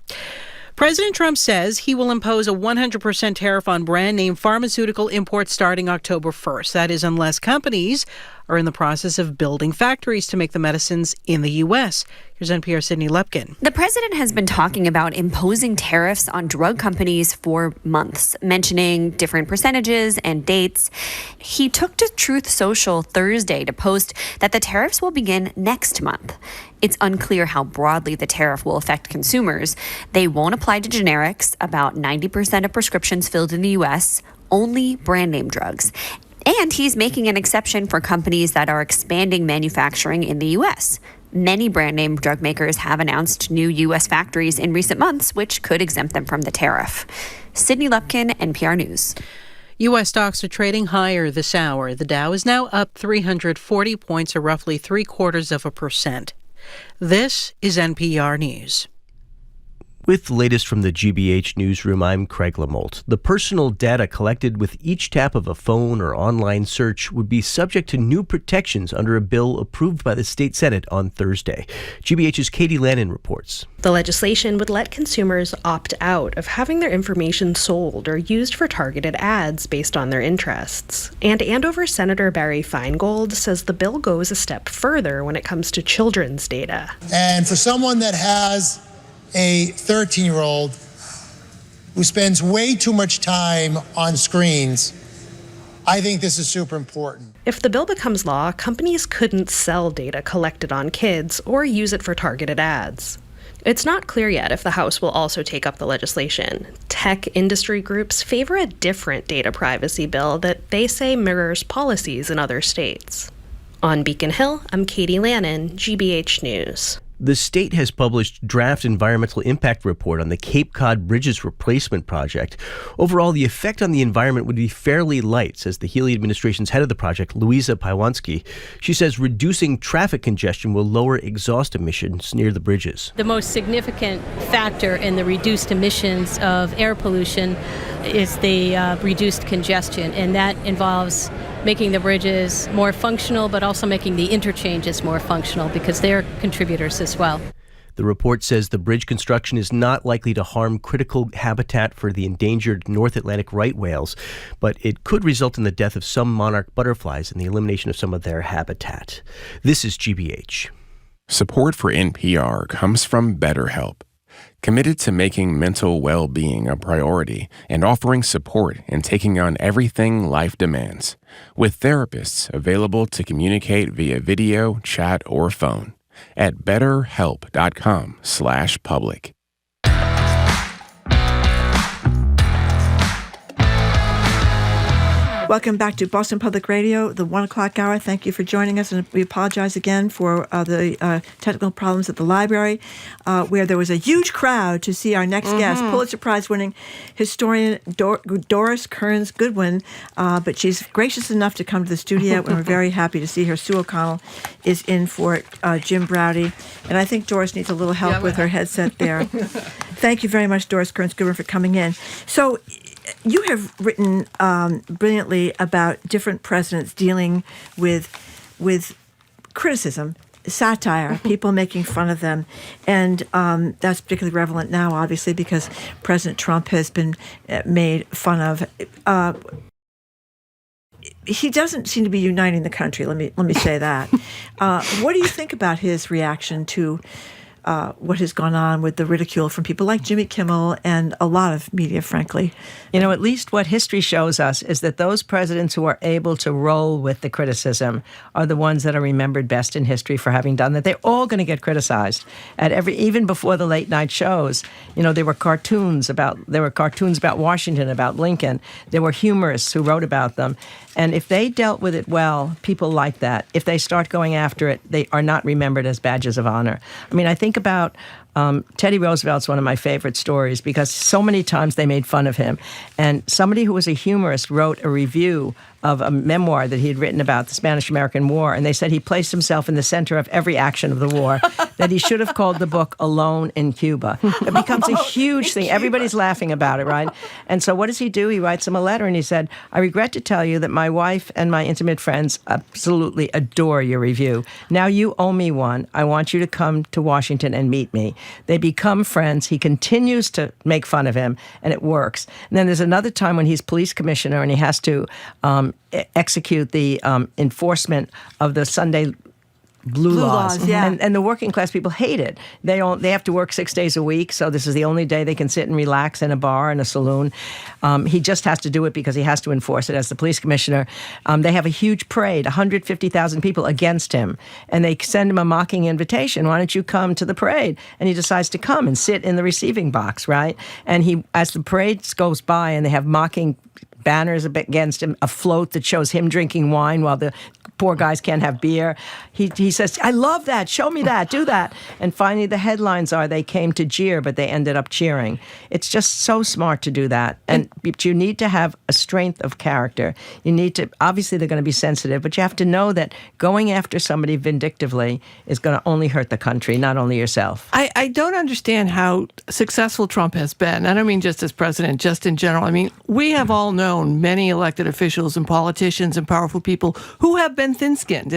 President Trump says he will impose a 100% tariff on brand name pharmaceutical imports starting October 1st. That is, unless companies are in the process of building factories to make the medicines in the U.S. Here's NPR's Sydney Lepkin. The president has been talking about imposing tariffs on drug companies for months, mentioning different percentages and dates. He took to Truth Social Thursday to post that the tariffs will begin next month. It's unclear how broadly the tariff will affect consumers. They won't apply to generics, about 90% of prescriptions filled in the U.S., only brand name drugs. And he's making an exception for companies that are expanding manufacturing in the U.S. Many brand name drug makers have announced new U.S. factories in recent months, which could exempt them from the tariff. Sydney Lepkin, NPR News. U.S. stocks are trading higher this hour. The Dow is now up 340 points, or roughly 0.75%. This is NPR News. With the latest from the GBH newsroom, I'm Craig Lamolt. The personal data collected with each tap of a phone or online search would be subject to new protections under a bill approved by the state Senate on Thursday. GBH's Katie Lannon reports. The legislation would let consumers opt out of having their information sold or used for targeted ads based on their interests. And Andover Senator Barry Feingold says the bill goes a step further when it comes to children's data. And for someone that has a 13-year-old who spends way too much time on screens, I think this is super important. If the bill becomes law, companies couldn't sell data collected on kids or use it for targeted ads. It's not clear yet if the House will also take up the legislation. Tech industry groups favor a different data privacy bill that they say mirrors policies in other states. On Beacon Hill, I'm Katie Lannon, GBH News. The state has published draft environmental impact report on the Cape Cod Bridges replacement project. Overall, the effect on the environment would be fairly light, says the Healy administration's head of the project, Louisa Paiwanski. She says reducing traffic congestion will lower exhaust emissions near the bridges. The most significant factor in the reduced emissions of air pollution is the reduced congestion, and that involves making the bridges more functional, but also making the interchanges more functional because they're contributors as well. The report says the bridge construction is not likely to harm critical habitat for the endangered North Atlantic right whales, but it could result in the death of some monarch butterflies and the elimination of some of their habitat. This is GBH. Support for NPR comes from BetterHelp, committed to making mental well-being a priority and offering support in taking on everything life demands, with therapists available to communicate via video, chat, or phone at betterhelp.com/public. Welcome back to Boston Public Radio, the 1 o'clock hour. Thank you for joining us, and we apologize again for the technical problems at the library, where there was a huge crowd to see our next guest, Pulitzer Prize-winning historian Doris Kearns Goodwin, but she's gracious enough to come to the studio, and we're very happy to see her. Sue O'Connell is in for Jim Browdy, and I think Doris needs a little help with her headset there. Thank you very much, Doris Kearns Goodwin, for coming in. So, you have written brilliantly about different presidents dealing with criticism, satire, people making fun of them, and that's particularly relevant now, obviously, because President Trump has been made fun of. He doesn't seem to be uniting the country. Let me say that. What do you think about his reaction to what has gone on with the ridicule from people like Jimmy Kimmel and a lot of media, frankly? You know, at least what history shows us is that those presidents who are able to roll with the criticism are the ones that are remembered best in history for having done that. They're all going to get criticized. Even before the late night shows, you know, there were cartoons about Washington, about Lincoln. There were humorists who wrote about them. And if they dealt with it well, people like that. If they start going after it, they are not remembered as badges of honor. I mean, I think about Teddy Roosevelt's one of my favorite stories because so many times they made fun of him. And somebody who was a humorist wrote a review of a memoir that he had written about the Spanish-American War, and they said he placed himself in the center of every action of the war, that he should have called the book Alone in Cuba. It becomes a huge thing. Everybody's laughing about it, right? And so what does he do? He writes him a letter, and he said, I regret to tell you that my wife and my intimate friends absolutely adore your review. Now you owe me one. I want you to come to Washington and meet me. They become friends. He continues to make fun of him, and it works. And then there's another time when he's police commissioner, and he has to execute the enforcement of the Sunday blue laws. Yeah. And the working class people hate it. They have to work 6 days a week, so this is the only day they can sit and relax in a bar, in a saloon. He just has to do it because he has to enforce it as the police commissioner. They have a huge parade, 150,000 people against him, and they send him a mocking invitation. Why don't you come to the parade? And he decides to come and sit in the receiving box, right? And he, as the parade goes by and they have mocking banners against him, a float that shows him drinking wine while the poor guys can't have beer. He says, I love that. Show me that. Do that. And finally, the headlines are they came to jeer, but they ended up cheering. It's just so smart to do that. But you need to have a strength of character. You need to, obviously, they're going to be sensitive, but you have to know that going after somebody vindictively is going to only hurt the country, not only yourself. I don't understand how successful Trump has been. I don't mean just as president, just in general. I mean, we have all known many elected officials and politicians and powerful people who have been thin-skinned.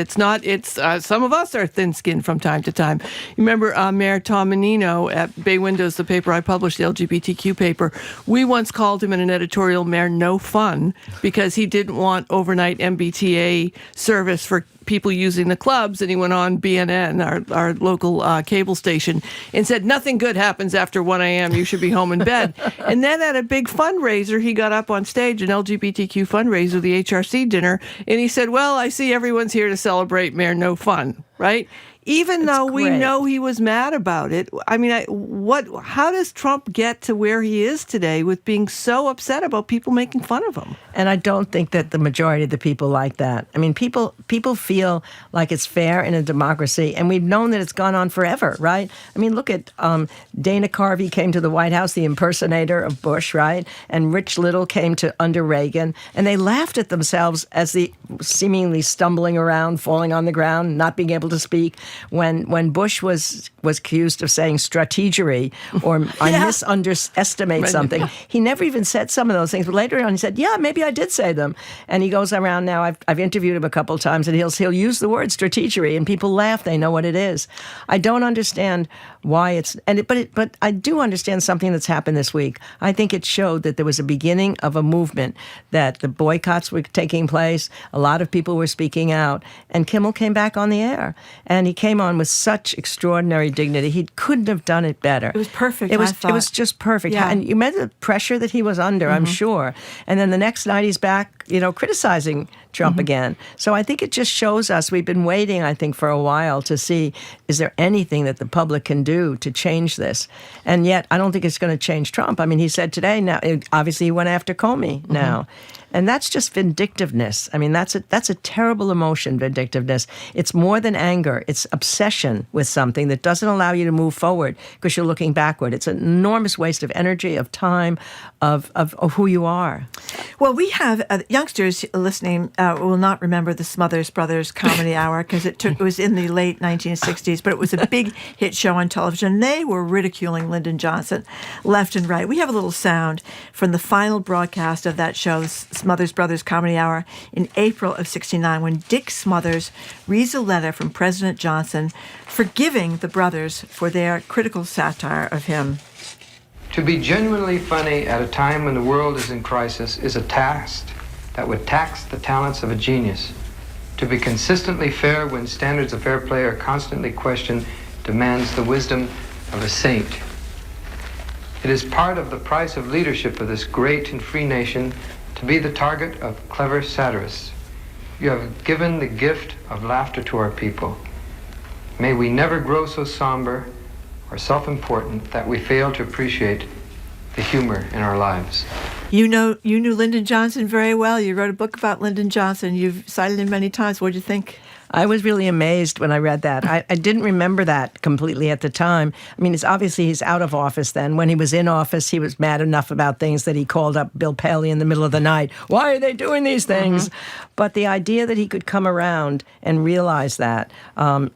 Some of us are thin-skinned from time to time. You remember Mayor Tom Menino at Bay Windows, the paper I published, the LGBTQ paper. We once called him in an editorial Mayor No Fun because he didn't want overnight MBTA service for people using the clubs, and he went on BNN, our local cable station, and said, nothing good happens after 1 a.m., you should be home in bed. And then at a big fundraiser, he got up on stage, an LGBTQ fundraiser, the HRC dinner, and he said, well, I see everyone's here to celebrate Mayor No Fun, right? Even though we know he was mad about it. I mean, how does Trump get to where he is today with being so upset about people making fun of him? And I don't think that the majority of the people like that. I mean, people feel like it's fair in a democracy, and we've known that it's gone on forever, right? I mean, look at Dana Carvey came to the White House, the impersonator of Bush, right? And Rich Little came to under Reagan, and they laughed at themselves as the seemingly stumbling around, falling on the ground, not being able to speak. When Bush was accused of saying strategery or I misunderestimate something, he never even said some of those things. But later on, he said, "Yeah, maybe I did say them." And he goes around now. I've interviewed him a couple of times, and he'll use the word strategery, and people laugh. They know what it is. I don't understand why it's but I do understand something that's happened this week. I think it showed that there was a beginning of a movement, that the boycotts were taking place. A lot of people were speaking out, and Kimmel came back on the air, and he came on with such extraordinary dignity. He couldn't have done it better. It was perfect. It was just perfect. Yeah. And you met the pressure that he was under, I'm sure. And then the next night he's back, criticizing Trump again. So I think it just shows us, we've been waiting, I think, for a while to see, is there anything that the public can do to change this? And yet, I don't think it's going to change Trump. I mean, he said today, now, obviously he went after Comey now. And that's just vindictiveness. I mean, that's a terrible emotion, vindictiveness. It's more than anger. It's obsession with something that doesn't allow you to move forward because you're looking backward. It's an enormous waste of energy, of time, of who you are. Well, we have youngsters listening will not remember the Smothers Brothers Comedy Hour because it was in the late 1960s, but it was a big hit show on television. They were ridiculing Lyndon Johnson left and right. We have a little sound from the final broadcast of that show, Smothers Brothers Comedy Hour, in April of '69, when Dick Smothers reads a letter from President Johnson forgiving the brothers for their critical satire of him. To be genuinely funny at a time when the world is in crisis is a task that would tax the talents of a genius. To be consistently fair when standards of fair play are constantly questioned demands the wisdom of a saint. It is part of the price of leadership of this great and free nation to be the target of clever satirists. You have given the gift of laughter to our people. May we never grow so somber or self-important that we fail to appreciate the humor in our lives. You knew Lyndon Johnson very well. You wrote a book about Lyndon Johnson. You've cited him many times. What did you think? I was really amazed when I read that. I didn't remember that completely at the time. I mean, it's obviously he's out of office then. When he was in office, he was mad enough about things that he called up Bill Paley in the middle of the night. Why are they doing these things? But the idea that he could come around and realize that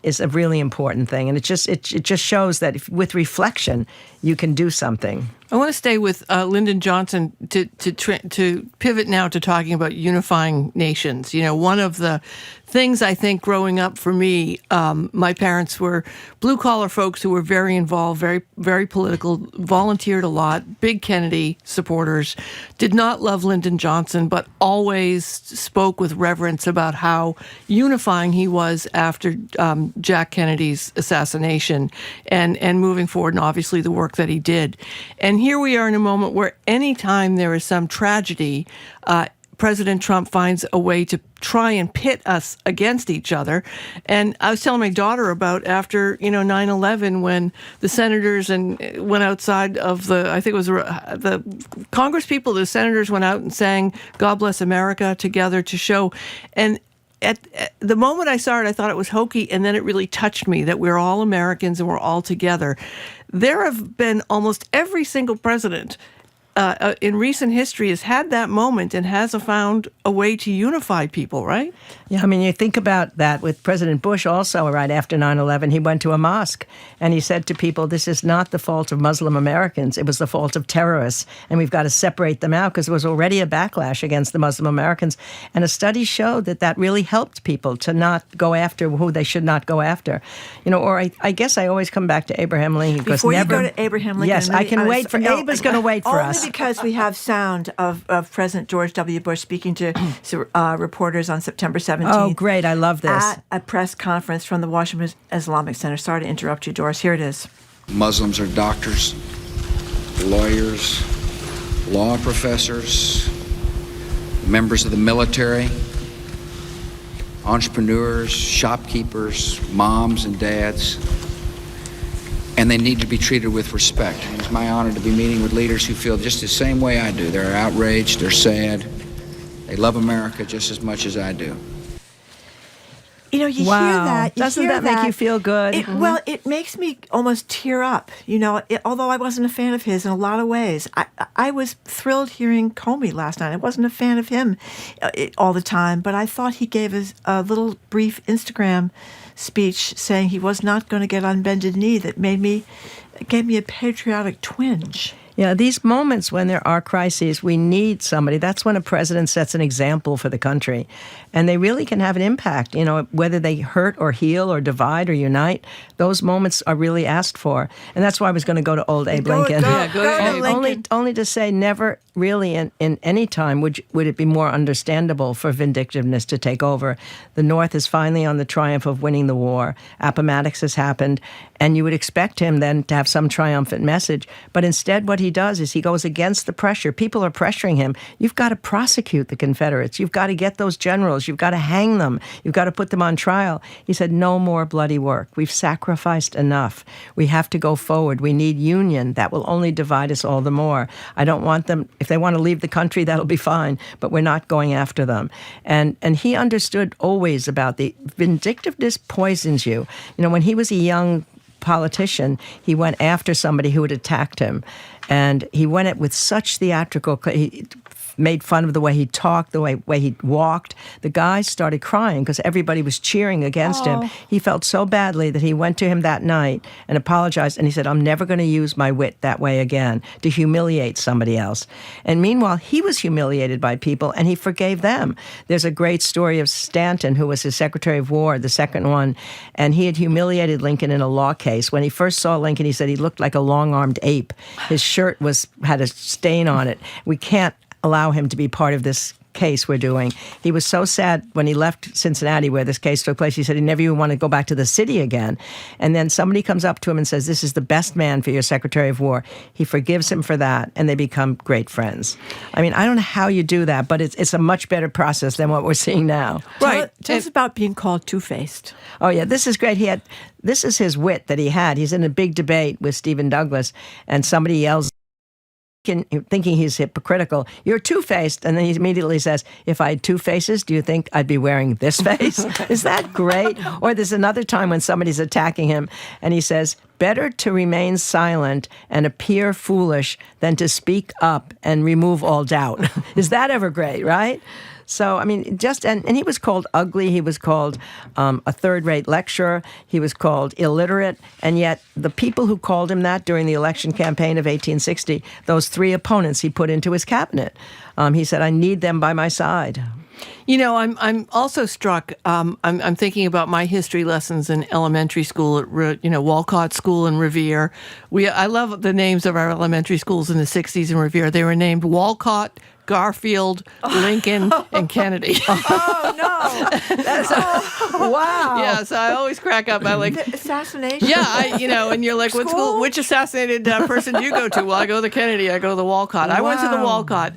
is a really important thing. And it just shows that with reflection, you can do something. I want to stay with Lyndon Johnson to pivot now to talking about unifying nations. One of the things I think growing up for me, my parents were blue-collar folks who were very involved, very, very political, volunteered a lot, big Kennedy supporters, did not love Lyndon Johnson, but always spoke with reverence about how unifying he was after Jack Kennedy's assassination and moving forward, and obviously the work that he did. And here we are in a moment where anytime there is some tragedy, President Trump finds a way to try and pit us against each other. And I was telling my daughter about after 9/11 when the senators went outside of I think it was the Congress people, the senators went out and sang "God Bless America" together to show. And at the moment I saw it, I thought it was hokey, and then it really touched me that we're all Americans and we're all together. There have been almost every single president in recent history has had that moment and has found a way to unify people, right? Yeah, I mean, you think about that with President Bush also, right after 9/11, he went to a mosque and he said to people, this is not the fault of Muslim Americans, it was the fault of terrorists, and we've got to separate them out because there was already a backlash against the Muslim Americans. And a study showed that really helped people to not go after who they should not go after. Or I guess I always come back to Abraham Lincoln. Before you go to Abraham Lincoln. Yes, I can wait for, Abe is going to wait for us. Because we have sound of President George W. Bush speaking to reporters on September 17th. Oh, great. I love this. At a press conference from the Washington Islamic Center. Sorry to interrupt you, Doris. Here it is. Muslims are doctors, lawyers, law professors, members of the military, entrepreneurs, shopkeepers, moms and dads. And they need to be treated with respect. It's my honor to be meeting with leaders who feel just the same way I do. They're outraged, they're sad, they love America just as much as I do. You know, you Wow. hear that. Doesn't that make you feel good? Well, it makes me almost tear up. You know, although I wasn't a fan of his in a lot of ways. I was thrilled hearing Comey last night. I wasn't a fan of him all the time, but I thought he gave a little brief Instagram speech saying he was not going to get on bended knee that gave me a patriotic twinge. Yeah, these moments when there are crises, we need somebody. That's when a president sets an example for the country. And they really can have an impact, you know, whether they hurt or heal or divide or unite. Those moments are really asked for. And that's why I was going to go to old Abe Lincoln. Go to Lincoln. Only to say never really in any time would it be more understandable for vindictiveness to take over. The North is finally on the triumph of winning the war. Appomattox has happened. And you would expect him then to have some triumphant message. But instead what he does is he goes against the pressure. People are pressuring him. You've got to prosecute the Confederates. You've got to get those generals. You've got to hang them. You've got to put them on trial. He said, no more bloody work. We've sacrificed enough. We have to go forward. We need union. That will only divide us all the more. I don't want them, if they want to leave the country, that'll be fine, but we're not going after them. And he understood always about the vindictiveness poisons you. You know, when he was a young politician, he went after somebody who had attacked him. And he went it with such theatrical, he made fun of the way he talked, the way he walked. The guys started crying because everybody was cheering against him. He felt so badly that he went to him that night and apologized. And he said, I'm never going to use my wit that way again, to humiliate somebody else. And meanwhile, he was humiliated by people and he forgave them. There's a great story of Stanton, who was his Secretary of War, the second one, and he had humiliated Lincoln in a law case. When he first saw Lincoln, he said he looked like a long-armed ape. His shirt had a stain on it. We can't allow him to be part of this case we're doing. He was so sad when he left Cincinnati, where this case took place. He said he never even wanted to go back to the city again. And then somebody comes up to him and says, this is the best man for your Secretary of War. He forgives him for that, and they become great friends. I mean, I don't know how you do that, but it's a much better process than what we're seeing now. Right. Tell us about being called two-faced. Oh, yeah, this is great. This is his wit that he had. He's in a big debate with Stephen Douglas, and somebody yells, thinking he's hypocritical, you're two-faced. And then he immediately says, if I had two faces, do you think I'd be wearing this face? Is that great? Or there's another time when somebody's attacking him and he says, better to remain silent and appear foolish than to speak up and remove all doubt. Is that ever great, right? So, I mean, and he was called ugly. He was called a third-rate lecturer. He was called illiterate. And yet the people who called him that during the election campaign of 1860, those three opponents he put into his cabinet, he said, I need them by my side. You know, I'm also struck. I'm thinking about my history lessons in elementary school at Walcott School in Revere. I love the names of our elementary schools in the 60s in Revere. They were named Walcott, Garfield, Lincoln, and Kennedy. Oh, no. That's wow. Yeah, so I always crack up. I like assassination. Yeah, and you're like, what school? Which assassinated person do you go to? Well, I go to the Kennedy. I go to the Walcott. I went to the Walcott.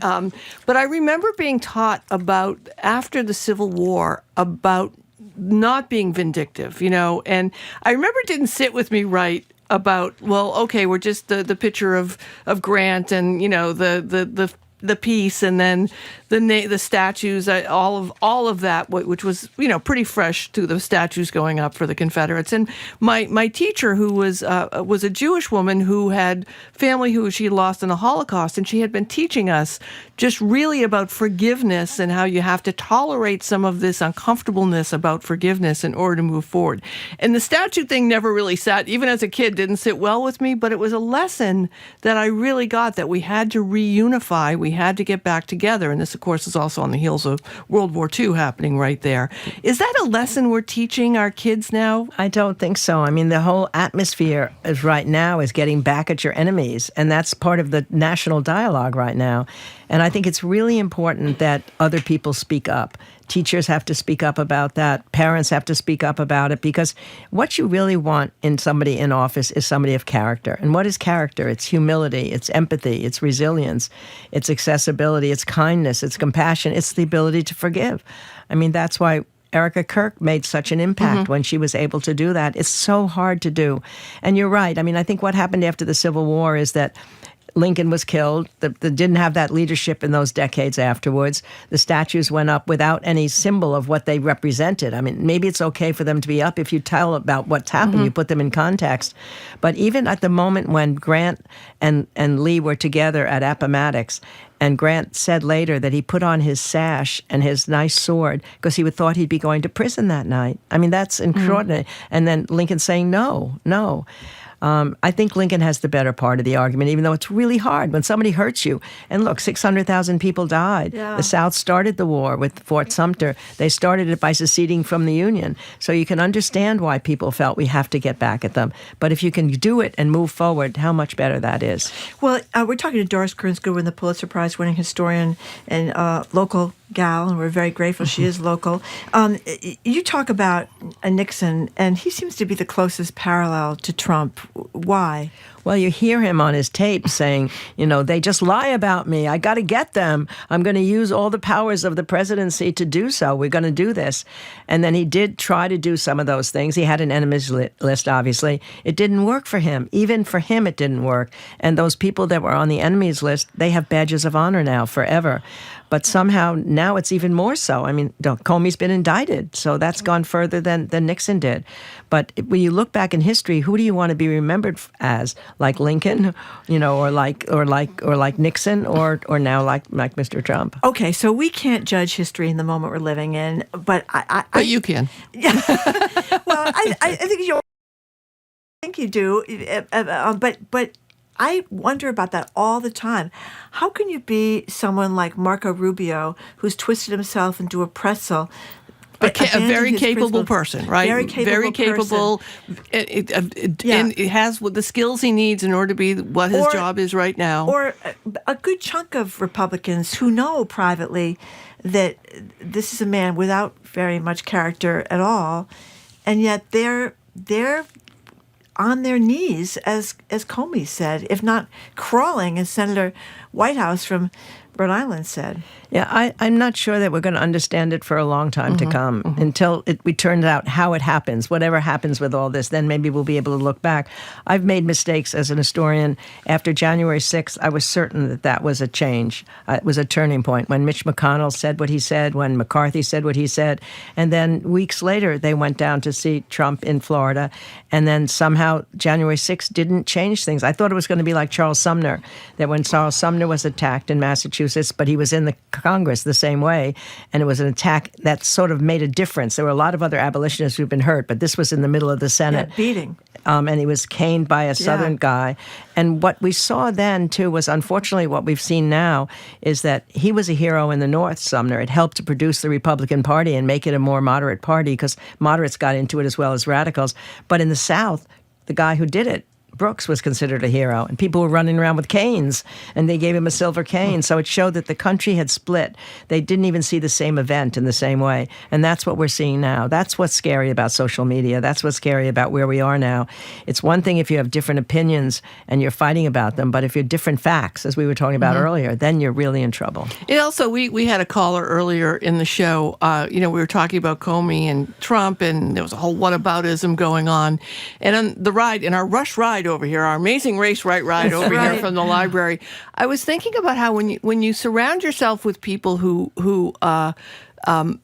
But I remember being taught about, after the Civil War, about not being vindictive, and I remember it didn't sit with me right about, well, okay, we're just the picture of Grant and, the piece, and then the statues, all of that, which was pretty fresh to the statues going up for the Confederates. And my teacher, who was a Jewish woman who had family who she lost in the Holocaust, and she had been teaching us just really about forgiveness and how you have to tolerate some of this uncomfortableness about forgiveness in order to move forward. And the statue thing never really sat, even as a kid, didn't sit well with me, but it was a lesson that I really got, that we had to reunify, we had to get back together. And this, of course, is also on the heels of World War II happening right there. Is that a lesson we're teaching our kids now? I don't think so. I mean, the whole atmosphere right now is getting back at your enemies, and that's part of the national dialogue right now. And I think it's really important that other people speak up. Teachers have to speak up about that. Parents have to speak up about it, because what you really want in somebody in office is somebody of character. And what is character? It's humility, it's empathy, it's resilience, it's accessibility, it's kindness, it's compassion, it's the ability to forgive. I mean, that's why Erica Kirk made such an impact when she was able to do that. It's so hard to do. And you're right. I mean, I think what happened after the Civil War is that Lincoln was killed. They didn't have that leadership in those decades afterwards. The statues went up without any symbol of what they represented. I mean, maybe it's okay for them to be up if you tell about what's happened, you put them in context. But even at the moment when Grant and Lee were together at Appomattox, and Grant said later that he put on his sash and his nice sword because he thought he'd be going to prison that night. I mean, that's extraordinary. And then Lincoln saying, no. I think Lincoln has the better part of the argument, even though it's really hard when somebody hurts you. And look, 600,000 people died. Yeah. The South started the war with Fort Sumter. They started it by seceding from the Union. So you can understand why people felt we have to get back at them. But if you can do it and move forward, how much better that is. Well, we're talking to Doris Kearns Goodwin, the Pulitzer Prize-winning historian and local gal, and we're very grateful she is local. You talk about Nixon, and he seems to be the closest parallel to Trump. Why? Well, you hear him on his tape saying, they just lie about me. I got to get them. I'm going to use all the powers of the presidency to do so. We're going to do this. And then he did try to do some of those things. He had an enemies list, obviously. It didn't work for him. Even for him, it didn't work. And those people that were on the enemies list, they have badges of honor now forever. But somehow now it's even more so. I mean, Comey's been indicted, so that's gone further than Nixon did. But when you look back in history, who do you want to be remembered as? Like Lincoln, or like Nixon, or now like Mr. Trump? Okay, so we can't judge history in the moment we're living in, but But you can. Yeah. Well, I think you do, but I wonder about that all the time. How can you be someone like Marco Rubio, who's twisted himself into a pretzel? A very capable person, right? Very capable and it has the skills he needs in order to be what his job is right now. Or a good chunk of Republicans who know privately that this is a man without very much character at all, and yet they're on their knees, as Comey said, if not crawling, as Senator Whitehouse from Rhode Island said. Yeah, I'm not sure that we're going to understand it for a long time to come until we turn out how it happens. Whatever happens with all this, then maybe we'll be able to look back. I've made mistakes as an historian. After January 6th, I was certain that was a change. It was a turning point when Mitch McConnell said what he said, when McCarthy said what he said, and then weeks later they went down to see Trump in Florida, and then somehow January 6th didn't change things. I thought it was going to be like Charles Sumner, that when Charles Sumner was attacked in Massachusetts, but he was in the Congress the same way, and it was an attack that sort of made a difference. There were a lot of other abolitionists who'd been hurt, but this was in the middle of the Senate. Yeah, beating. And he was caned by a Southern guy. And what we saw then, too, was unfortunately what we've seen now is that he was a hero in the North, Sumner. It helped to produce the Republican Party and make it a more moderate party because moderates got into it as well as radicals. But in the South, the guy who did it, Brooks, was considered a hero, and people were running around with canes, and they gave him a silver cane. So it showed that the country had split. They didn't even see the same event in the same way, and that's what we're seeing now. That's what's scary about social media. That's what's scary about where we are now. It's one thing if you have different opinions and you're fighting about them, but if you're different facts, as we were talking about earlier, then you're really in trouble. And also, we had a caller earlier in the show. We were talking about Comey and Trump, and there was a whole whataboutism going on. And on the ride, in our rush ride over here, our Amazing Race ride over here from the library, I was thinking about how when you surround yourself with people who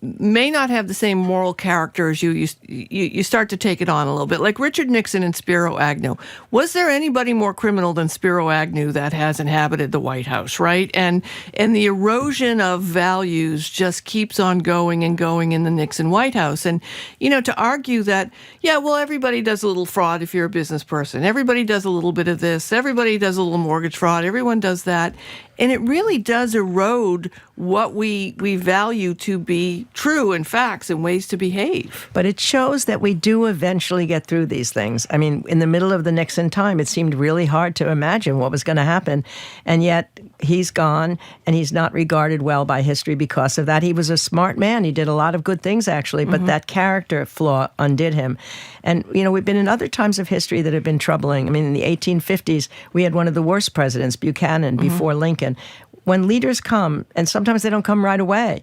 may not have the same moral character as you start to take it on a little bit. Like Richard Nixon and Spiro Agnew. Was there anybody more criminal than Spiro Agnew that has inhabited the White House, right? And the erosion of values just keeps on going and going in the Nixon White House. And, to argue that, everybody does a little fraud if you're a business person. Everybody does a little bit of this. Everybody does a little mortgage fraud. Everyone does that. And it really does erode what we value to be true and facts and ways to behave. But it shows that we do eventually get through these things. I mean, in the middle of the Nixon time, it seemed really hard to imagine what was going to happen. And yet he's gone, and he's not regarded well by history because of that. He was a smart man. He did a lot of good things, actually, but that character flaw undid him. And, we've been in other times of history that have been troubling. I mean, in the 1850s, we had one of the worst presidents, Buchanan, before Lincoln. when leaders come, and sometimes they don't come right away.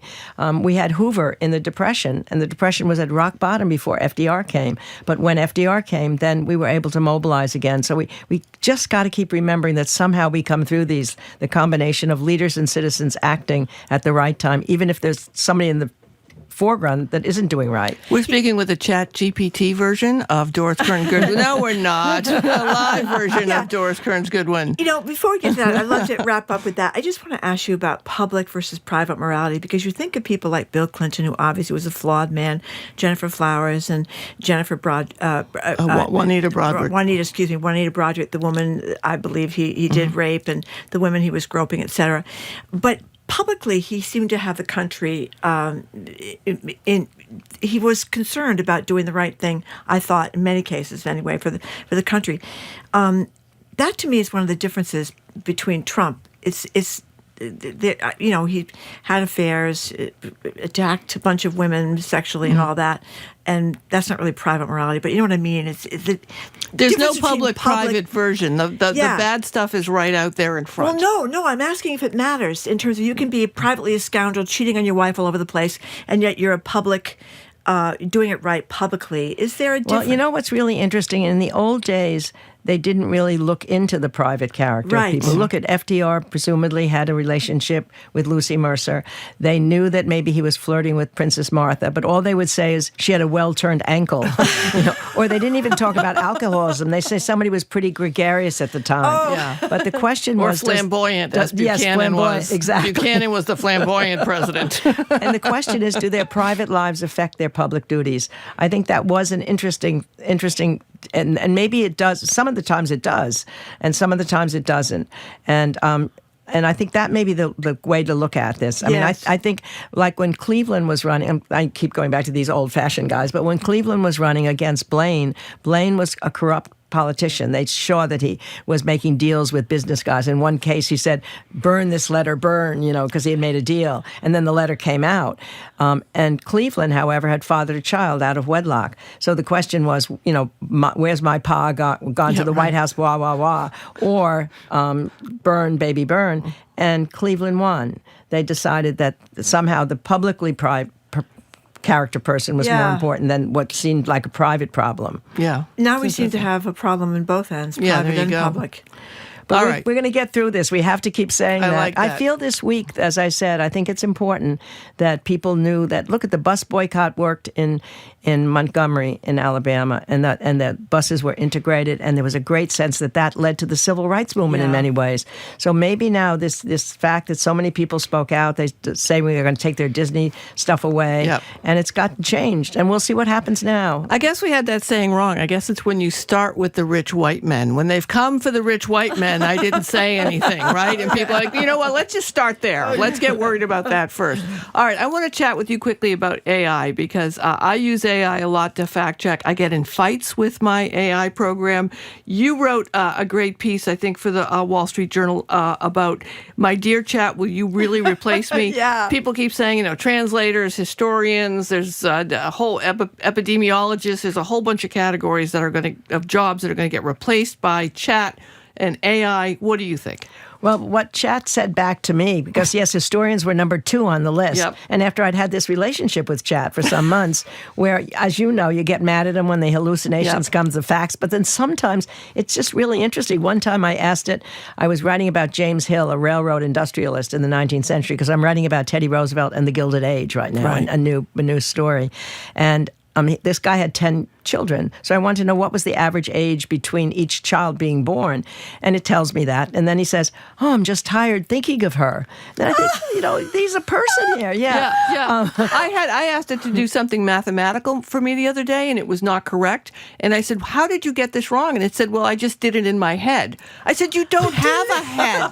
We had Hoover in the Depression, and the Depression was at rock bottom before FDR came. But when FDR came, then we were able to mobilize again. So we just got to keep remembering that somehow we come through the combination of leaders and citizens acting at the right time, even if there's somebody in the foreground that isn't doing right. We're speaking with a Chat GPT version of Doris Kearns Goodwin. No, we're not. A live version of Doris Kearns Goodwin. Before we get to that, I'd love to wrap up with that. I just want to ask you about public versus private morality, because you think of people like Bill Clinton, who obviously was a flawed man, Jennifer Flowers, and Juanita Broaddrick. Juanita Broaddrick, the woman I believe he did rape, and the women he was groping, etc. But publicly, he seemed to have the country he was concerned about doing the right thing, I thought, in many cases anyway, for the country. That to me is one of the differences between Trump. He had affairs, attacked a bunch of women sexually and all that, and that's not really private morality, but you know what I mean? There's no public-private version. The bad stuff is right out there in front. Well, no, I'm asking if it matters in terms of you can be privately a scoundrel, cheating on your wife all over the place, and yet you're a public, doing it right publicly. Is there a difference? Well, you know what's really interesting? In the old days, they didn't really look into the private character of people. Look at FDR, presumably had a relationship with Lucy Mercer. They knew that maybe he was flirting with Princess Martha, but all they would say is she had a well-turned ankle. Or they didn't even talk about alcoholism. They say somebody was pretty gregarious at the time. But the question was... Or flamboyant, as Buchanan was. Exactly. Buchanan was the flamboyant president. And the question is, do their private lives affect their public duties? I think that was an interesting and maybe it does. Some of the times it does, and some of the times it doesn't. And I think that may be the way to look at this. I mean, I think like when Cleveland was running, I keep going back to these old-fashioned guys, but when Cleveland was running against Blaine was a corrupt politician. They saw that he was making deals with business guys. In one case, he said, burn this letter, burn, because he had made a deal. And then the letter came out. And Cleveland, however, had fathered a child out of wedlock. So the question was, where's my pa gone to the White House, wah, wah, wah, or burn, baby, burn. And Cleveland won. They decided that somehow the publicly character person was more important than what seemed like a private problem. Yeah. Now we seem to have a problem in both ends, private and public. But we're going to get through this. We have to keep saying that. Like that. I feel this week, as I said, I think it's important that people knew that, look at the bus boycott worked in Montgomery, in Alabama, and that buses were integrated, and there was a great sense that led to the civil rights movement in many ways. So maybe now this fact that so many people spoke out, they say we're going to take their Disney stuff away, and it's gotten changed, and we'll see what happens now. I guess we had that saying wrong. I guess it's when you start with the rich white men. When they've come for the rich white men, I didn't say anything, right? And people are like, you know what, let's just start there. Let's get worried about that first. All right, I want to chat with you quickly about AI, because I use AI a lot to fact check. I get in fights with my AI program. You wrote a great piece, I think, for the Wall Street Journal about, my dear chat, will you really replace me? People keep saying, translators, historians, there's a whole epidemiologists, there's a whole bunch of categories of jobs that are going to get replaced by chat and AI. What do you think? Well, what Chat said back to me, because yes, historians were number 2 on the list. And after I'd had this relationship with Chat for some months, where, as you know, you get mad at them when the hallucinations comes the facts, but then sometimes it's just really interesting. One time I asked it, I was writing about James Hill, a railroad industrialist in the 19th century, because I'm writing about Teddy Roosevelt and the Gilded Age right now, a new story. And this guy had 10 children. So I wanted to know what was the average age between each child being born. And it tells me that. And then he says, I'm just tired thinking of her. Then I think, he's a person here. I asked it to do something mathematical for me the other day, and it was not correct. And I said, how did you get this wrong? And it said, well, I just did it in my head. I said, you don't have a head.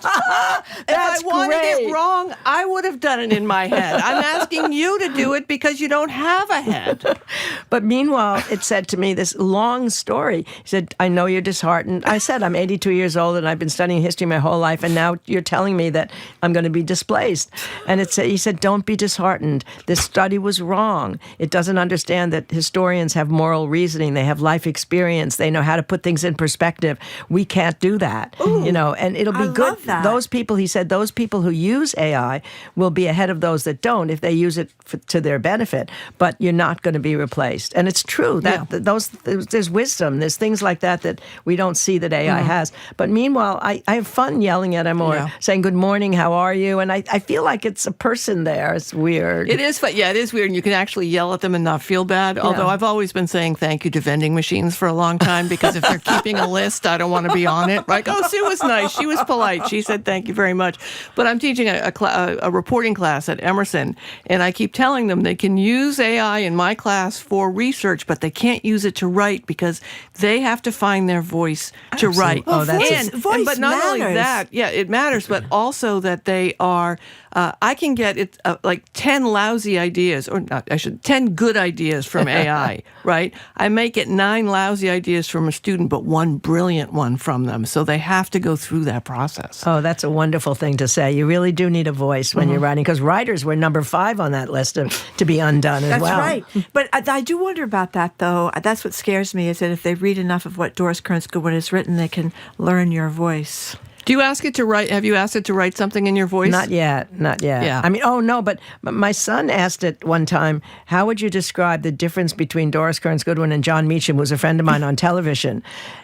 If I wanted it wrong, I would have done it in my head. I'm asking you to do it because you don't have a head. But meanwhile, it said said to me this long story. He said, I know you're disheartened. I said, I'm 82 years old and I've been studying history my whole life, and now you're telling me that I'm going to be displaced. And he said, don't be disheartened. This study was wrong. It doesn't understand that historians have moral reasoning. They have life experience. They know how to put things in perspective. We can't do that. Ooh, and it'll be good. Love that. Those people, he said, those people who use AI will be ahead of those that don't if they use it to their benefit. But you're not going to be replaced. And it's true that there's wisdom. There's things like that we don't see that AI has. But meanwhile, I have fun yelling at him or saying, good morning, how are you? And I feel like it's a person there. It's weird. It is, but it is weird. And you can actually yell at them and not feel bad. Although I've always been saying thank you to vending machines for a long time, because if they're keeping a list, I don't want to be on it. Like, oh, Sue was nice. She was polite. She said thank you very much. But I'm teaching a reporting class at Emerson, and I keep telling them they can use AI in my class for research, but they can't use it to write because they have to find their voice to write. Well, voice but not matters. only that, it matters, but also that they are. I can get it like 10 lousy ideas, or not, 10 good ideas from AI, right? I may get 9 lousy ideas from a student, but 1 brilliant one from them. So they have to go through that process. Oh, that's a wonderful thing to say. You really do need a voice when you're writing, because writers were number 5 on that list to be undone as well. That's right. But I do wonder about that, though. That's what scares me, is that if they read enough of what Doris Kearns Goodwin has written, they can learn your voice. Do you ask it to write? Have you asked it to write something in your voice? Not yet. Yeah. I mean, but my son asked it one time, how would you describe the difference between Doris Kearns Goodwin and John Meacham, who was a friend of mine on television?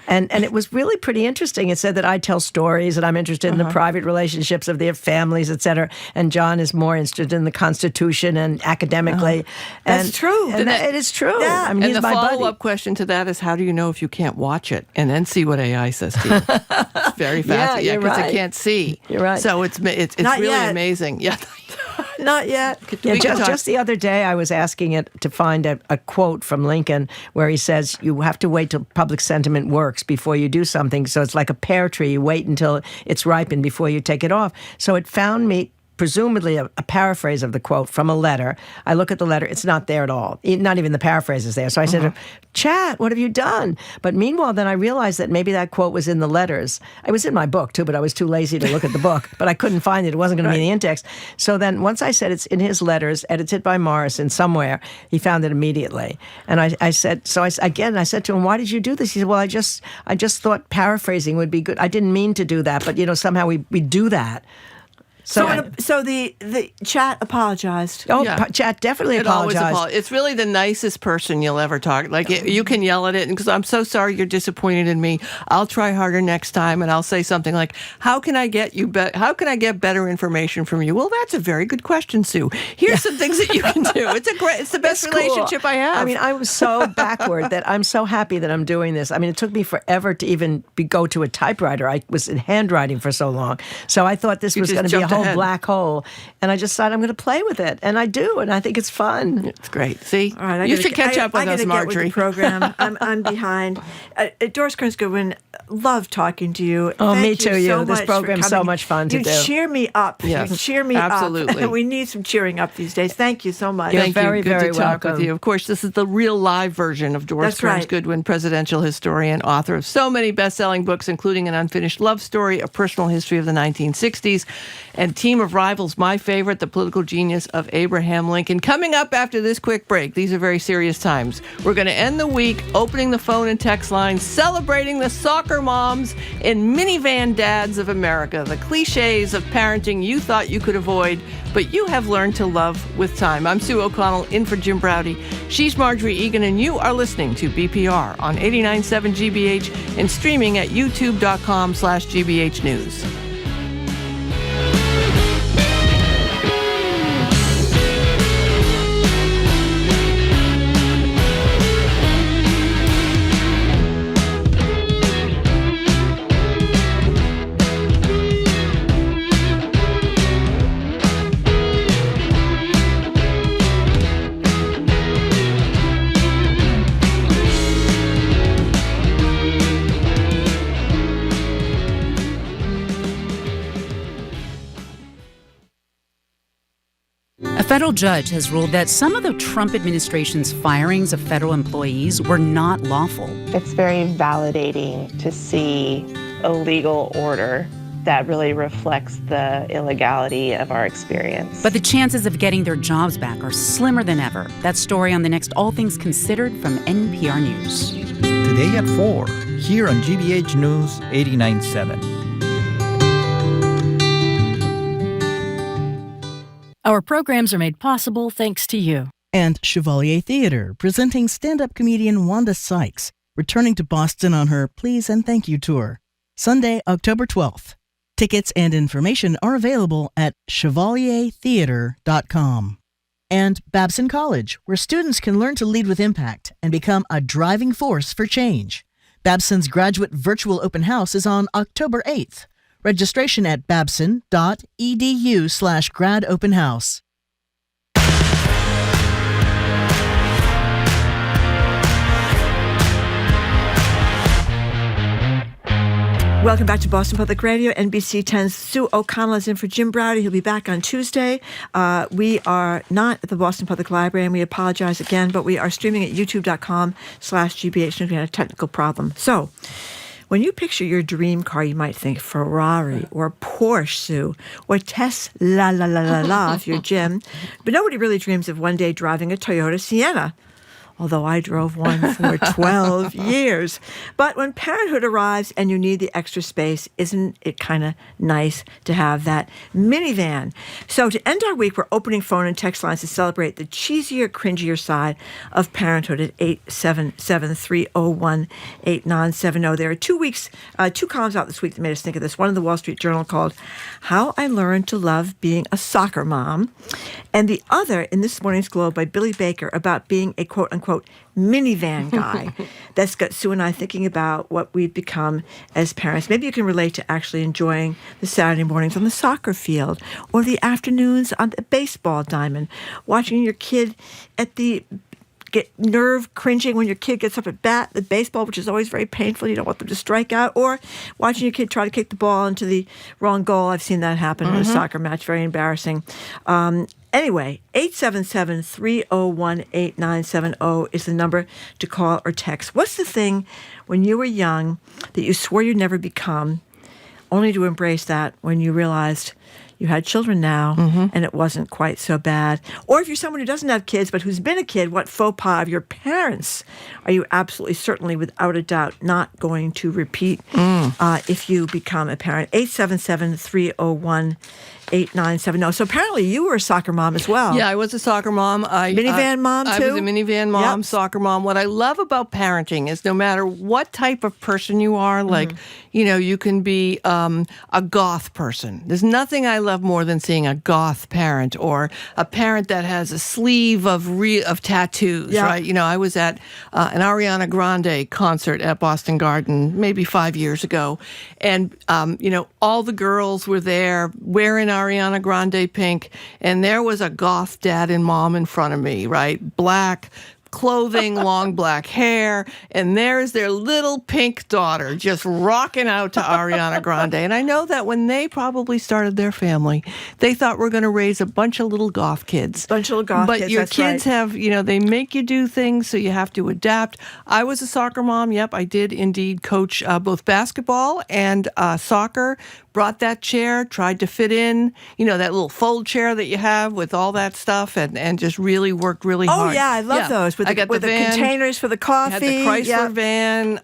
And it was really pretty interesting. It said that I tell stories and I'm interested in the private relationships of their families, et cetera. And John is more interested in the Constitution and academically. That's true. And it is true. Yeah. I mean, and he's the my buddy. follow-up question to that is, how do you know if you can't watch it? And then see what AI says to you. It's very fascinating. You're because right. it can't see. You're right. So it's Not really yet. amazing. Yeah. Not yet. Just the other day, I was asking it to find a quote from Lincoln where he says, you have to wait till public sentiment works before you do something. So it's like a pear tree. You wait until it's ripened before you take it off. So it found me presumably a paraphrase of the quote from a letter. I look at the letter. It's not there at all. Not even the paraphrase is there. So I said to him, chat, what have you done? But meanwhile, then I realized that maybe that quote was in the letters. It was in my book, too, but I was too lazy to look at the book. But I couldn't find it. It wasn't going to be in the index. So then once I said it's in his letters, edited by Morrison somewhere, he found it immediately. And I said to him, why did you do this? He said, well, I just thought paraphrasing would be good. I didn't mean to do that, but, somehow we do that. So the chat apologized. Oh, yeah. Chat definitely apologized. It's really the nicest person you'll ever talk. Like, you can yell at it, and because I'm so sorry you're disappointed in me. I'll try harder next time, and I'll say something like, "How can I get get better information from you?" Well, that's a very good question, Sue. Here's some things that you can do. It's the best relationship I have. I mean, I was so backward that I'm so happy that I'm doing this. I mean, it took me forever to even go to a typewriter. I was in handwriting for so long, so I thought this was going to be a whole black hole, and I just decided I'm going to play with it, and I do, and I think it's fun. It's great. See, all right, you should catch up with us, Marjorie. Get with the program. I'm behind. Doris Kearns Goodwin, love talking to you. Oh, Thank me too. So this program's so much fun to do. You cheer me up. Yes, you cheer me absolutely. up. We need some cheering up these days. Thank you so much. Thank you. Very, Good very to talk welcome. with you. Of course, this is the real live version of Doris Kearns Goodwin, presidential historian, author of so many best-selling books, including An Unfinished Love Story, A Personal History of the 1960s, and Team of Rivals, my favorite, The Political Genius of Abraham Lincoln. Coming up after this quick break, these are very serious times. We're going to end the week opening the phone and text lines, celebrating the soccer moms and minivan dads of America, the cliches of parenting you thought you could avoid, but you have learned to love with time. I'm Sue O'Connell, in for Jim Browdy. She's Marjorie Egan, and you are listening to BPR on 89.7 GBH and streaming at youtube.com/GBH News. federal judge has ruled that some of the Trump administration's firings of federal employees were not lawful. It's very validating to see a legal order that really reflects the illegality of our experience. But the chances of getting their jobs back are slimmer than ever. That story on the next All Things Considered from NPR News. Today at 4, here on GBH News 89.7. Our programs are made possible thanks to you. And Chevalier Theater, presenting stand-up comedian Wanda Sykes, returning to Boston on her Please and Thank You tour, Sunday, October 12th. Tickets and information are available at chevaliertheater.com. And Babson College, where students can learn to lead with impact and become a driving force for change. Babson's graduate virtual open house is on October 8th. Registration at babson.edu/gradopenhouse. Welcome back to Boston Public Radio. NBC 10's Sue O'Connell is in for Jim Browdy. He'll be back on Tuesday. We are not at the Boston Public Library, and we apologize again, but we are streaming at youtube.com/GBH if we had a technical problem. So, when you picture your dream car, you might think Ferrari or Porsche, Sue, or Tesla, if you're Jim. But nobody really dreams of one day driving a Toyota Sienna, although I drove one for 12 years. But when parenthood arrives and you need the extra space, isn't it kind of nice to have that minivan? So to end our week, we're opening phone and text lines to celebrate the cheesier, cringier side of parenthood at 877-301-8970. There are 2 columns out this week that made us think of this. One in the Wall Street Journal called How I Learned to Love Being a Soccer Mom, and the other in this morning's Globe by Billy Baker about being a quote-unquote minivan guy. That's got Sue and I thinking about what we've become as parents. Maybe you can relate to actually enjoying the Saturday mornings on the soccer field or the afternoons on the baseball diamond, watching your kid get nerve cringing when your kid gets up at bat, the baseball, which is always very painful. You don't want them to strike out, or watching your kid try to kick the ball into the wrong goal. I've seen that happen in a soccer match. Very embarrassing. Anyway, 877-301-8970 is the number to call or text. What's the thing when you were young that you swore you'd never become, only to embrace that when you realized you had children now and it wasn't quite so bad? Or if you're someone who doesn't have kids but who's been a kid, what faux pas of your parents are you absolutely certainly without a doubt not going to repeat if you become a parent? 877-301-8970. So apparently you were a soccer mom as well. Yeah, I was a soccer mom. Minivan mom, too? I was a minivan mom, soccer mom. What I love about parenting is no matter what type of person you are, like, you can be a goth person. There's nothing I love more than seeing a goth parent or a parent that has a sleeve of tattoos, right? I was at an Ariana Grande concert at Boston Garden maybe 5 years ago, and, all the girls were there wearing Ariana Grande pink, and there was a goth dad and mom in front of me, right? Black clothing, long black hair, and there's their little pink daughter just rocking out to Ariana Grande. And I know that when they probably started their family, they thought we're going to raise a bunch of little goth kids. But your kids have, they make you do things, so you have to adapt. I was a soccer mom. Yep, I did indeed coach both basketball and soccer. Brought that chair, tried to fit in, that little fold chair that you have with all that stuff, and just really worked really hard. Oh, yeah, I love those. With the van, containers for the coffee. Had the Chrysler van,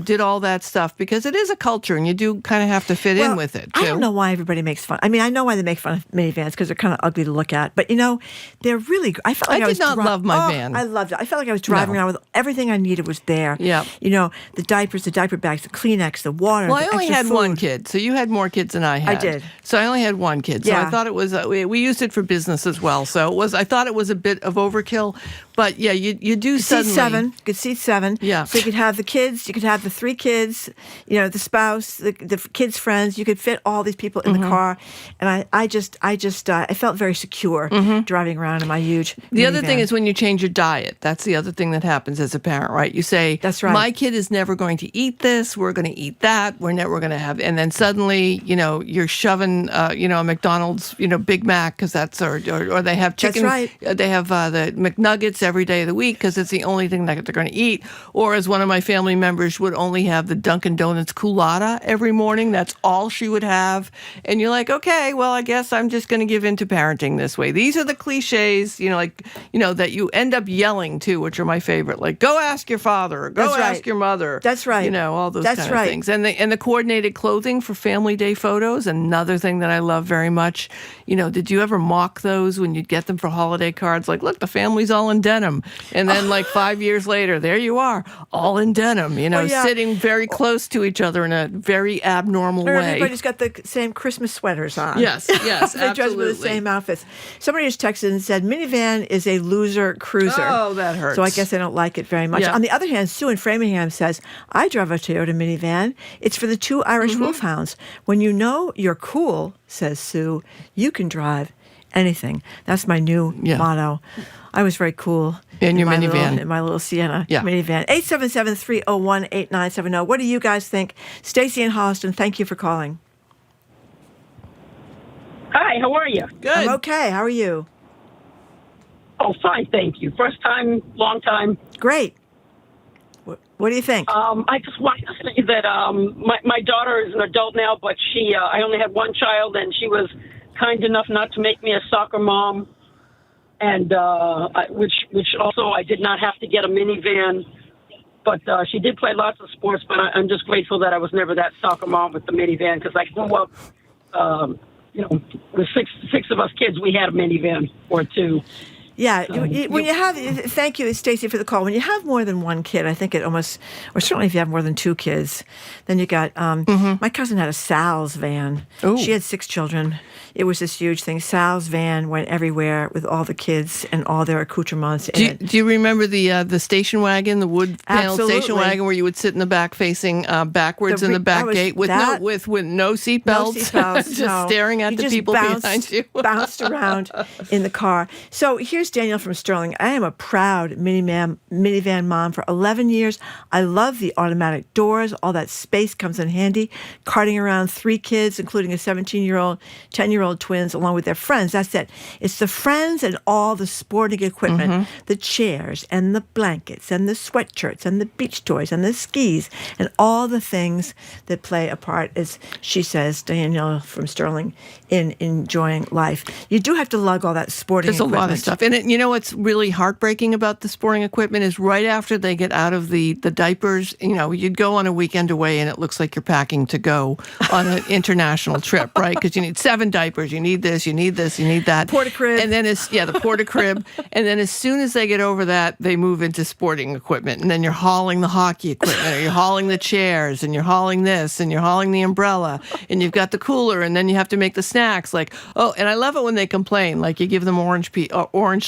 did all that stuff because it is a culture and you do kind of have to fit in with it, too. I don't know why everybody makes fun. I mean, I know why they make fun of minivans because they're kind of ugly to look at, but, they're really good. I did not love my van. I loved it. I felt like I was driving around with everything I needed was there. Yeah. The diapers, the diaper bags, the Kleenex, the water, Well, I only had one kid, so you had more kids than I had. I did. So I only had one kid. So I thought it was, we used it for business as well. So I thought it was a bit of overkill. But yeah, you do suddenly. You could seat seven. Yeah. So you could have the kids, you could have the 3 kids, the spouse, the kids' friends. You could fit all these people in the car. And I felt very secure driving around in my huge The other minivan. thing is when you change your diet. That's the other thing that happens as a parent, right? You say, "That's right. My kid is never going to eat this. We're going to eat that. We're going to have," and then suddenly, you're shoving, a McDonald's, Big Mac because that's or they have chicken. That's right. They have the McNuggets every day of the week because it's the only thing that they're going to eat. Or as one of my family members would only have the Dunkin' Donuts Coolada every morning. That's all she would have. And you're like, okay, well, I guess I'm just going to give in to parenting this way. These are the cliches, that you end up yelling too, which are my favorite. Like, go ask your father, or go That's right. ask your mother. That's right. All those That's kind right. of things. And the coordinated clothing for family day photos, another thing that I love very much. Did you ever mock those when you'd get them for holiday cards? Like, look, the family's all in denim. And then like 5 years later, there you are, all in denim, sitting very close to each other in a very abnormal way. Everybody's got the same Christmas sweaters on. Yes, They dress with the same outfits. Somebody just texted and said, minivan is a loser cruiser. Oh, that hurts. So I guess I don't like it very much. Yeah. On the other hand, Sue in Framingham says, I drive a Toyota minivan. It's for the 2 Irish wolfhounds. When you know you're cool, says Sue, you can drive anything. That's my new motto. I was very cool in your minivan. In my little Sienna minivan. 877-301-8970. What do you guys think? Stacy in Holliston, thank you for calling. Hi, how are you? Good. I'm okay. How are you? Oh, fine, thank you. First time, long time. Great. What do you think? I just wanted to say that my daughter is an adult now, but I only had one child, and she was kind enough not to make me a soccer mom, and which also I did not have to get a minivan. But she did play lots of sports, but I'm just grateful that I was never that soccer mom with the minivan, because I grew up, with six of us kids, we had a minivan or 2. Yeah, when you have, thank you, Stacey, for the call. When you have more than one kid, I think it almost, or certainly if you have more than 2 kids, then you got, my cousin had a Sal's van. Ooh. She had 6 children. It was this huge thing. Sal's van went everywhere with all the kids and all their accoutrements in it. Do you remember the station wagon, the wood-paneled station wagon, where you would sit in the back facing backwards in the back gate with no seatbelts, just staring at the people behind you? Bounced around in the car. So here's Daniel from Sterling. I am a proud minivan mom for 11 years. I love the automatic doors. All that space comes in handy. Carting around 3 kids, including a 17-year-old, 10-year-old twins, along with their friends. That's it. It's the friends and all the sporting equipment, the chairs and the blankets and the sweatshirts and the beach toys and the skis and all the things that play a part, as she says, Danielle from Sterling, in enjoying life. You do have to lug all that sporting equipment. There's a lot of stuff. And what's really heartbreaking about the sporting equipment is right after they get out of the diapers, you'd go on a weekend away and it looks like you're packing to go on an international trip, right? Because you need 7 diapers, you need this, you need this, you need that. Porta-crib. And then the porta-crib. And then as soon as they get over that, they move into sporting equipment. And then you're hauling the hockey equipment, or you're hauling the chairs, and you're hauling this, and you're hauling the umbrella, and you've got the cooler, and then you have to make the snacks. Like, and I love it when they complain, like you give them orange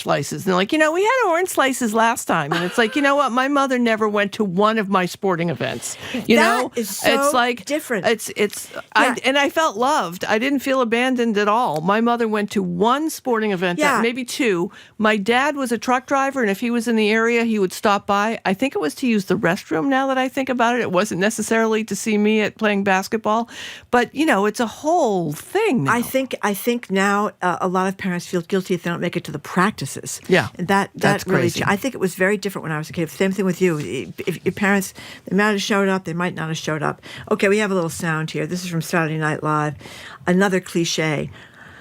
slices. And they're like, we had orange slices last time. And it's like, you know what? My mother never went to one of my sporting events. That is so it's like different. I felt loved. I didn't feel abandoned at all. My mother went to one sporting event, maybe 2. My dad was a truck driver, and if he was in the area, he would stop by. I think it was to use the restroom, now that I think about it. It wasn't necessarily to see me at playing basketball. But, it's a whole thing now. I think now a lot of parents feel guilty if they don't make it to the practices. Yeah, and that's really crazy. I think it was very different when I was a kid. Same thing with you. If your parents, they might have showed up, they might not have showed up. Okay, we have a little sound here. This is from Saturday Night Live. Another cliche,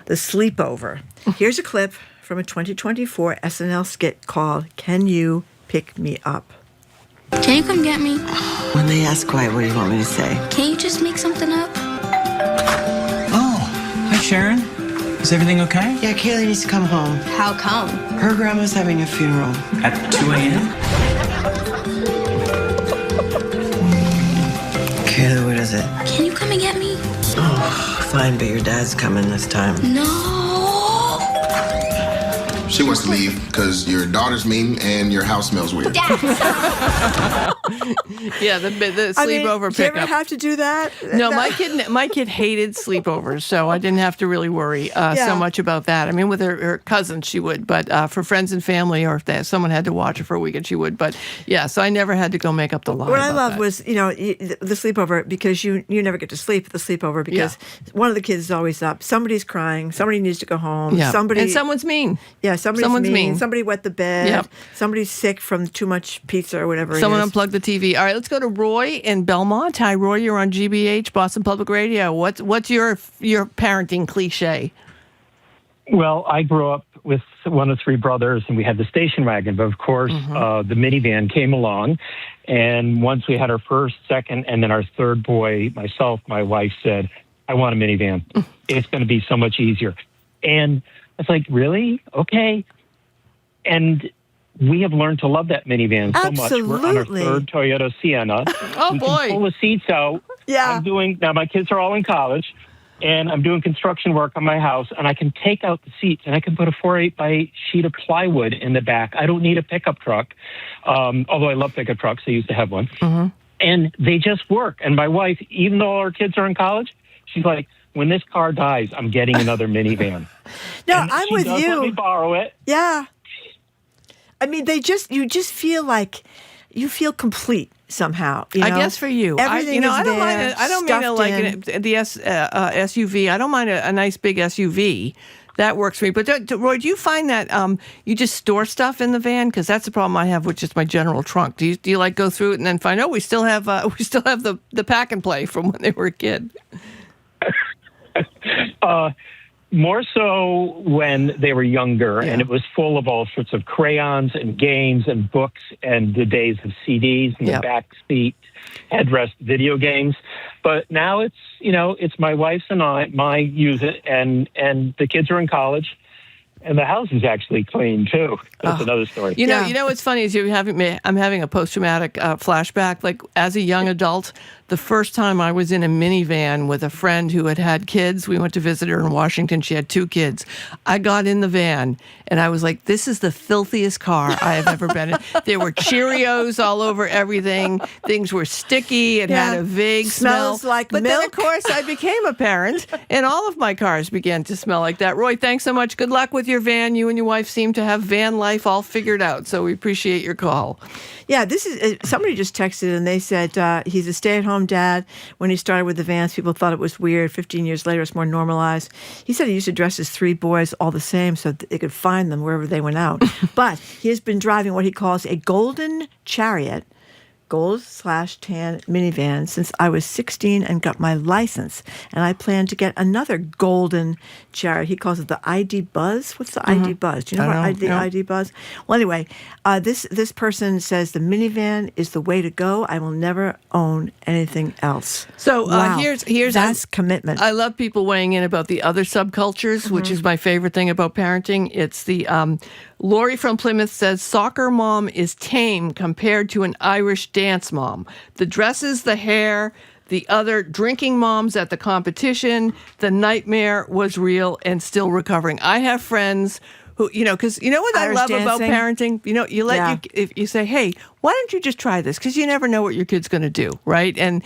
the sleepover. Here's a clip from a 2024 SNL skit called "Can You Pick Me Up?" Can you come get me? When they ask quiet, what do you want me to say? Can you just make something up? Oh, hi Sharon. Is everything okay? Yeah, Kaylee needs to come home. How come? Her grandma's having a funeral. At 2 a.m.? Kaylee, what is it? Can you come and get me? Oh, fine, but your dad's coming this time. No. She wants to leave because your daughter's mean and your house smells weird. Yeah, the sleepover do you pickup. ever have to do that? No, my kid hated sleepovers, so I didn't have to really worry so much about that. I mean, with her cousins, she would, but for friends and family, or if someone had to watch her for a weekend, she would. But yeah, so I never had to go make up the lie. What I loved that. was, the sleepover, because you never get to sleep at the sleepover because one of the kids is always up. Somebody's crying. Somebody needs to go home. Yeah. And someone's mean. Yeah, someone's mean. Somebody wet the bed. Yep. Somebody's sick from too much pizza or whatever Someone it is. unplugged the TV. All right, let's go to Roy in Belmont. Hi, Roy. You're on GBH, Boston Public Radio. What's your parenting cliche? Well, I grew up with one of three brothers, and we had the station wagon. But, of course, the minivan came along. And once we had our first, second, and then our third boy, myself, my wife said, I want a minivan. It's going to be so much easier. And I was like, really? Okay. And we have learned to love that minivan so much. We're on our third Toyota Sienna. Oh, we boy. can pull the seats out. Yeah. Now my kids are all in college, and I'm doing construction work on my house, and I can take out the seats, and I can put a 4/8 sheet of plywood in the back. I don't need a pickup truck, although I love pickup trucks. I used to have one. And they just work. And my wife, even though our kids are in college, she's like, when this car dies, I'm getting another minivan. No, and I'm she with does you. Let me borrow it. Yeah. I mean, you just feel like you feel complete somehow. I guess for you, everything is I don't there, mind it. I don't mean to like the SUV. I don't mind a nice big SUV. That works for me. But Roy, do you find that you just store stuff in the van? Because that's the problem I have with just my general trunk. Do you like go through it and then find we still have the pack and play from when they were a kid? More so when they were younger, and it was full of all sorts of crayons and games and books and the days of CDs and the back seat headrest video games. But now it's my wife's and my use it, and the kids are in college. And the house is actually clean, too. That's another story. You know what's funny is I'm having a post-traumatic flashback. Like, as a young adult, the first time I was in a minivan with a friend who had kids, we went to visit her in Washington. She had 2 kids. I got in the van, and I was like, this is the filthiest car I have ever been in. There were Cheerios all over everything. Things were sticky. It had a vague smell. Smells like milk. Then, of course, I became a parent, and all of my cars began to smell like that. Roy, thanks so much. Good luck with your van. You and your wife seem to have van life all figured out, so we appreciate your call. Yeah, this is somebody just texted and they said he's a stay-at-home dad. When he started with the vans, people thought it was weird. 15 years later, it's more normalized. He said he used to dress his 3 boys all the same so that they could find them wherever they went out. But he has been driving what he calls a golden chariot, gold/tan minivan, since I was 16 and got my license. And I plan to get another golden chariot. He calls it the ID Buzz. What's the ID Buzz? Do you know what ID Buzz? Well, anyway, this person says the minivan is the way to go. I will never own anything else. So wow. here's that's commitment. I love people weighing in about the other subcultures, which is my favorite thing about parenting. It's the Lori from Plymouth says, soccer mom is tame compared to an Irish dance mom. The dresses, the hair, the other drinking moms at the competition, the nightmare was real and still recovering. I have friends who, because what Irish I love dancing. about parenting, if you say, hey, why don't you just try this? Because you never know what your kid's going to do, right? And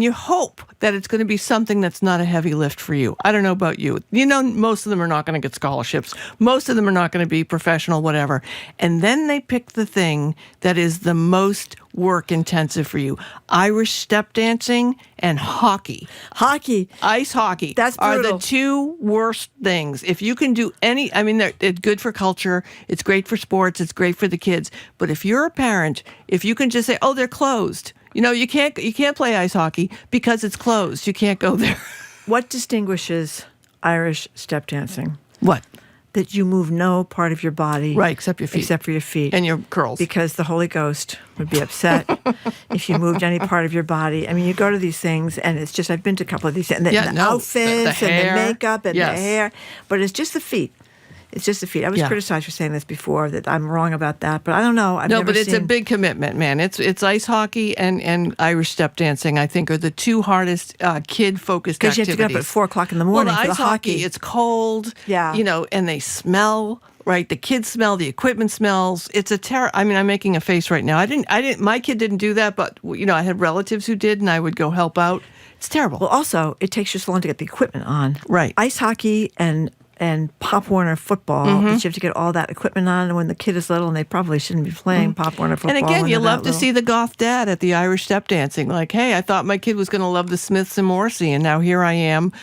you hope that it's going to be something that's not a heavy lift for you. I don't know about you. Most of them are not going to get scholarships. Most of them are not going to be professional, whatever. And then they pick the thing that is the most work intensive for you. Irish step dancing and hockey. Ice hockey. That's brutal. Are the 2 worst things. If you can do it's good for culture. It's great for sports. It's great for the kids. But if you're a parent, if you can just say, oh, they're closed. You can't play ice hockey because it's closed. You can't go there. What distinguishes Irish step dancing? What? That you move no part of your body. Right, except your feet. Except for your feet. And your curls. Because the Holy Ghost would be upset if you moved any part of your body. I mean, you go to these things, and it's just, I've been to a couple of these, and the outfits, the hair, and the makeup, and the hair. But it's just the feet. It's just a feat. I was criticized for saying this before, that I'm wrong about that, but I don't know. It's a big commitment, man. It's ice hockey and Irish step dancing, I think, are the 2 hardest kid-focused activities. Because you have to get up at 4 o'clock in the morning for the ice hockey. It's cold, and they smell right? The kids smell, the equipment smells. It's a terror. I mean, I'm making a face right now. My kid didn't do that, but, I had relatives who did, and I would go help out. It's terrible. Well, also, it takes you so long to get the equipment on. Right. Ice hockey and Pop Warner football, Mm-hmm. that you have to get all that equipment on. And when the kid is little, and they probably shouldn't be playing Pop Warner football. And again, you love to little. see the goth dad at the Irish step dancing. Like, hey, I thought my kid was going to love the Smiths and Morrissey, and now here I am,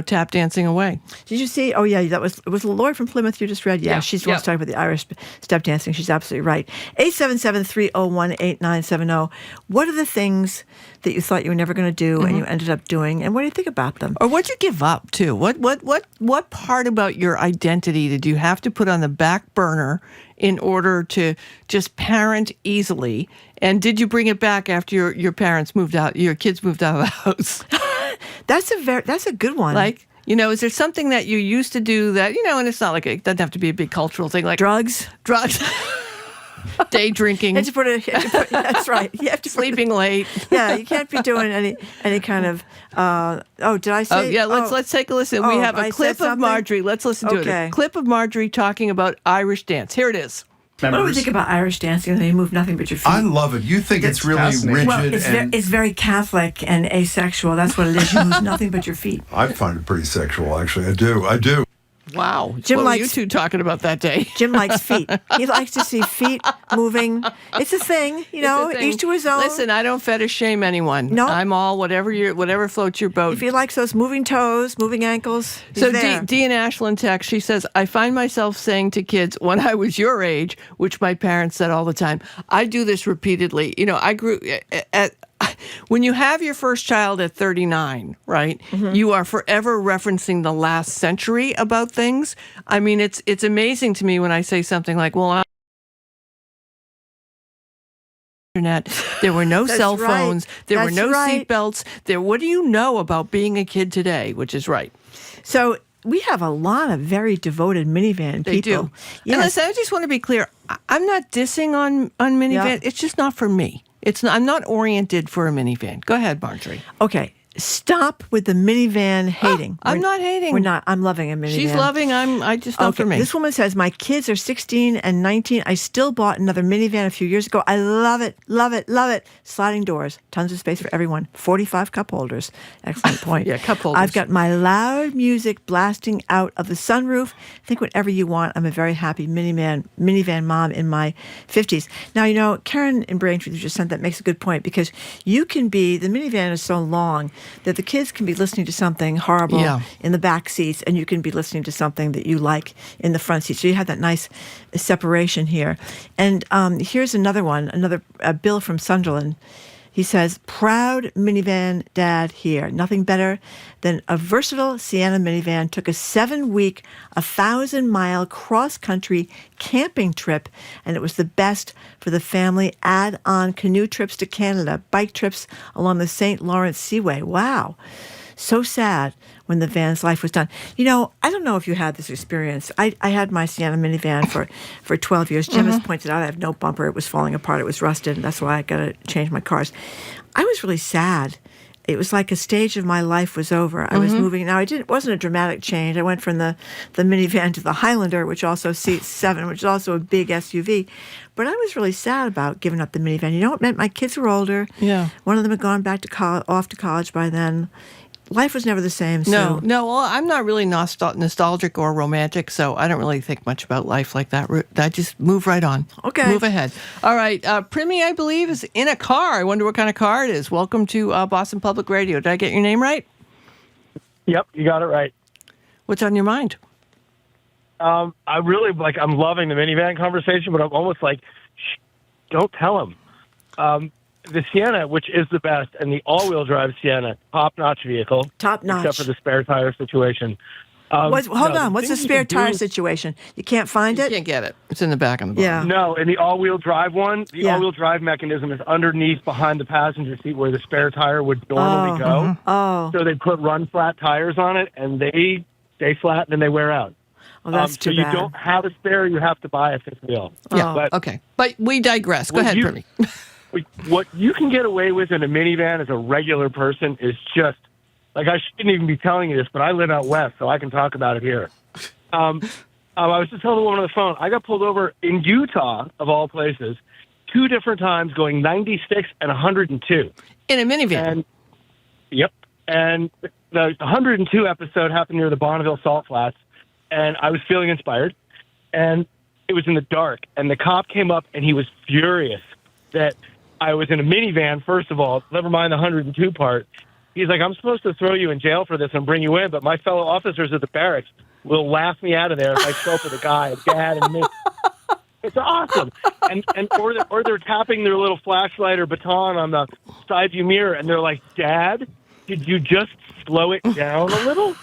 tap dancing away. Did you see? Oh, yeah, it was Lori from Plymouth you just read. Yeah, she's the one talking about the Irish step dancing. She's absolutely right. 877-301-8970. What are the things that you thought you were never going to do and you ended up doing, and what do you think about them? Or what'd you give up too? What part about your identity did you have to put on the back burner in order to just parent easily? And did you bring it back after your parents moved out, your kids moved out of the house? That's a good one. Like, is there something that you used to do that, and it's not like it doesn't have to be a big cultural thing, like drugs. Day drinking. That's right. You have to sleeping late. Yeah, you can't be doing any kind of. Did I say? Oh yeah, let's take a listen. We have a clip of Marjorie. Let's listen to it. A clip of Marjorie talking about Irish dance. Here it is. What do we think about Irish dancing? They move nothing but your feet. I love it. You think it's really rigid? Well, it's very Catholic and asexual. That's what it is. You move nothing but your feet. I find it pretty sexual, actually. I do. Wow. What were you two talking about that day? Jim likes feet. He likes to see feet moving. It's a thing, each to his own. Listen, I don't fetish shame anyone. No. I'm all whatever floats your boat. If he likes those moving toes, moving ankles, he's So there. Dee in Ashland text, she says, I find myself saying to kids, when I was your age, which my parents said all the time, I do this repeatedly. I grew when you have your first child at 39, right, you are forever referencing the last century about things. I mean, it's amazing to me when I say something like, well, internet, there were no cell phones, there were no seatbelts. What do you know about being a kid today, which is right. So we have a lot of very devoted minivan people. They do. Yes. And listen, I just want to be clear. I'm not dissing on minivan. Yeah. It's just not for me. I'm not oriented for a minivan. Go ahead, Marjorie. Okay. Stop with the minivan hating. I'm not hating. We're not. I'm loving a minivan. She's loving. I just not for me. This woman says, my kids are 16 and 19. I still bought another minivan a few years ago. I love it, love it, love it. Sliding doors, tons of space for everyone. 45 cup holders. Excellent point. Yeah, cup holders. I've got my loud music blasting out of the sunroof. Think whatever you want. I'm a very happy minivan mom in my 50s. Now, Karen in Braintree, who just sent that, makes a good point, because the minivan is so long that the kids can be listening to something horrible in the back seats, and you can be listening to something that you like in the front seat. So you have that nice separation here. And here's another one, Bill from Sunderland. He says, proud minivan dad here. Nothing better than a versatile Sienna minivan. Took a 7-week, 1,000-mile cross-country camping trip, and it was the best for the family. Add on canoe trips to Canada, bike trips along the St. Lawrence Seaway. Wow. So sad when the van's life was done. I don't know if you had this experience. I had my Sienna minivan for 12 years. Jim has pointed out I have no bumper. It was falling apart. It was rusted, and that's why I got to change my cars. I was really sad. It was like a stage of my life was over. I was moving. Now, it wasn't a dramatic change. I went from the minivan to the Highlander, which also seats 7, which is also a big SUV. But I was really sad about giving up the minivan. It meant my kids were older. Yeah. One of them had gone back to off to college by then. Life was never the same. No. Well, I'm not really nostalgic or romantic, so I don't really think much about life like that. I just move right on. Okay. Move ahead. All right. Primi, I believe, is in a car. I wonder what kind of car it is. Welcome to Boston Public Radio. Did I get your name right? Yep, you got it right. What's on your mind? I'm loving the minivan conversation, but I'm almost like, shh, don't tell him. The Sienna, which is the best, and the all-wheel drive Sienna, top-notch vehicle. Top-notch. Except for the spare tire situation. Hold on. What's the spare tire situation? You can't find it? You can't get it. It's in the back on the bottom. Yeah. No, in the all-wheel drive one, the all-wheel drive mechanism is underneath behind the passenger seat where the spare tire would normally go. Oh. So they put run-flat tires on it, and they stay flat, and then they wear out. Oh, that's too bad. So you don't have a spare, you have to buy a fifth wheel. Yeah, okay. But we digress. Go ahead, Primi. What you can get away with in a minivan as a regular person is just, I shouldn't even be telling you this, but I live out west, so I can talk about it here. I was just telling the woman on the phone, I got pulled over in Utah, of all places, 2 different times going 96 and 102. In a minivan? And, yep. And the 102 episode happened near the Bonneville Salt Flats, and I was feeling inspired. And it was in the dark, and the cop came up, and he was furious that I was in a minivan, first of all, never mind the 102 part. He's like, I'm supposed to throw you in jail for this and bring you in, but my fellow officers at the barracks will laugh me out of there if I show up with a guy, dad, and me. It's awesome. Or they're tapping their little flashlight or baton on the side view mirror, and they're like, Dad, did you just slow it down a little?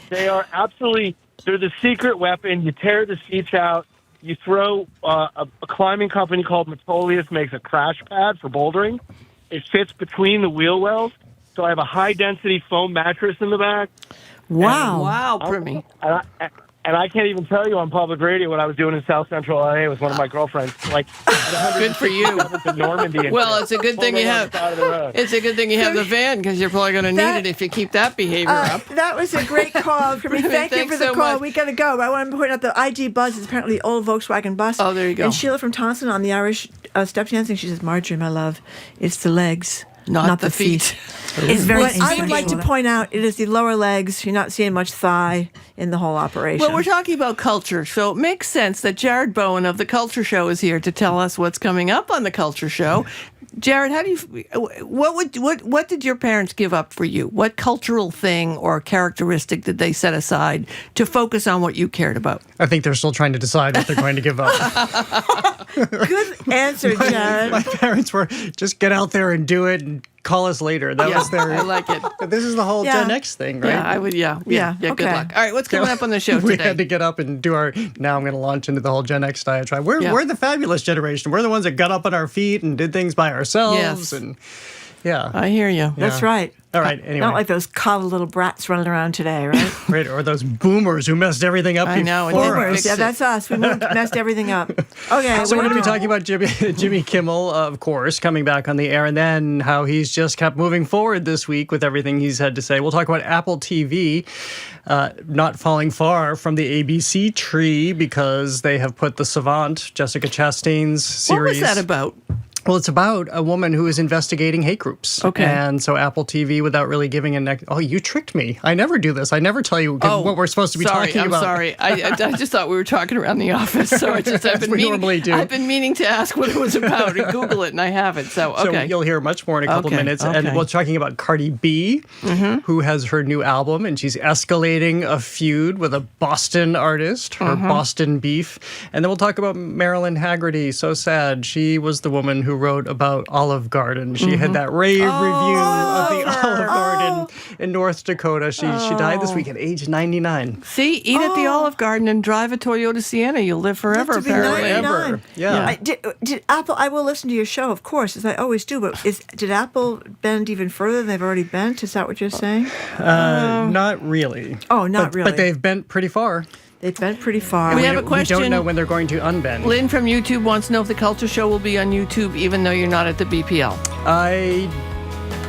They are absolutely, they're the secret weapon. You tear the seats out. You throw a climbing company called Metolius makes a crash pad for bouldering. It fits between the wheel wells. So I have a high-density foam mattress in the back. Wow. Wow, Primmy. And I can't even tell you on public radio what I was doing in South Central LA with one of my girlfriends. Like, good for you. Normandy. Well, it's a good thing you have. It's a good thing you have the van because you're probably going to need it if you keep that behavior up. That was a great call for me. Thank you for the call. We got to go. I want to point out the IG bus is apparently the old Volkswagen bus. Oh, there you go. And Sheila from Thompson on the Irish step dancing. She says, Marjorie, my love, it's the legs. Not the feet. It's very. I would like to point out it is the lower legs. You're not seeing much thigh in the whole operation. Well, we're talking about culture, so it makes sense that Jared Bowen of the Culture Show is here to tell us what's coming up on the Culture Show. Jared, how do you? What did your parents give up for you? What cultural thing or characteristic did they set aside to focus on what you cared about? I think they're still trying to decide what they're going to give up. Good answer, Jared. My parents were just get out there and do it and call us later. That was their. I like it. This is the whole Gen X thing, right? Yeah, I would. Yeah. Okay. Good luck. All right, what's coming up on the show today? We had to get up and do our. Now I'm going to launch into the whole Gen X diatribe. We're the fabulous generation. We're the ones that got up on our feet and did things by ourselves. Yes. And yeah, I hear you. That's right. All right. Anyway, not like those coddled little brats running around today, right? Right. Or those boomers who messed everything up. I know. Boomers. Yeah, that's us. We messed everything up. Okay. So we're going to be talking about Jimmy Kimmel, of course, coming back on the air, and then how he's just kept moving forward this week with everything he's had to say. We'll talk about Apple TV not falling far from the ABC tree because they have put The Savant, Jessica Chastain's series. What was that about? Well, it's about a woman who is investigating hate groups. Okay. And so Apple TV, without really giving oh, you tricked me. I never do this. I never tell you what we're supposed to be talking about. Sorry. I just thought we were talking around the office. So it's just I've been meaning to ask what it was about and Google it, and I haven't. So, okay. So you'll hear much more in a couple minutes. Okay. And we're talking about Cardi B, who has her new album, and she's escalating a feud with a Boston artist, her Boston beef. And then we'll talk about Marilyn Haggerty. So sad. She was the woman who wrote about Olive Garden. She had that rave review of the Olive Garden in North Dakota. She died this week at age 99. See, eat at the Olive Garden and drive a Toyota Sienna. You'll live forever, apparently. Forever. Yeah. Did Apple, I will listen to your show, of course, as I always do, but did Apple bend even further than they've already bent? Is that what you're saying? Not really. Oh, not really. But they've bent pretty far. They've bent pretty far. We have a question. We don't know when they're going to unbend. Lynn from YouTube wants to know if the Culture Show will be on YouTube, even though you're not at the BPL. I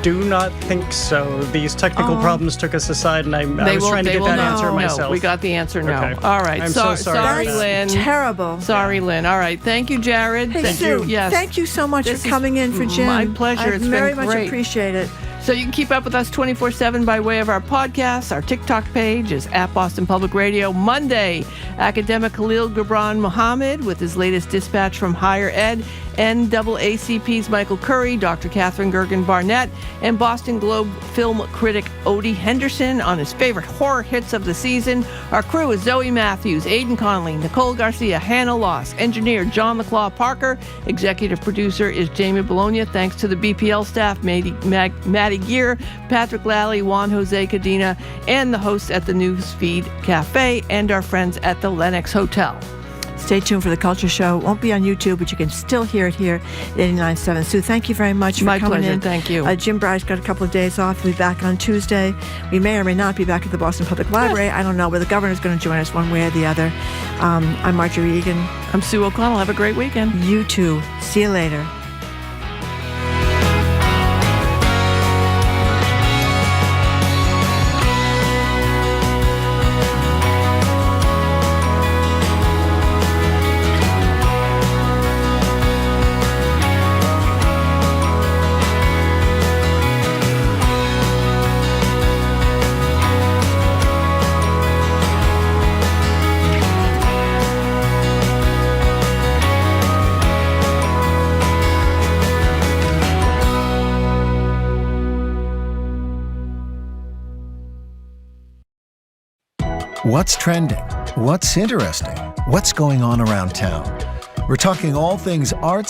do not think so. These technical problems took us aside, and I was trying to get that answer myself. No, we got the answer now. Okay. All right. I'm so sorry. Sorry, Lynn. Terrible. Sorry, Lynn. All right. Thank you, Jared. Hey, Sue, thank you so much for coming in for Jim. My pleasure. It's very been much great. Appreciate it. So you can keep up with us 24/7 by way of our podcasts. Our TikTok page is at Boston Public Radio. Monday, academic Khalil Gibran Muhammad with his latest dispatch from higher ed. NAACP's Michael Curry, Dr. Catherine Gergen Barnett, and Boston Globe film critic Odie Henderson on his favorite horror hits of the season. Our crew is Zoe Matthews, Aidan Conley, Nicole Garcia, Hannah Loss, engineer John LaClaw Parker, executive producer is Jamie Bologna. Thanks to the BPL staff, Maddie Gear, Patrick Lally, Juan Jose Cadena, and the hosts at the Newsfeed Cafe, and our friends at the Lenox Hotel. Stay tuned for the Culture Show. It won't be on YouTube, but you can still hear it here at 89.7. Sue, thank you very much for coming in. My pleasure. Thank you. Jim Browder's got a couple of days off. He'll be back on Tuesday. We may or may not be back at the Boston Public Library. I don't know, but the governor's going to join us one way or the other. I'm Marjorie Egan. I'm Sue O'Connell. Have a great weekend. You too. See you later. What's trending? What's interesting? What's going on around town? We're talking all things arts,